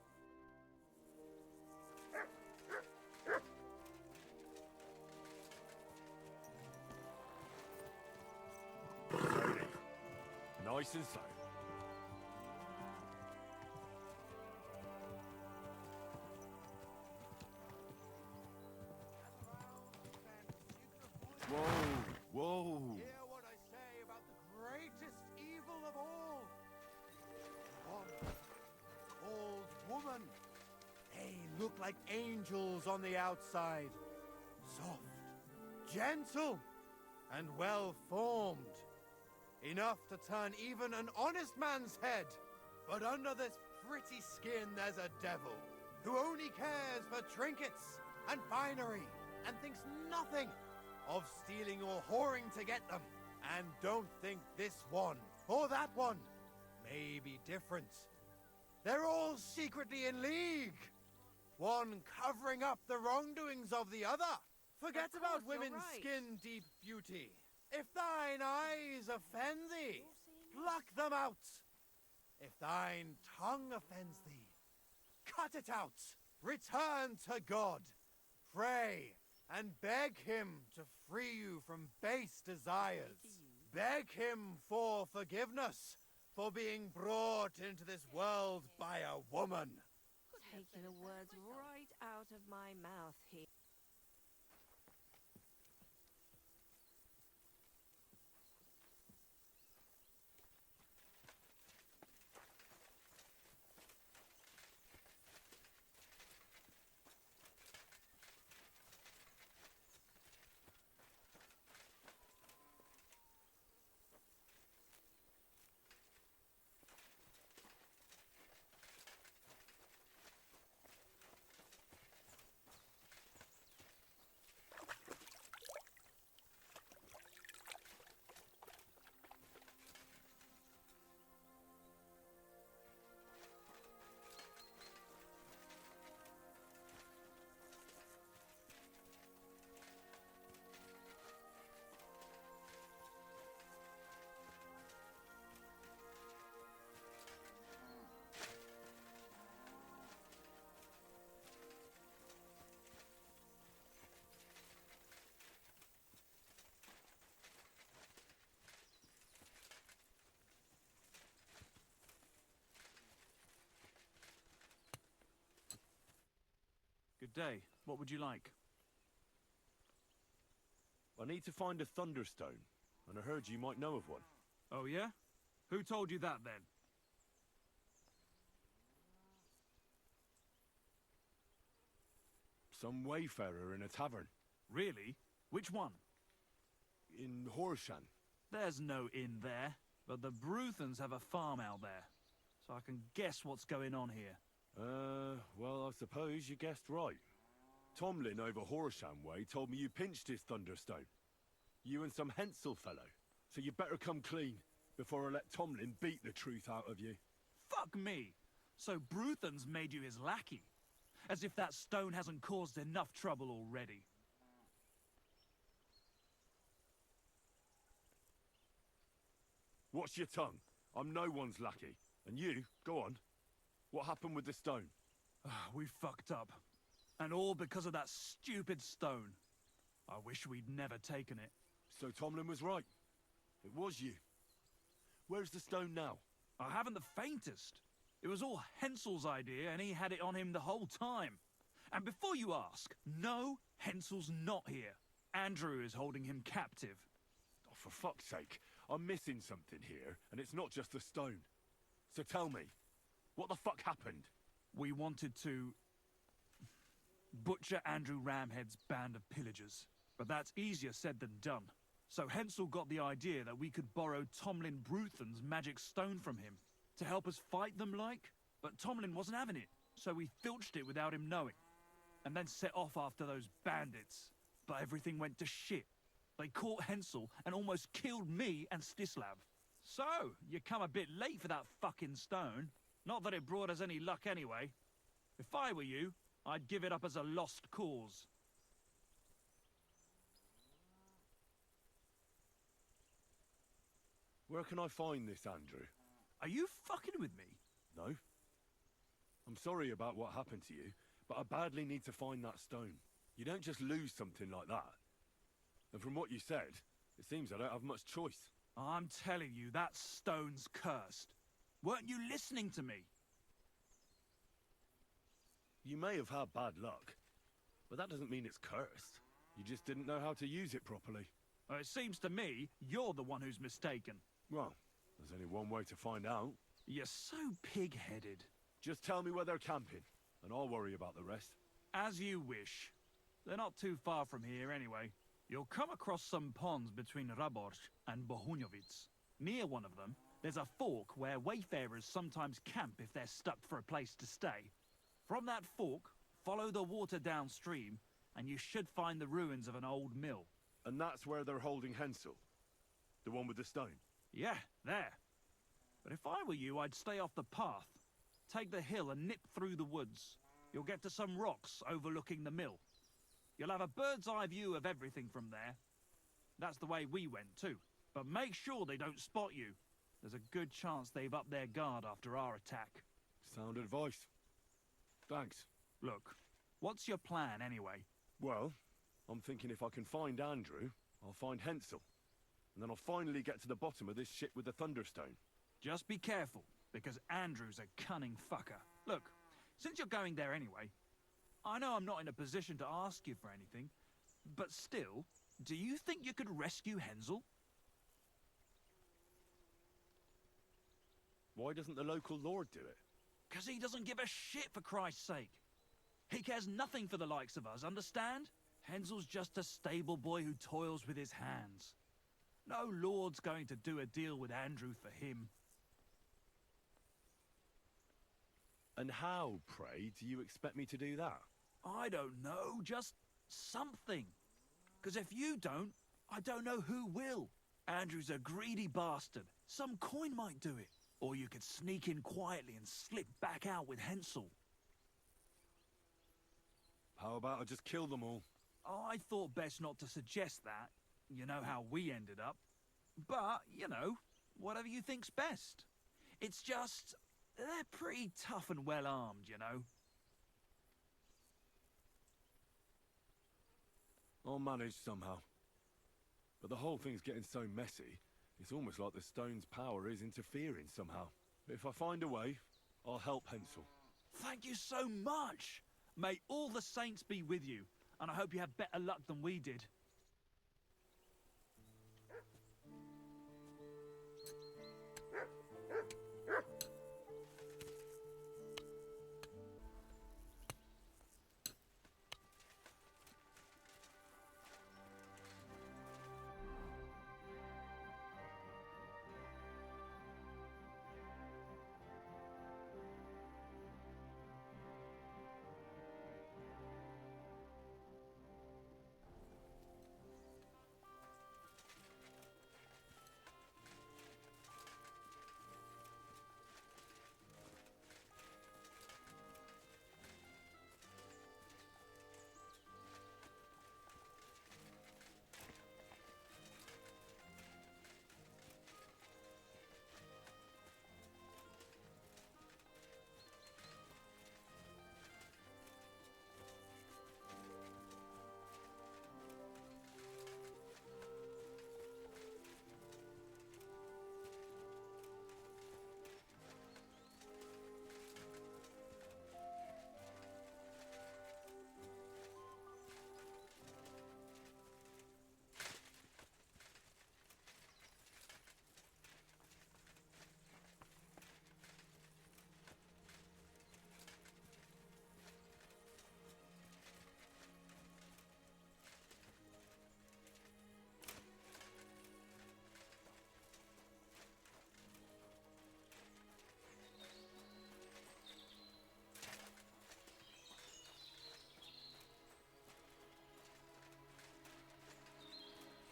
Nice and slow. Whoa! Hear what I say about the greatest evil of all. One old woman. They look like angels on the outside. Soft, gentle, and well-formed. Enough to turn even an honest man's head. But under this pretty skin there's a devil who only cares for trinkets and finery and thinks nothing of stealing or whoring to get them. And don't think this one or that one may be different. They're all secretly in league. One covering up the wrongdoings of the other. Forget about women's skin-deep beauty. If thine eyes offend thee, pluck them out. If thine tongue offends thee, cut it out. Return to God. Pray and beg him to free you from base desires. Beg him for forgiveness for being brought into this world by a woman. Taking the words right out of my mouth here. Good day. What would you like? I need to find a thunderstone, and I heard you might know of one. Oh, yeah? Who told you that, then? Some wayfarer in a tavern. Really? Which one? In Horshan. There's no inn there, but the Bruthans have a farm out there, so I can guess what's going on here. Well, I suppose you guessed right. Tomlin over Horsham way told me you pinched his thunderstone. You and some Hensel fellow. So you better come clean, before I let Tomlin beat the truth out of you. Fuck me! So Bruthans made you his lackey? As if that stone hasn't caused enough trouble already. Watch your tongue. I'm no one's lackey. And you, go on. What happened with the stone? We fucked up. And all because of that stupid stone. I wish we'd never taken it. So Tomlin was right. It was you. Where's the stone now? I haven't the faintest. It was all Hensel's idea, and he had it on him the whole time. And before you ask, no, Hensel's not here. Andrew is holding him captive. Oh, for fuck's sake. I'm missing something here, and it's not just the stone. So tell me, what the fuck happened? We wanted to butcher Andrew Ramhead's band of pillagers. But that's easier said than done. So Hensel got the idea that we could borrow Tomlin Bruthan's magic stone from him to help us fight them like. But Tomlin wasn't having it, so we filched it without him knowing. And then set off after those bandits. But everything went to shit. They caught Hensel and almost killed me and Stislav. So, you come a bit late for that fucking stone. Not that it brought us any luck anyway. If I were you, I'd give it up as a lost cause. Where can I find this, Andrew? Are you fucking with me? No. I'm sorry about what happened to you, but I badly need to find that stone. You don't just lose something like that. And from what you said, it seems I don't have much choice. I'm telling you, that stone's cursed. Weren't you listening to me? You may have had bad luck, but that doesn't mean it's cursed. You just didn't know how to use it properly. Well, it seems to me you're the one who's mistaken. Well, there's only one way to find out. You're so pig-headed. Just tell me where they're camping, and I'll worry about the rest. As you wish. They're not too far from here anyway. You'll come across some ponds between Raborz and Bohunjovic. Near one of them, there's a fork where wayfarers sometimes camp if they're stuck for a place to stay. From that fork, follow the water downstream, and you should find the ruins of an old mill. And that's where they're holding Hensel? The one with the stone? Yeah, there. But if I were you, I'd stay off the path. Take the hill and nip through the woods. You'll get to some rocks overlooking the mill. You'll have a bird's eye view of everything from there. That's the way we went too. But make sure they don't spot you. There's a good chance they've upped their guard after our attack. Sound advice. Thanks. Look, what's your plan anyway? Well, I'm thinking if I can find Andrew, I'll find Hensel. And then I'll finally get to the bottom of this shit with the Thunderstone. Just be careful, because Andrew's a cunning fucker. Look, since you're going there anyway, I know I'm not in a position to ask you for anything, but still, do you think you could rescue Hensel? Why doesn't the local lord do it? 'Cause he doesn't give a shit, for Christ's sake. He cares nothing for the likes of us, understand? Hensel's just a stable boy who toils with his hands. No lord's going to do a deal with Andrew for him. And how, pray, do you expect me to do that? I don't know, just something. 'Cause if you don't, I don't know who will. Andrew's a greedy bastard. Some coin might do it. Or you could sneak in quietly and slip back out with Hensel. How about I just kill them all? I thought best not to suggest that. You know how we ended up. But, you know, whatever you think's best. It's just, they're pretty tough and well armed, you know. I'll manage somehow. But the whole thing's getting so messy, it's almost like the stone's power is interfering somehow. If I find a way, I'll help Hensel. Thank you so much! May all the saints be with you, and I hope you have better luck than we did.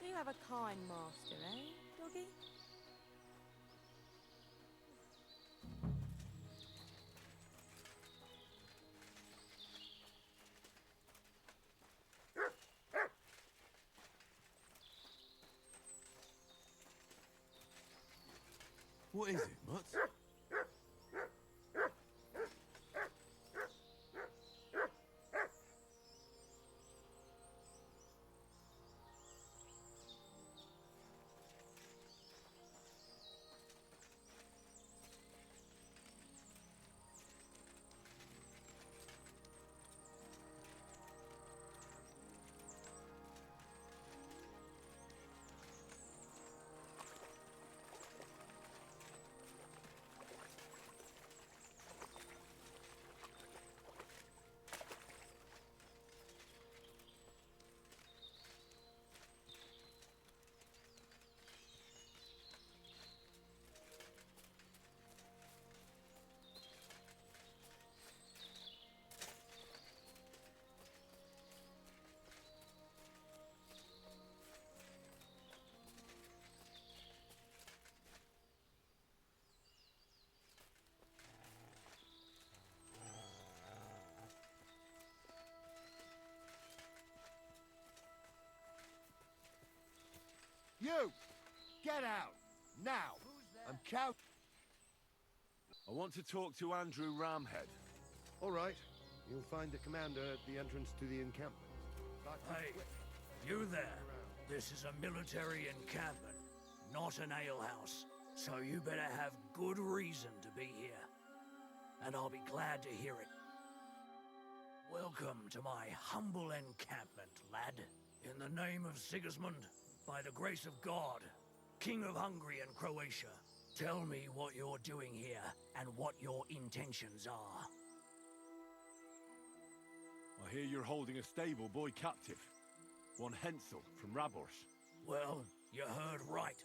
You have a kind master, eh, doggy? What is it, Mutz? You! Get out! Now! I'm count. I want to talk to Andrew Ramhead. All right. You'll find the commander at the entrance to the encampment. Hey, you there. This is a military encampment, not an alehouse. So you better have good reason to be here. And I'll be glad to hear it. Welcome to my humble encampment, lad. In the name of Sigismund, by the grace of God, King of Hungary and Croatia, tell me what you're doing here and what your intentions are. I hear you're holding a stable boy captive. One Hensel from Rabors. Well, you heard right.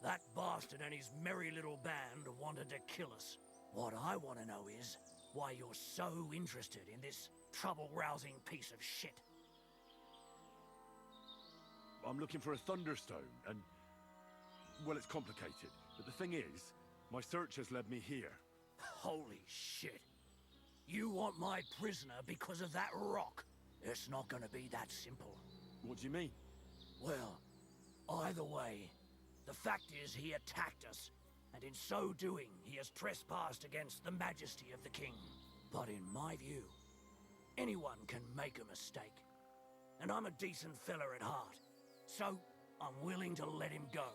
That bastard and his merry little band wanted to kill us. What I want to know is why you're so interested in this trouble-rousing piece of shit. I'm looking for a thunderstone, and... well, it's complicated. But the thing is, my search has led me here. Holy shit. You want my prisoner because of that rock? It's not gonna be that simple. What do you mean? Well, either way, the fact is he attacked us, and in so doing, he has trespassed against the majesty of the king. But in my view, anyone can make a mistake. And I'm a decent fella at heart, so I'm willing to let him go.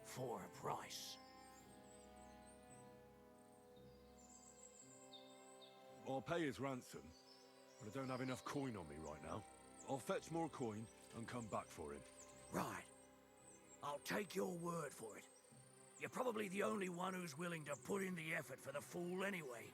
For a price. I'll pay his ransom, but I don't have enough coin on me right now. I'll fetch more coin and come back for him. Right. I'll take your word for it. You're probably the only one who's willing to put in the effort for the fool anyway.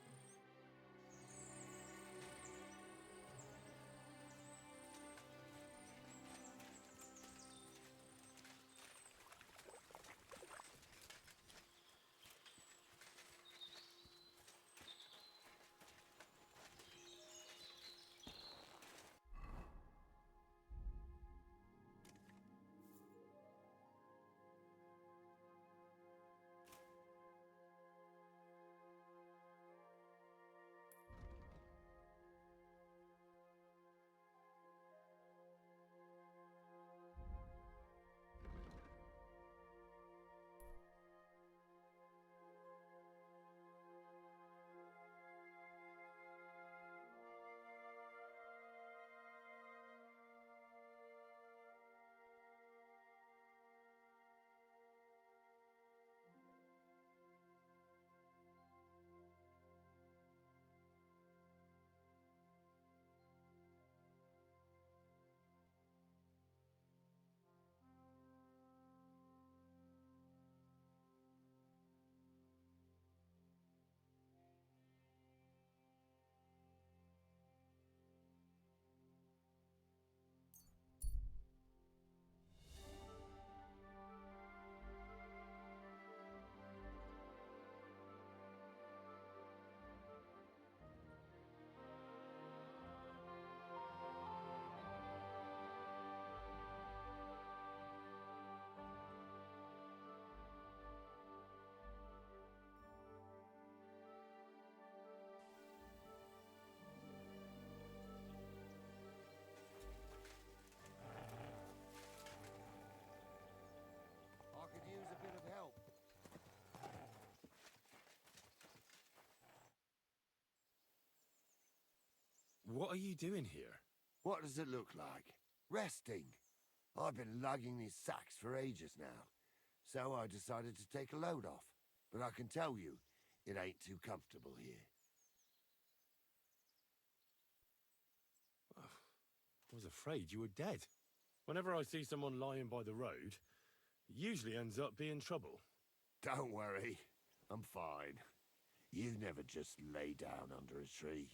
What are you doing here? What does it look like? Resting. I've been lugging these sacks for ages now, so I decided to take a load off. But I can tell you, it ain't too comfortable here. I was afraid you were dead. Whenever I see someone lying by the road, it usually ends up being trouble. Don't worry, I'm fine. You never just lay down under a tree.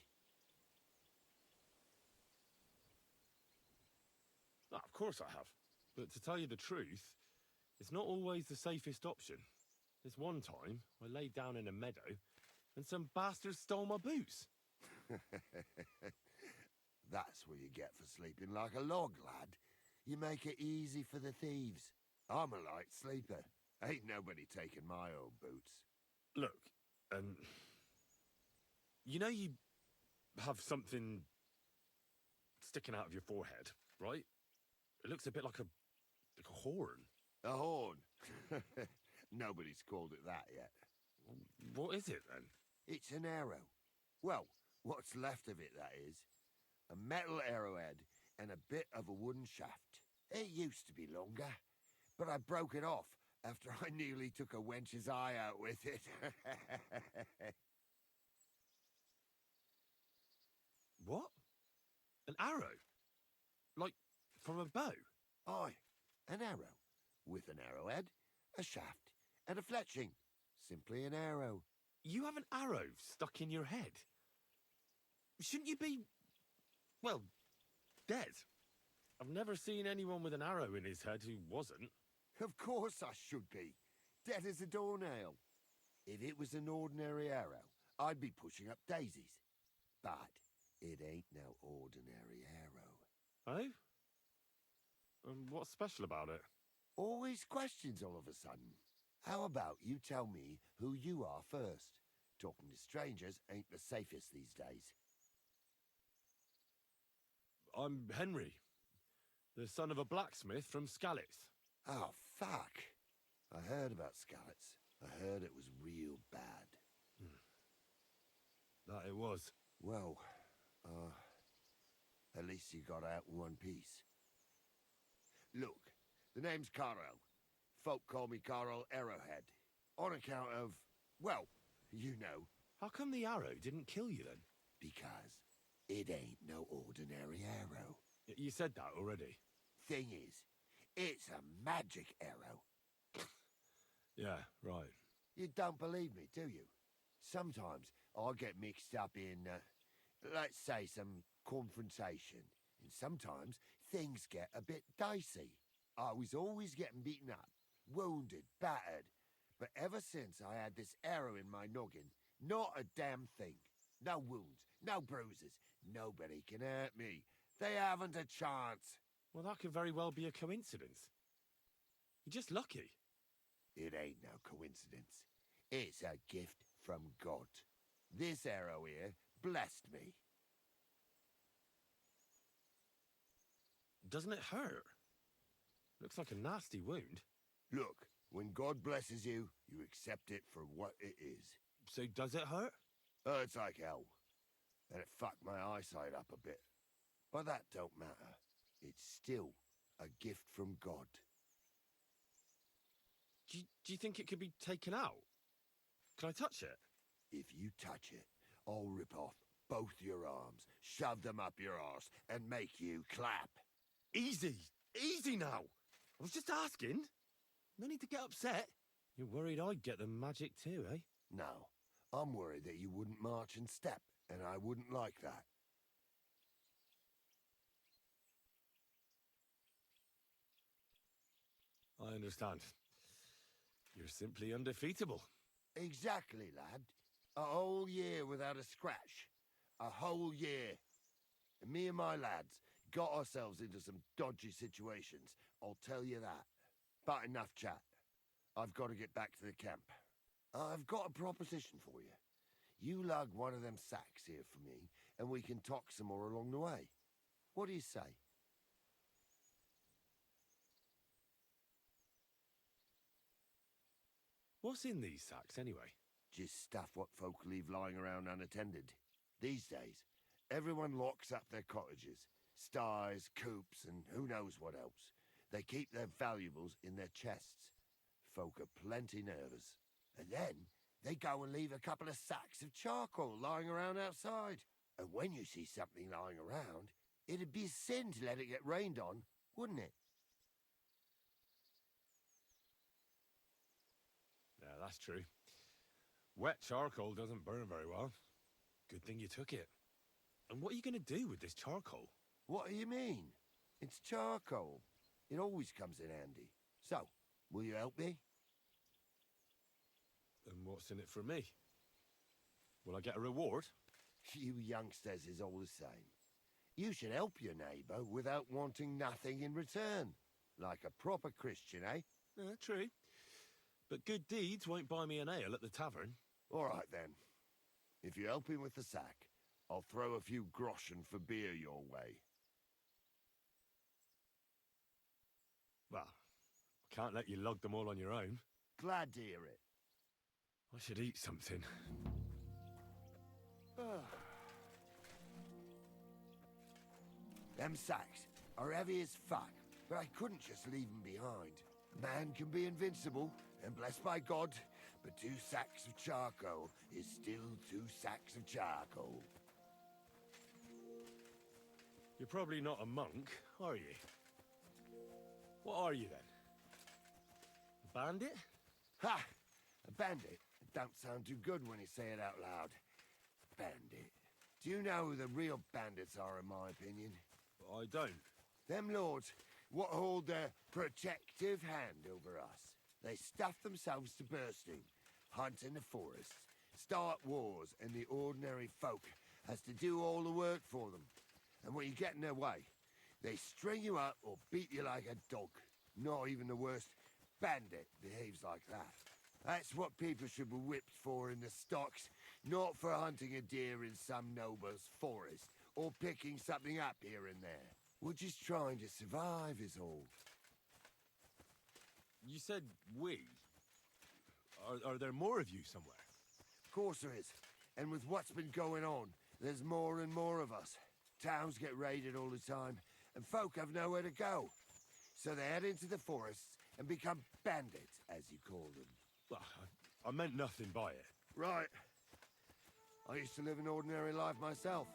Of course I have. But to tell you the truth, it's not always the safest option. This one time, I laid down in a meadow, and some bastards stole my boots. That's what you get for sleeping like a log, lad. You make it easy for the thieves. I'm a light sleeper. Ain't nobody taking my old boots. Look, you know you have something sticking out of your forehead, right? It looks a bit like a horn. A horn. Nobody's called it that yet. What is it, then? It's an arrow. Well, what's left of it, that is. A metal arrowhead and a bit of a wooden shaft. It used to be longer, but I broke it off after I nearly took a wench's eye out with it. What? An arrow? Like, from a bow? Aye, an arrow. With an arrowhead, a shaft, and a fletching. Simply an arrow. You have an arrow stuck in your head? Shouldn't you be, well, dead? I've never seen anyone with an arrow in his head who wasn't. Of course I should be. Dead as a doornail. If it was an ordinary arrow, I'd be pushing up daisies. But it ain't no ordinary arrow. Oh? And what's special about it? Always questions all of a sudden. How about you tell me who you are first? Talking to strangers ain't the safest these days. I'm Henry, the son of a blacksmith from Skalitz. Oh, fuck. I heard about Skalitz. I heard it was real bad. That it was. Well, at least you got out in one piece. Look, the name's Carl. Folk call me Carl Arrowhead. On account of, well, you know. How come the arrow didn't kill you then? Because it ain't no ordinary arrow. You said that already. Thing is, it's a magic arrow. Yeah, right. You don't believe me, do you? Sometimes I get mixed up in, let's say, some confrontation. And sometimes things get a bit dicey. I was always getting beaten up, wounded, battered. But ever since I had this arrow in my noggin, not a damn thing. No wounds, no bruises. Nobody can hurt me. They haven't a chance. Well, that could very well be a coincidence. You're just lucky. It ain't no coincidence. It's a gift from God. This arrow here blessed me. Doesn't it hurt? Looks like a nasty wound. Look, when God blesses you, you accept it for what it is. So does it hurt? Hurts like hell. And it fucked my eyesight up a bit. But that don't matter. It's still a gift from God. Do you think it could be taken out? Can I touch it? If you touch it, I'll rip off both your arms, shove them up your arse, and make you clap. Easy! Easy now! I was just asking. No need to get upset. You're worried I'd get the magic too, eh? No, I'm worried that you wouldn't march and step, and I wouldn't like that. I understand. You're simply undefeatable. Exactly, lad. A whole year without a scratch. A whole year. And me and my lads got ourselves into some dodgy situations, I'll tell you that. But enough chat. I've got to get back to the camp. I've got a proposition for you. You lug one of them sacks here for me, and we can talk some more along the way. What do you say? What's in these sacks, anyway? Just stuff what folk leave lying around unattended. These days, everyone locks up their cottages, sties, coops, and who knows what else. They keep their valuables in their chests. Folk are plenty nervous. And then they go and leave a couple of sacks of charcoal lying around outside. And when you see something lying around, it'd be a sin to let it get rained on, wouldn't it? Yeah, that's true. Wet charcoal doesn't burn very well. Good thing you took it. And what are you going to do with this charcoal? What do you mean? It's charcoal. It always comes in handy. So, will you help me? And what's in it for me? Will I get a reward? You youngsters is all the same. You should help your neighbour without wanting nothing in return. Like a proper Christian, eh? True. But good deeds won't buy me an ale at the tavern. All right, then. If you help him with the sack, I'll throw a few groschen for beer your way. Well, Can't let you lug them all on your own. Glad to hear it. I should eat something. Them sacks are heavy as fuck, but I couldn't just leave them behind. A man can be invincible and blessed by God, but 2 sacks of charcoal is still 2 sacks of charcoal. You're probably not a monk, are you? What are you then? A bandit? Ha! A bandit? It don't sound too good when you say it out loud. Bandit. Do you know who the real bandits are, in my opinion? I don't. Them lords what hold their protective hand over us. They stuff themselves to bursting, hunt in the forests, start wars, and the ordinary folk has to do all the work for them. And when you get in their way, they string you up or beat you like a dog. Not even the worst bandit behaves like that. That's what people should be whipped for in the stocks, not for hunting a deer in some noble's forest, or picking something up here and there. We're just trying to survive is all. You said we. Are there more of you somewhere? Of course there is. And with what's been going on, there's more and more of us. Towns get raided all the time, and folk have nowhere to go. So they head into the forests and become bandits, as you call them. Well, I meant nothing by it. Right. I used to live an ordinary life myself,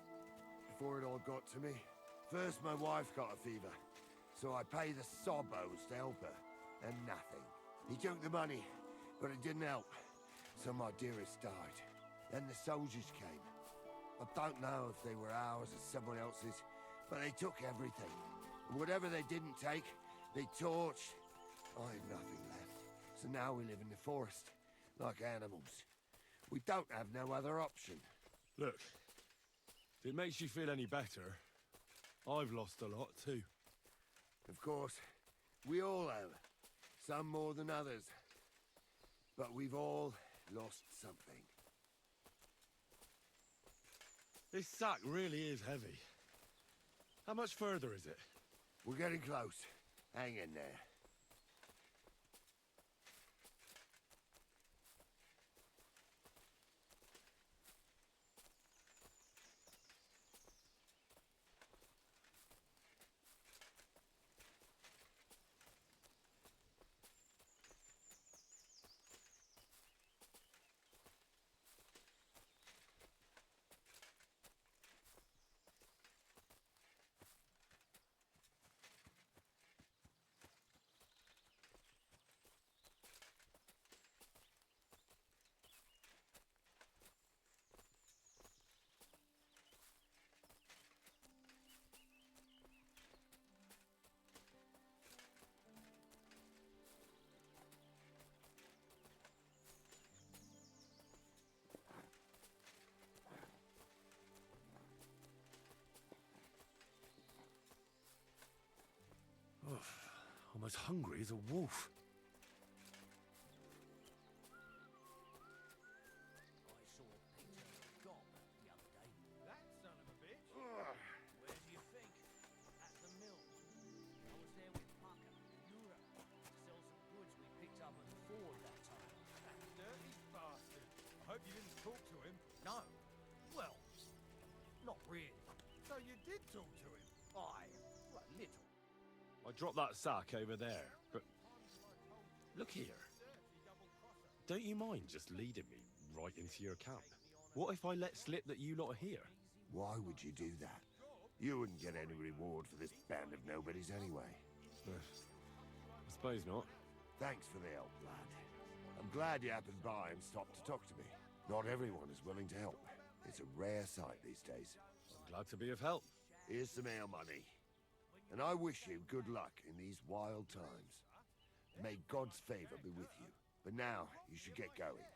before it all got to me. First, my wife got a fever, so I paid the sobos to help her, and nothing. He took the money, but it didn't help, so my dearest died. Then the soldiers came. I don't know if they were ours or someone else's, but they took everything. And whatever they didn't take, they torched. I had nothing left, so now we live in the forest, like animals. We don't have no other option. Look, if it makes you feel any better, I've lost a lot too. Of course, we all have. Some more than others. But we've all lost something. This sack really is heavy. How much further is it? We're getting close. Hang in there. I'm as hungry as a wolf. That son of a bitch! Where do you think? At the mill. I was there with Parker and Nura to sell some goods we picked up on the ford that time. That dirty bastard! I hope you didn't talk to him. No. Well, not really. So you did talk to him? Aye, well, a little. I dropped that sack over there, but look here. Don't you mind just leading me right into your camp? What if I let slip that you lot are here? Why would you do that? You wouldn't get any reward for this band of nobodies anyway. I suppose not. Thanks for the help, lad. I'm glad you happened by and stopped to talk to me. Not everyone is willing to help. It's a rare sight these days. I'm glad to be of help. Here's some ale money. And I wish you good luck in these wild times. May God's favor be with you. But now, you should get going.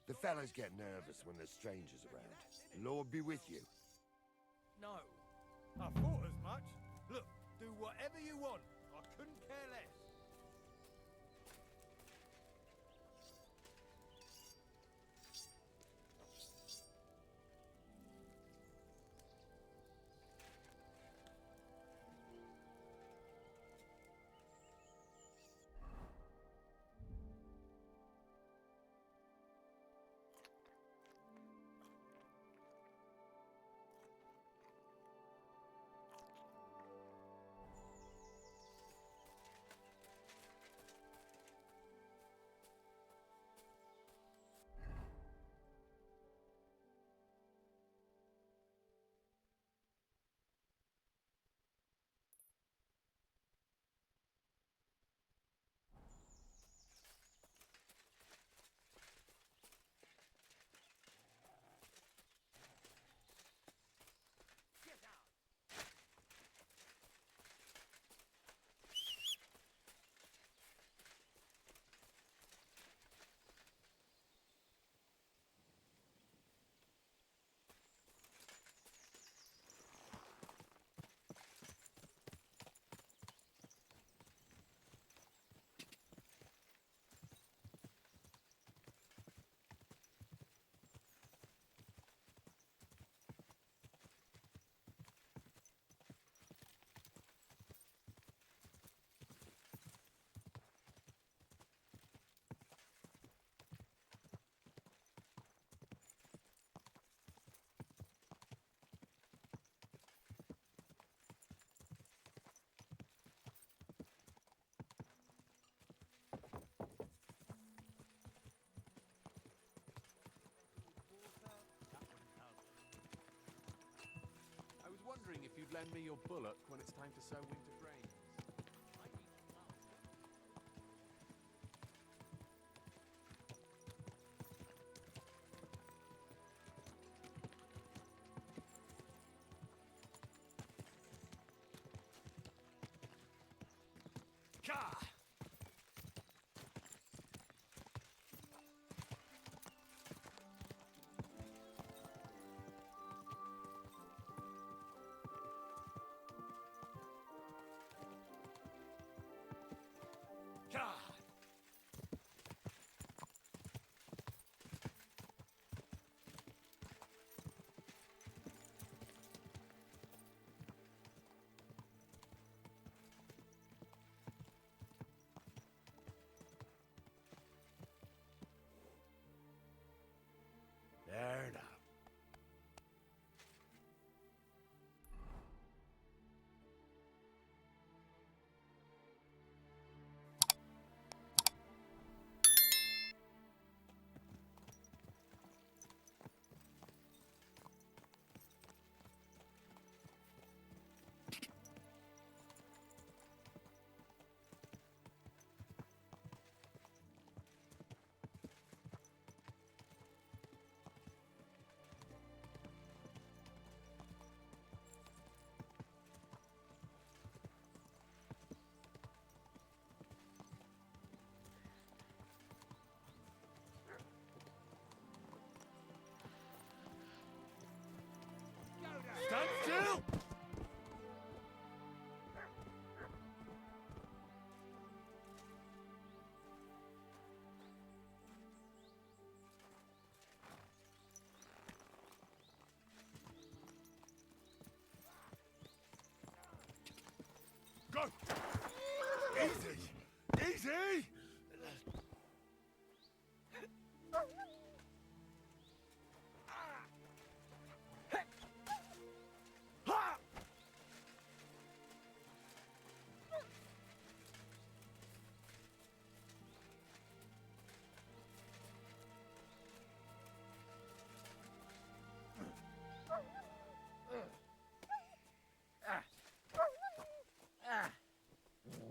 The fellas get nervous when there's strangers around. The Lord be with you. No. I thought as much. Look, do whatever you want. I couldn't care less. wondering if you'd lend me your bullock when it's time to sow winter grains. Ka! There now. Stand still! Go! Easy! Easy!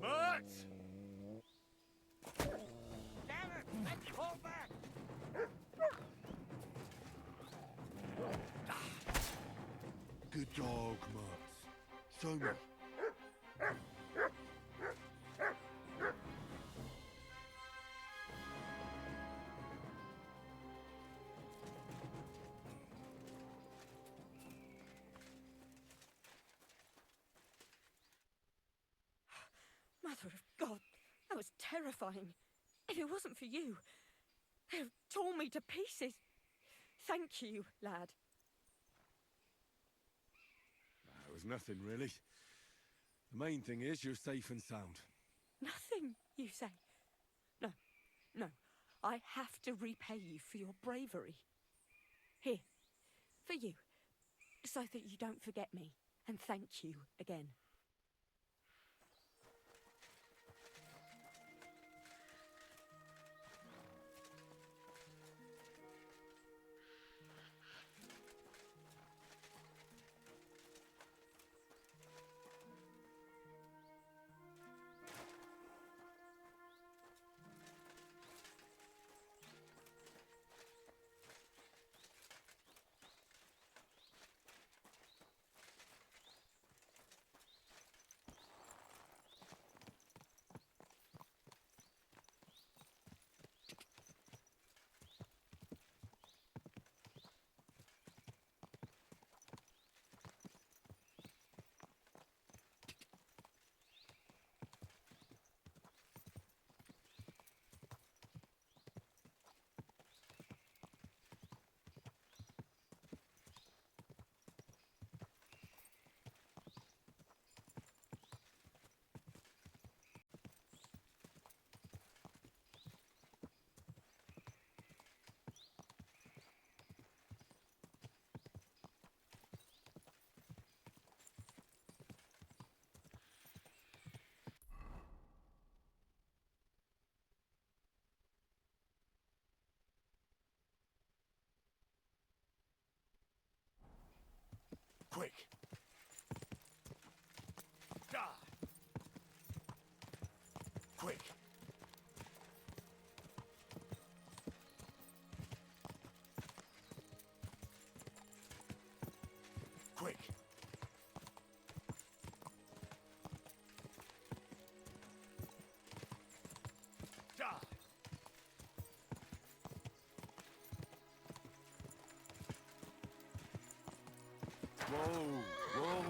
Matt! Damn it! Let's pull back! Good dog, Matt. Show me. Mother of God, that was terrifying. If it wasn't for you, they'd have torn me to pieces. Thank you, lad. It was nothing, really. The main thing is you're safe and sound. Nothing, you say? No, no. I have to repay you for your bravery. Here, for you, so that you don't forget me. And thank you again. Quick! Whoa, whoa.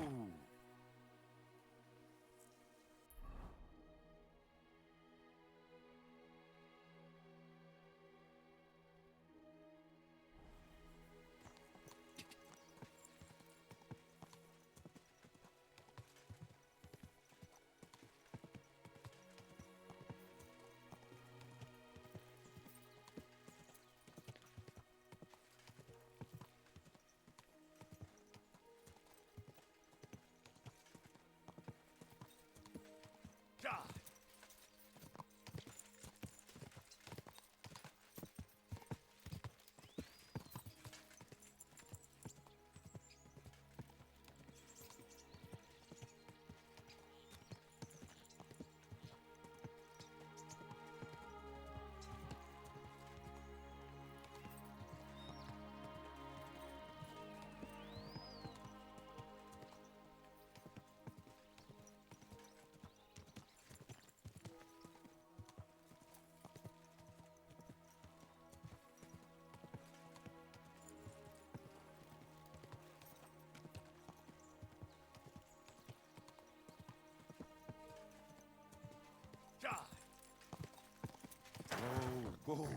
Whoa, whoa.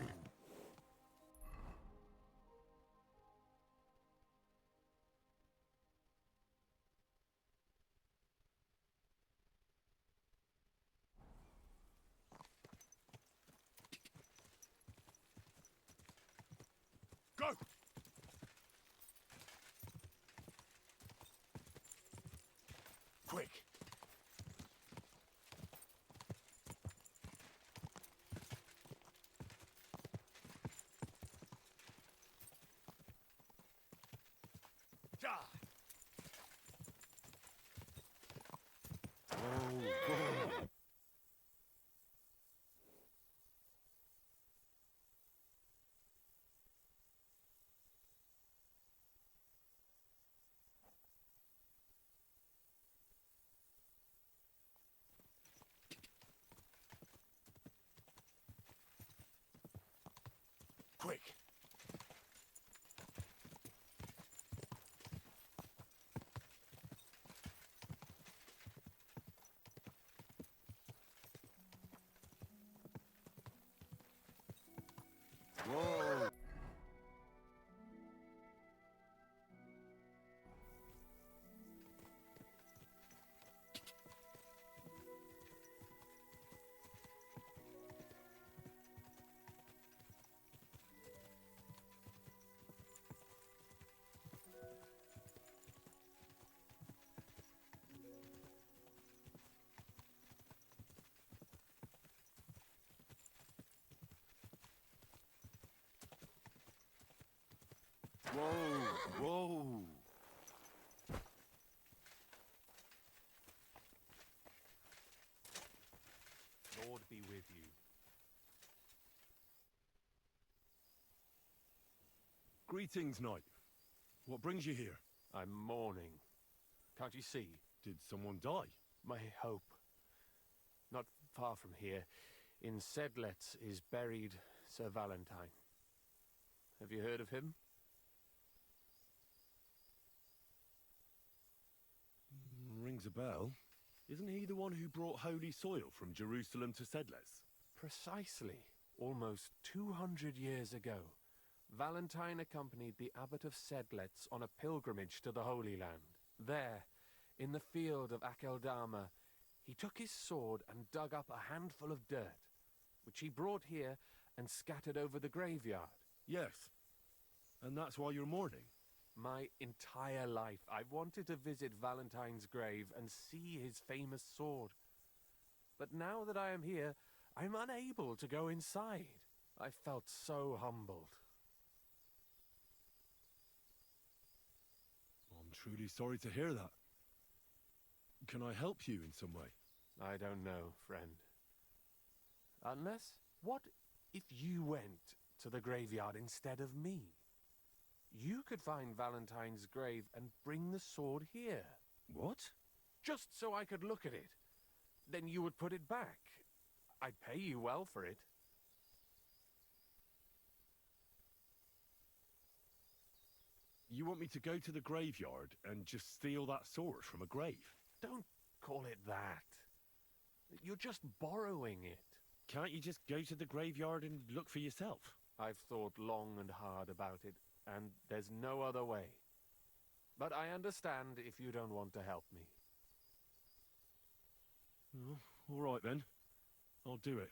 Go! Quick! Quick! Whoa! Whoa, whoa. Lord be with you. Greetings, knight. What brings you here? I'm mourning. Can't you see? Did someone die? My hope. Not far from here, in Sedlets, is buried Sir Valentine. Have you heard of him? Rings a bell. Isn't he the one who brought holy soil from Jerusalem to Sedlets? Precisely. Almost 200 years ago, Valentine accompanied the abbot of Sedlets on a pilgrimage to the Holy Land. There, in the field of Akeldama, he took his sword and dug up a handful of dirt, which he brought here and scattered over the graveyard. Yes. And that's why you're mourning? My entire life, I've wanted to visit Valentine's grave and see his famous sword. But now that I am here, I'm unable to go inside. I felt so humbled. I'm truly sorry to hear that. Can I help you in some way? I don't know, friend. Unless, what if you went to the graveyard instead of me? You could find Valentine's grave and bring the sword here. What? Just so I could look at it. Then you would put it back. I'd pay you well for it. You want me to go to the graveyard and just steal that sword from a grave? Don't call it that. You're just borrowing it. Can't you just go to the graveyard and look for yourself? I've thought long and hard about it, and there's no other way. But I understand if you don't want to help me. All right then. I'll do it.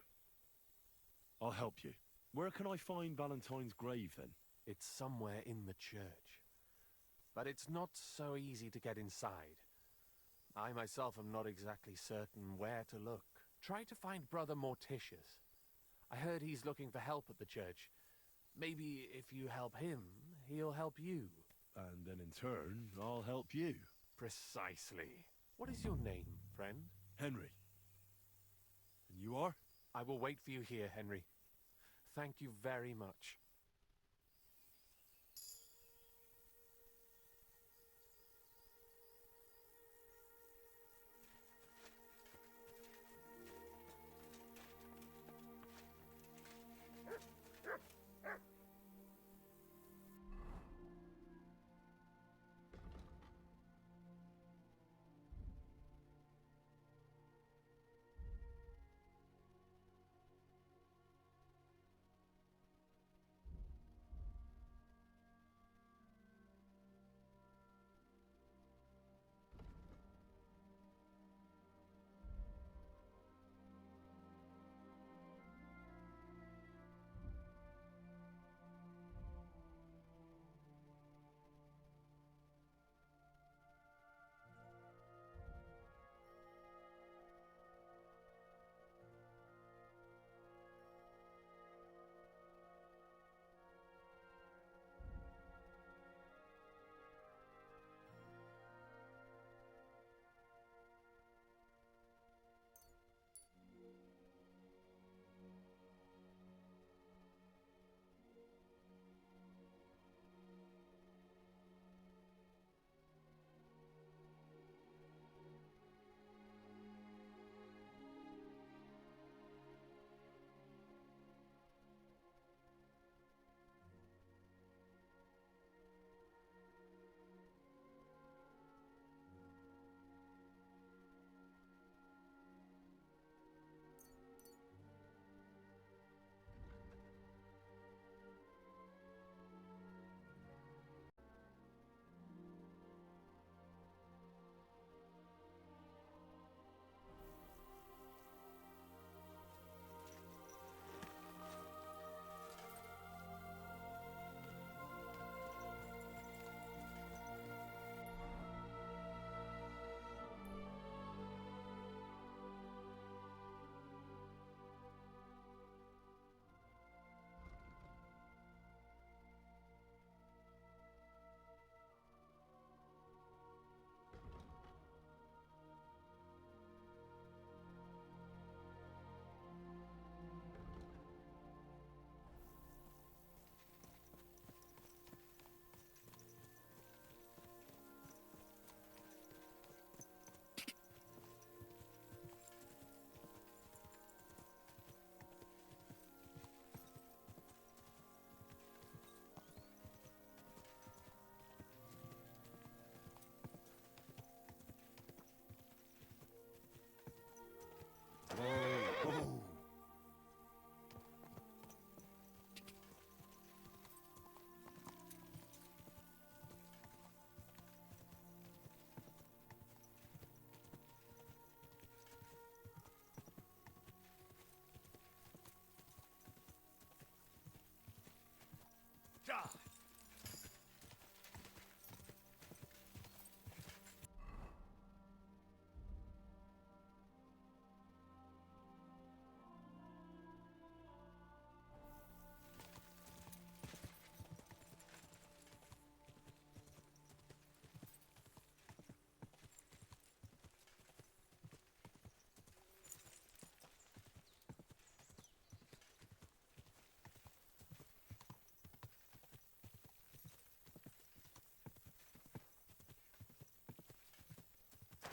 I'll help you. Where can I find Valentine's grave then? It's somewhere in the church. But it's not so easy to get inside. I myself am not exactly certain where to look. Try to find Brother Morticius. I heard he's looking for help at the church. Maybe if you help him, he'll help you. And then in turn, I'll help you. Precisely. What is your name, friend? Henry. And you are? I will wait for you here, Henry. Thank you very much.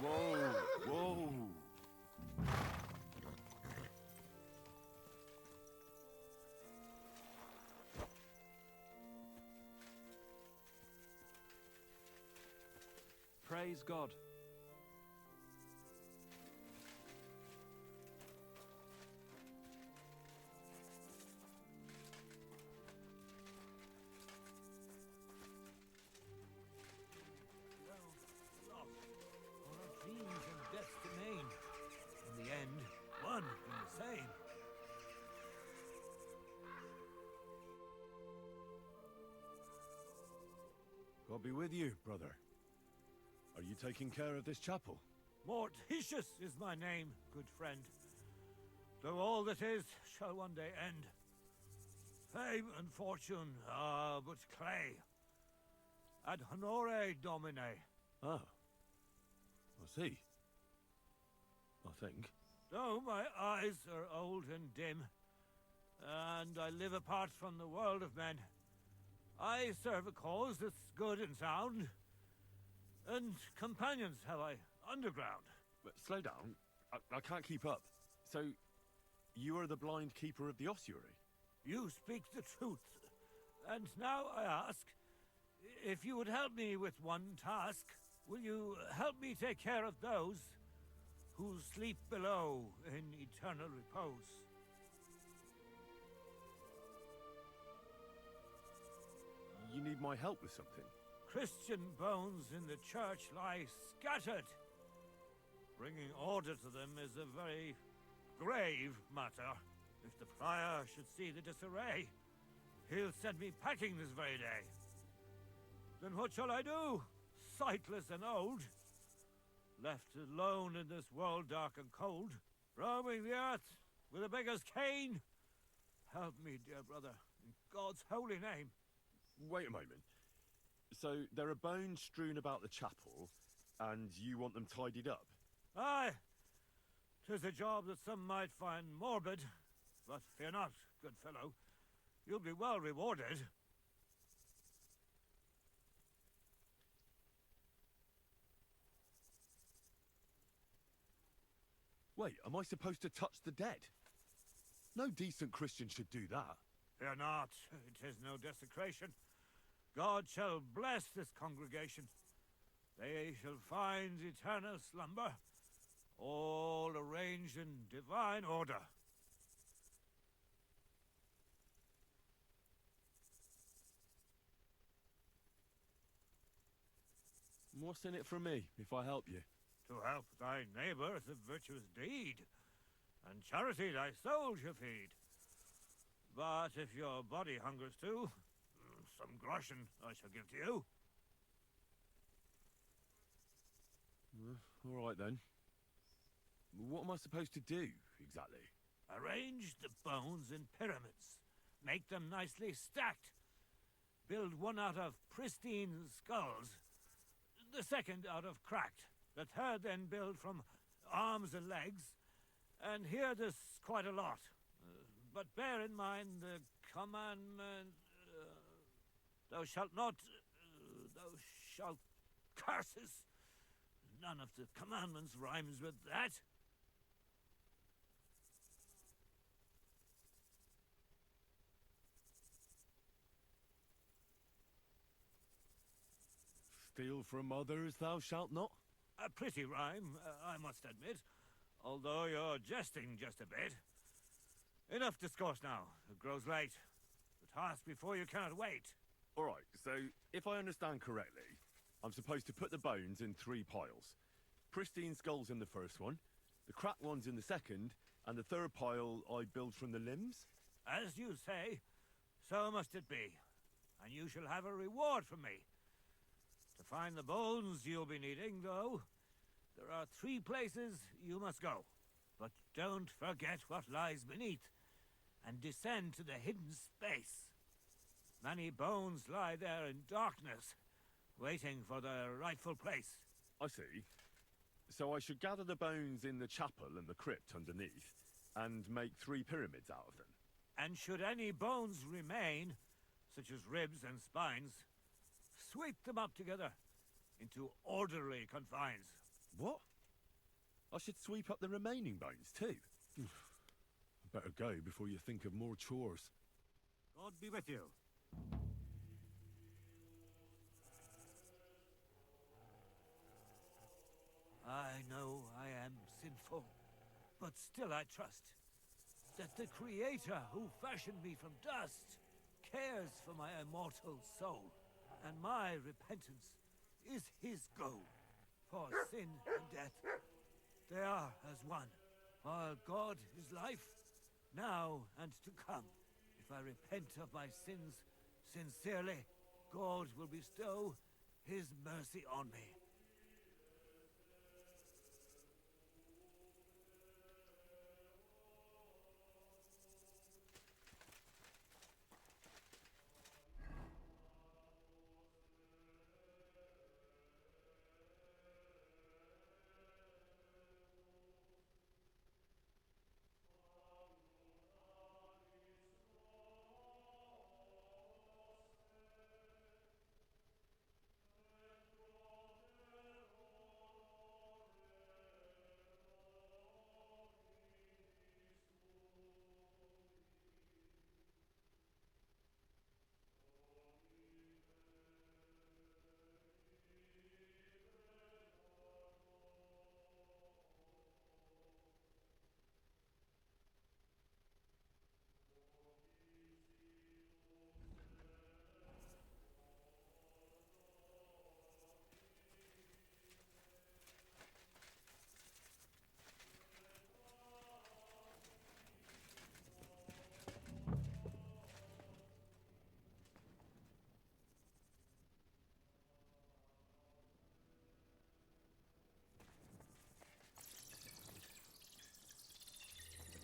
Whoa, whoa. Praise God. Dreams and death's domain. In the end, one and the same. God be with you, brother. Are you taking care of this chapel? Mortitius is my name, good friend. Though all that is shall one day end. Fame and fortune are but clay. Ad honore domine. Ah. I see. I think. Though my eyes are old and dim, and I live apart from the world of men, I serve a cause that's good and sound, and companions have I underground. But slow down. I can't keep up. So, you are the blind keeper of the ossuary? You speak the truth. And now I ask, if you would help me with one task, will you help me take care of those who sleep below in eternal repose? You need my help with something? Christian bones in the church lie scattered. Bringing order to them is a very grave matter. If the prior should see the disarray, he'll send me packing this very day. Then what shall I do, sightless and old? Left alone in this world dark and cold, roaming the earth with a beggar's cane? Help me, dear brother, in God's holy name. Wait a moment. So, there are bones strewn about the chapel, and you want them tidied up? Aye. 'Tis a job that some might find morbid, but fear not, good fellow. You'll be well rewarded. Wait, am I supposed to touch the dead? No decent Christian should do that. Fear not, it is no desecration. God shall bless this congregation. They shall find eternal slumber, all arranged in divine order. What's in it for me, if I help you? To help thy neighbour is a virtuous deed, and charity thy soul shall feed. But if your body hungers too, some groschen I shall give to you. All right then. What am I supposed to do, exactly? Arrange the bones in pyramids. Make them nicely stacked. Build one out of pristine skulls, the second out of cracked, the third then build from arms and legs, and here there's quite a lot. But bear in mind the commandment, thou shalt not, thou shalt curses. None of the commandments rhymes with that. Steal from others thou shalt not? A pretty rhyme, I must admit, although you're jesting just a bit. Enough discourse now. It grows late. The task before you cannot wait. All right, so if I understand correctly, I'm supposed to put the bones in 3 piles. Pristine skulls in the first one, the cracked ones in the second, and the third pile I build from the limbs? As you say, so must it be. And you shall have a reward from me. To find the bones you'll be needing, though, there are 3 places you must go. But don't forget what lies beneath, and descend to the hidden space. Many bones lie there in darkness, waiting for their rightful place. I see. So I should gather the bones in the chapel and the crypt underneath, and make 3 pyramids out of them. And should any bones remain, such as ribs and spines, sweep them up together into orderly confines. What? I should sweep up the remaining bones too? Better go before you think of more chores. God be with you. I know I am sinful, but still I trust that the Creator who fashioned me from dust cares for my immortal soul, and my repentance is his goal. For sin and death, they are as one, while God is life, now and to come. If I repent of my sins sincerely, God will bestow his mercy on me.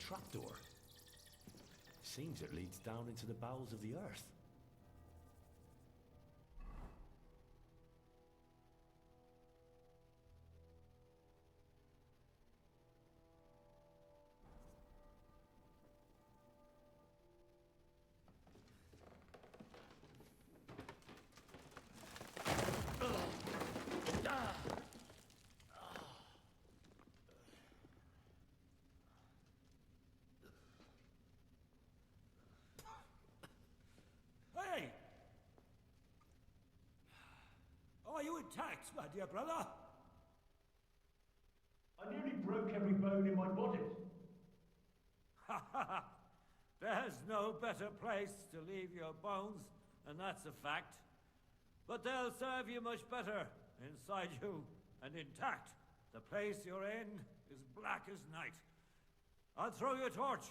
Trapdoor. Seems it leads down into the bowels of the earth. Hey! Are you intact, my dear brother? I nearly broke every bone in my body. Ha ha ha! There's no better place to leave your bones, and that's a fact. But they'll serve you much better inside you and intact. The place you're in is black as night. I'll throw you a torch.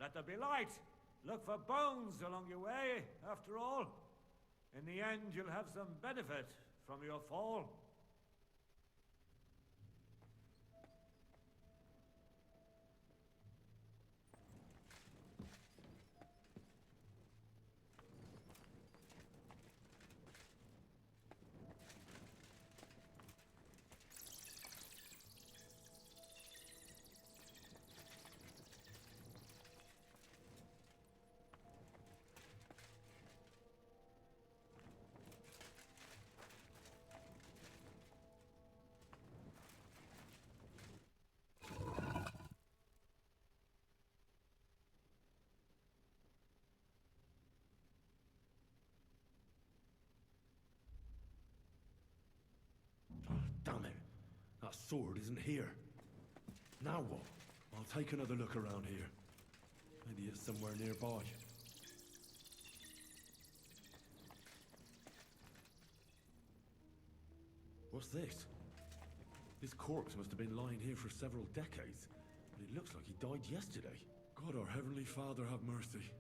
Let there be light. Look for bones along your way, after all. In the end, you'll have some benefit from your fall. Damn it. That sword isn't here. Now what? I'll take another look around here. Maybe it's somewhere nearby. What's this? This corpse must have been lying here for several decades, but it looks like he died yesterday. God, our Heavenly Father, have mercy.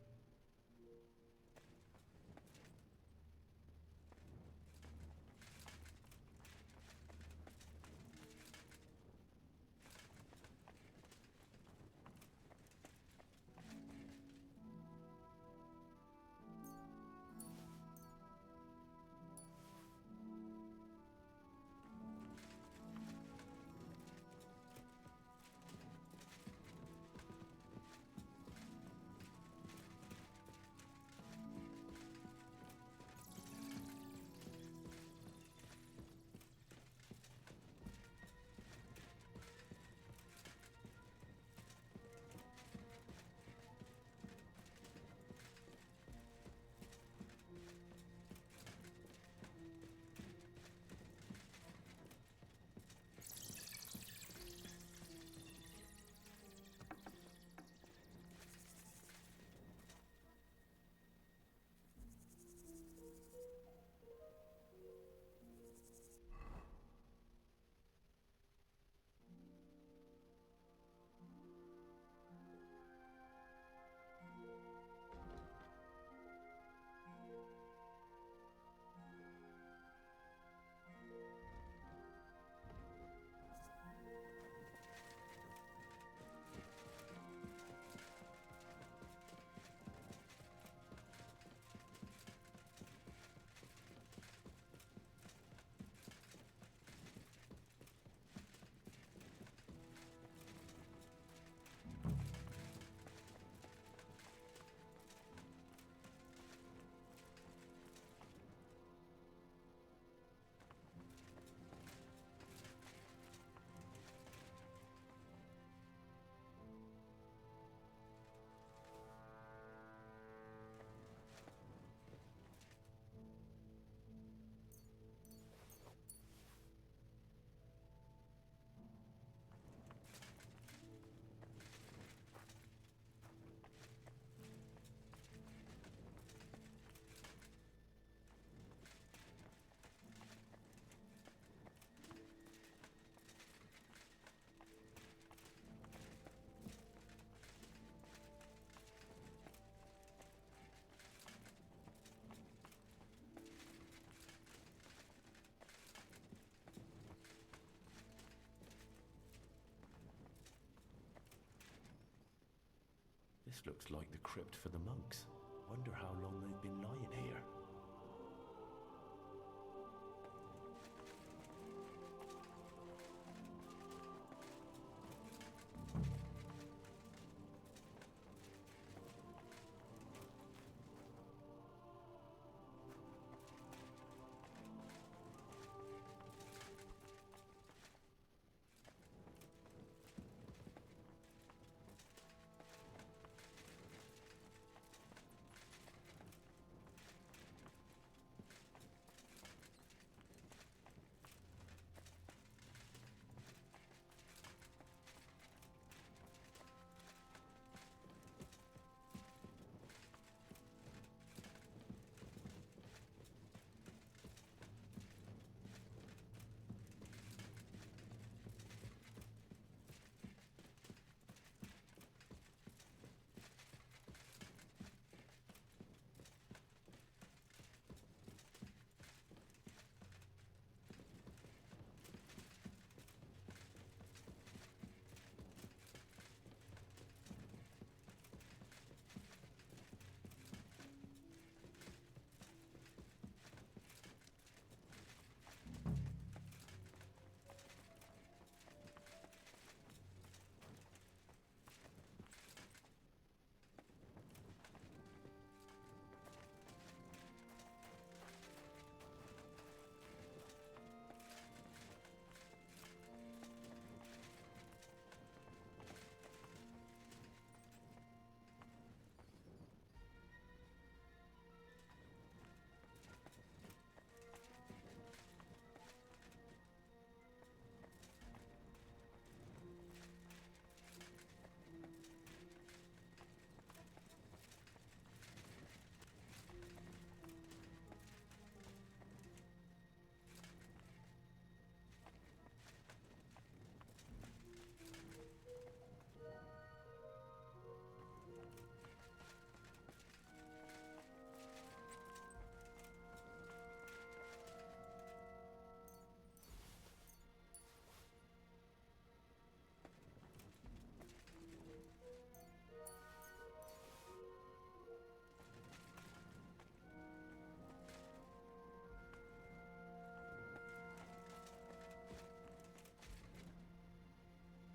This looks like the crypt for the monks. Wonder how long they've been lying here.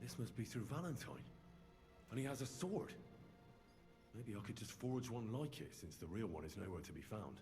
This must be through Valentine. And he has a sword. Maybe I could just forge one like it, since the real one is nowhere to be found.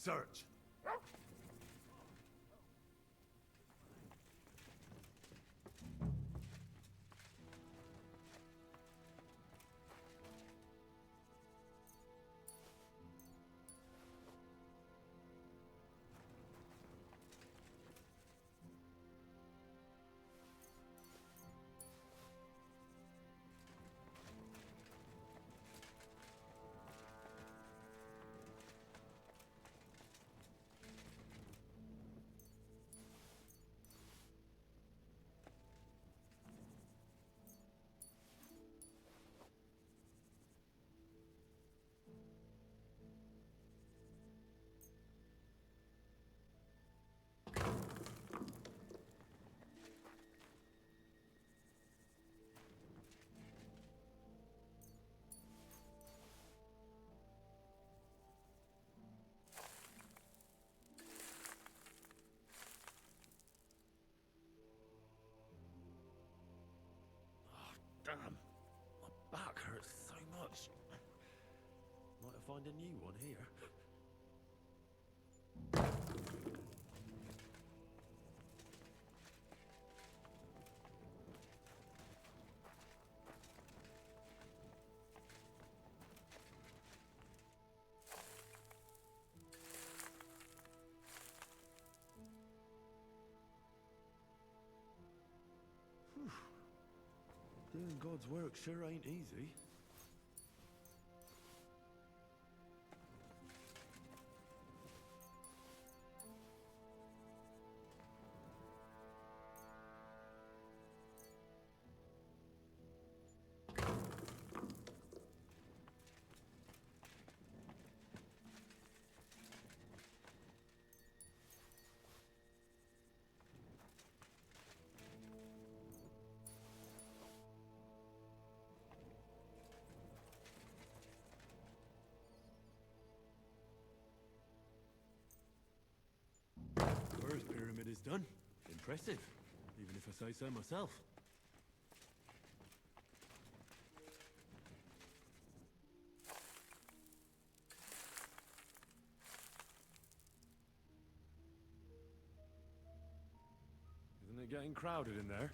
search. Damn, my back hurts so much. Might have found a new one here. Doing God's work sure ain't easy. First pyramid is done. Impressive, even if I say so myself. Isn't it getting crowded in there?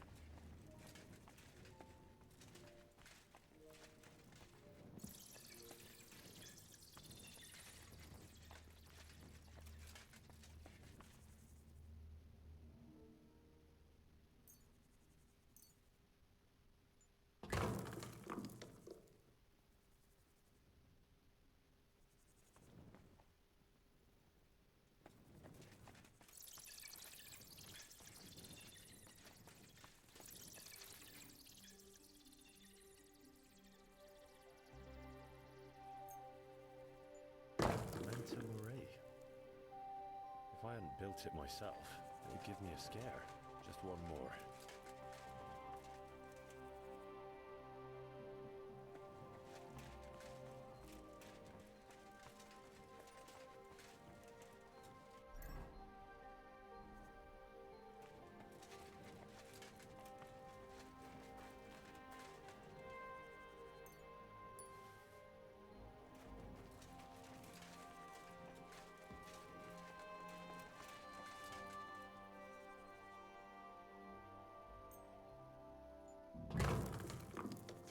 If I hadn't built it myself, it would give me a scare. Just one more.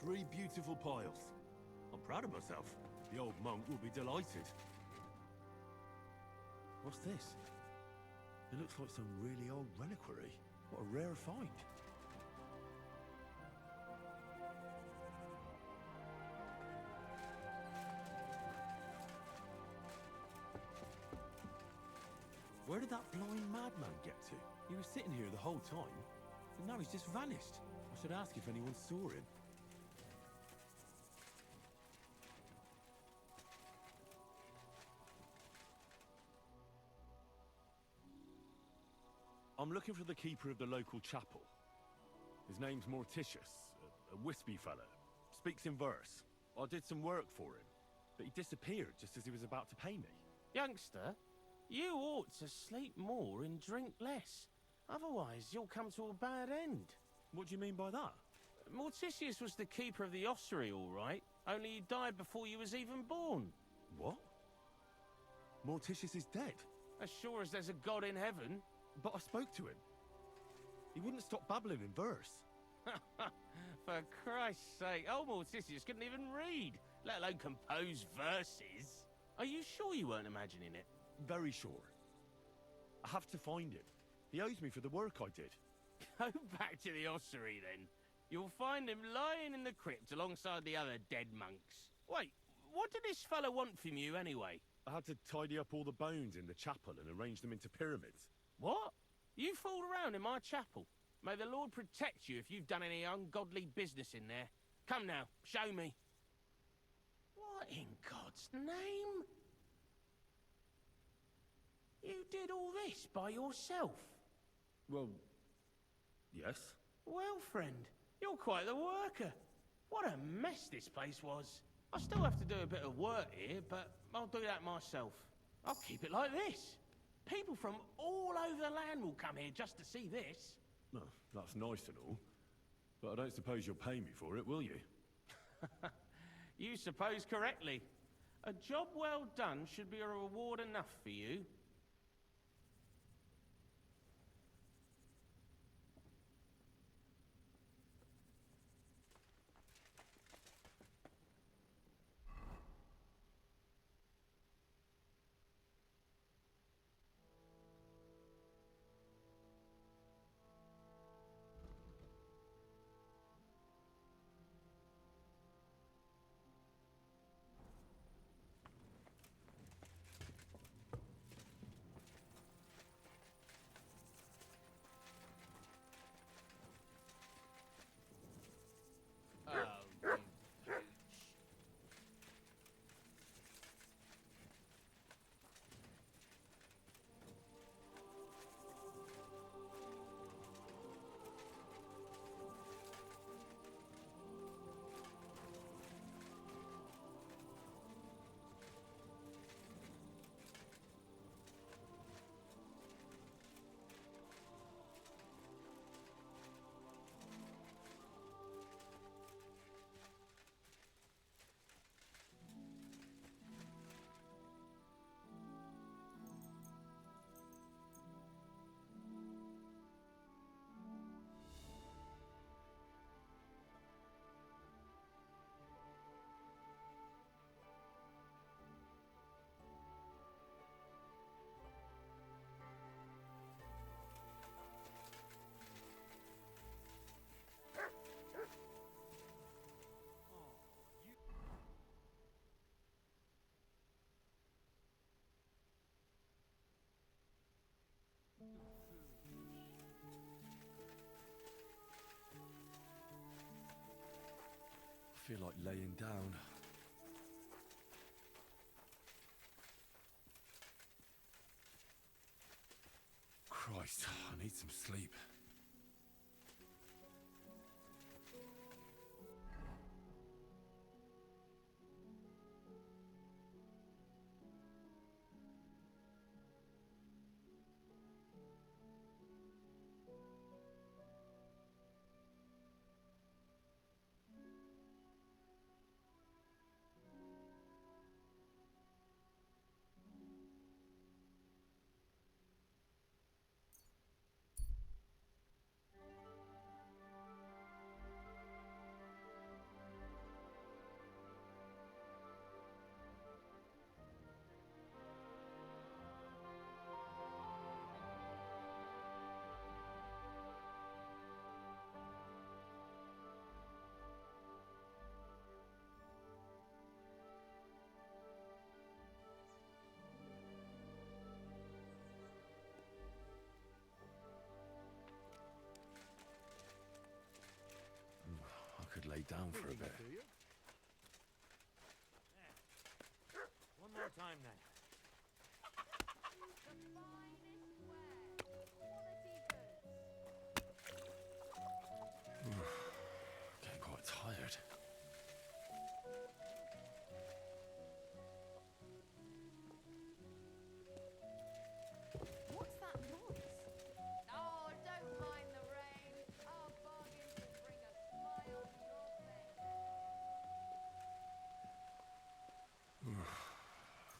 Three beautiful piles. I'm proud of myself. The old monk will be delighted. What's this? It looks like some really old reliquary. What a rare find. Where did that blind madman get to? He was sitting here the whole time, and now he's just vanished. I should ask if anyone saw him. I'm looking for the keeper of the local chapel. His name's Morticius, a wispy fella. Speaks in verse. I did some work for him, but he disappeared just as he was about to pay me. Youngster, you ought to sleep more and drink less. Otherwise, you'll come to a bad end. What do you mean by that? Morticius was the keeper of the ossuary, all right. Only he died before you was even born. What? Morticius is dead. As sure as there's a God in heaven. But I spoke to him. He wouldn't stop babbling in verse. For Christ's sake, old Morticius couldn't even read, let alone compose verses. Are you sure you weren't imagining it? Very sure. I have to find him. He owes me for the work I did. Go back to the ossuary, then. You'll find him lying in the crypt alongside the other dead monks. Wait, what did this fellow want from you, anyway? I had to tidy up all the bones in the chapel and arrange them into pyramids. What? You fooled around in my chapel? May the Lord protect you if you've done any ungodly business in there. Come now, show me. What in God's name? You did all this by yourself? Well, yes. Well, friend, you're quite the worker. What a mess this place was. I still have to do a bit of work here, but I'll do that myself. I'll keep it like this. People from all over the land will come here just to see this. Well, that's nice and all. But I don't suppose you'll pay me for it, will you? You suppose correctly. A job well done should be a reward enough for you. I feel like laying down. Christ, I need some sleep. I could lay down for a bit. One more time then. Getting quite tired. What's that noise? Oh, don't mind the rain. Our bargains will bring a smile to your face.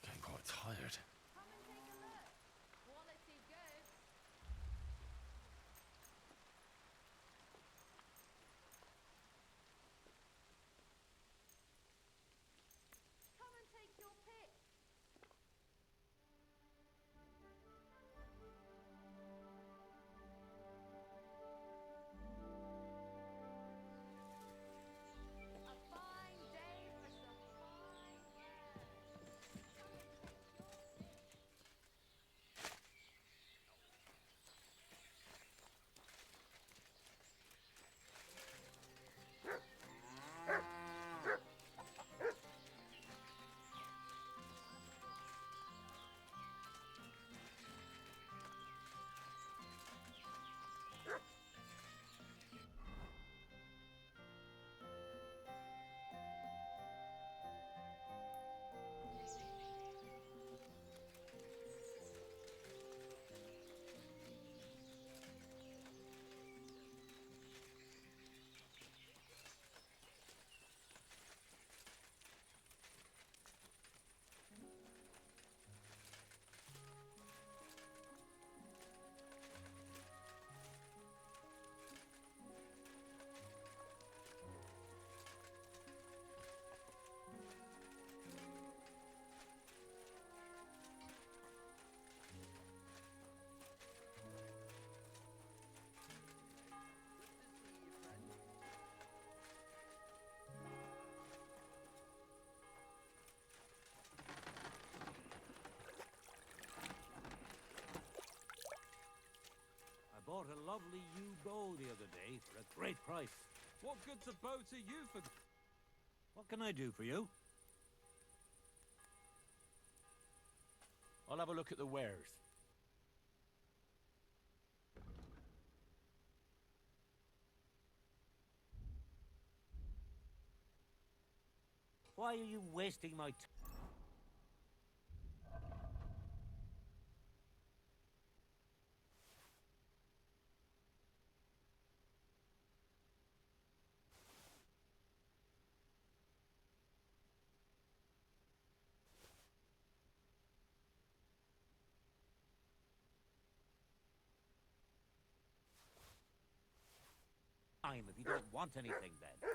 Getting quite bought a lovely yew bow the other day for a great price. What good's a bow to you for... What can I do for you? I'll have a look at the wares. Why are you wasting my time? If you don't want anything, then.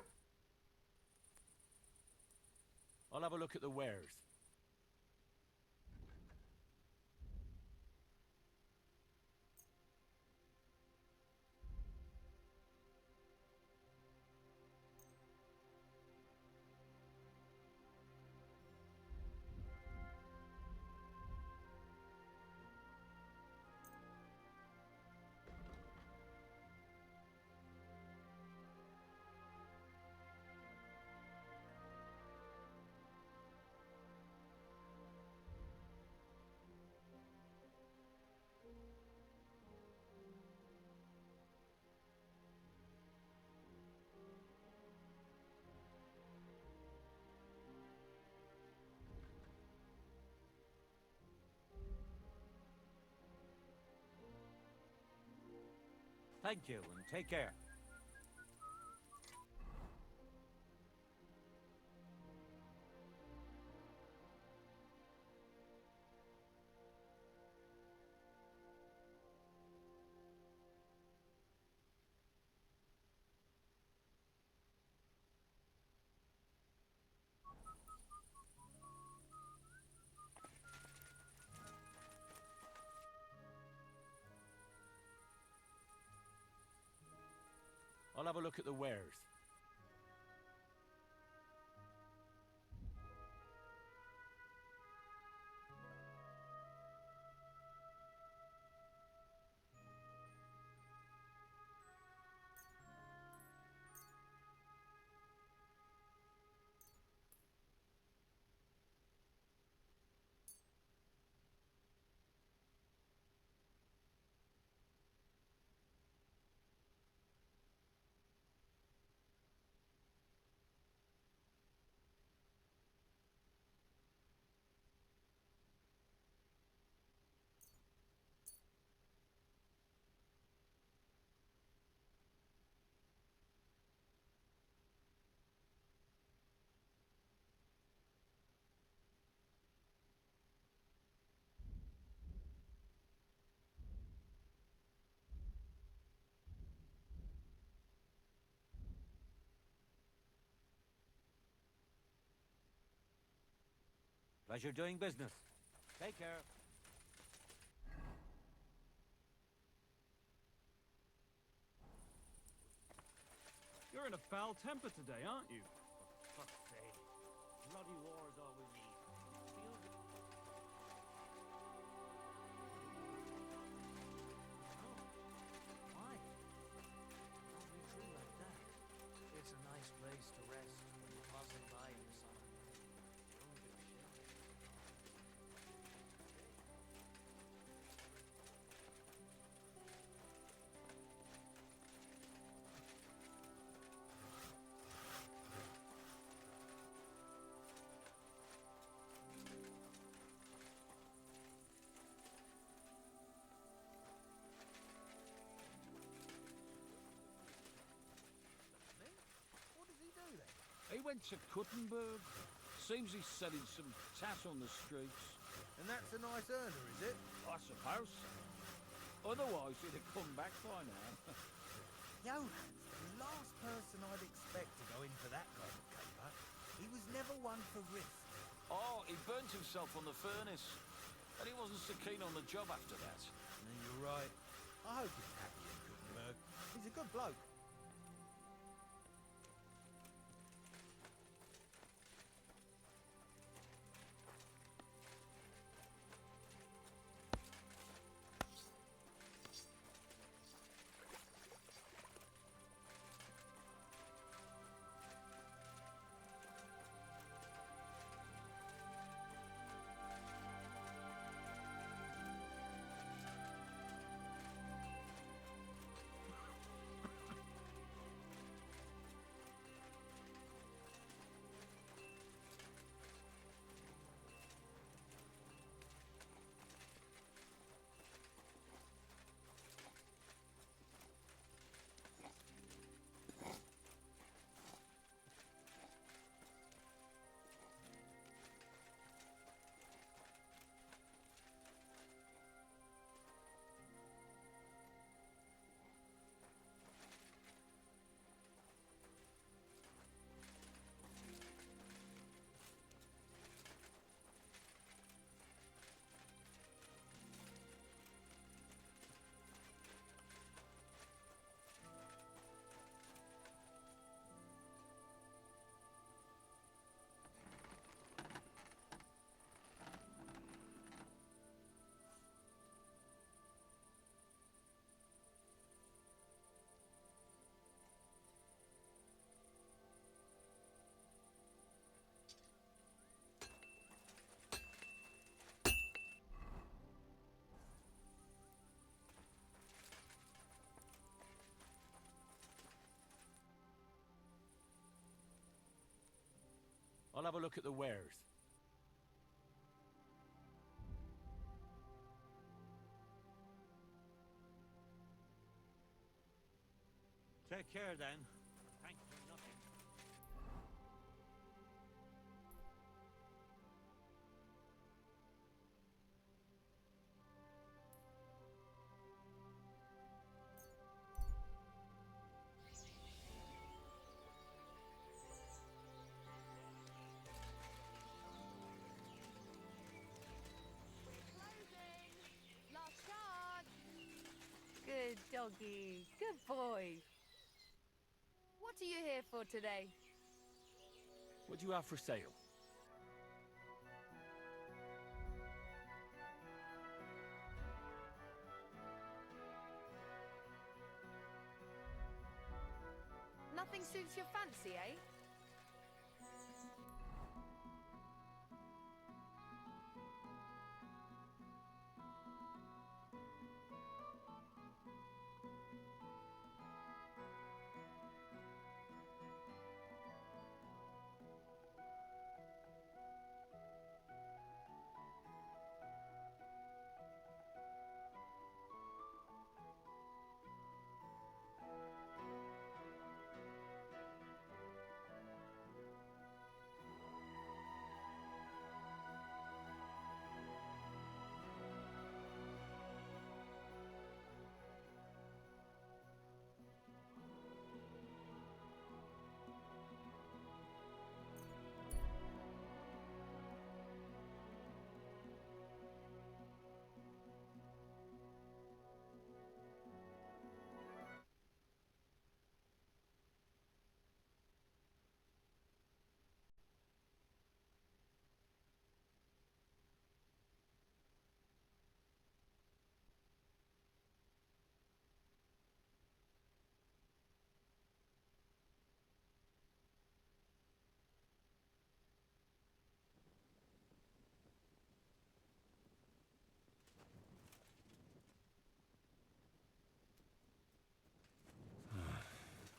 I'll have a look at the wares. Thank you, and take care. I'll have a look at the wares. Pleasure doing business. Take care. You're in a foul temper today, aren't you? For fuck's sake. Bloody war is all we need. Feels it. Oh. Why? Don't be true like that. It's a nice place to rest when you're passing by in the summer. Don't give a shit. He went to Kuttenberg. Seems he's selling some tat on the streets. And that's a nice earner, is it? I suppose so. Otherwise, he'd have come back by now. Johan's the last person I'd expect to go in for that kind of caper. He was never one for risk. Oh, he burnt himself on the furnace. And he wasn't so keen on the job after that. No, you're right. I hope he's happy in Gutenberg. He's a good bloke. I'll have a look at the wares. Take care then. Thanks for nothing. Last chance! Good doggy. Good boy. What are you here for today? What do you have for sale? Nothing suits your fancy, eh?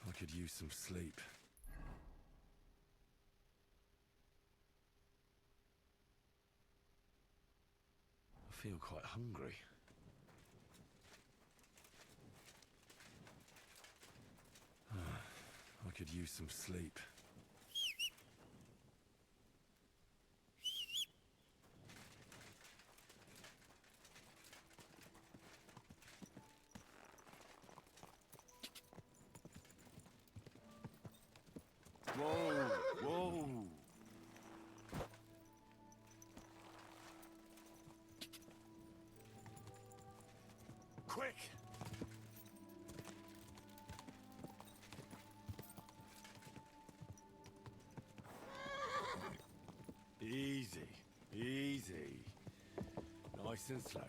I could use some sleep. I feel quite hungry. I could use some sleep. Whoa! Whoa! Quick! Easy, easy. Nice and slow.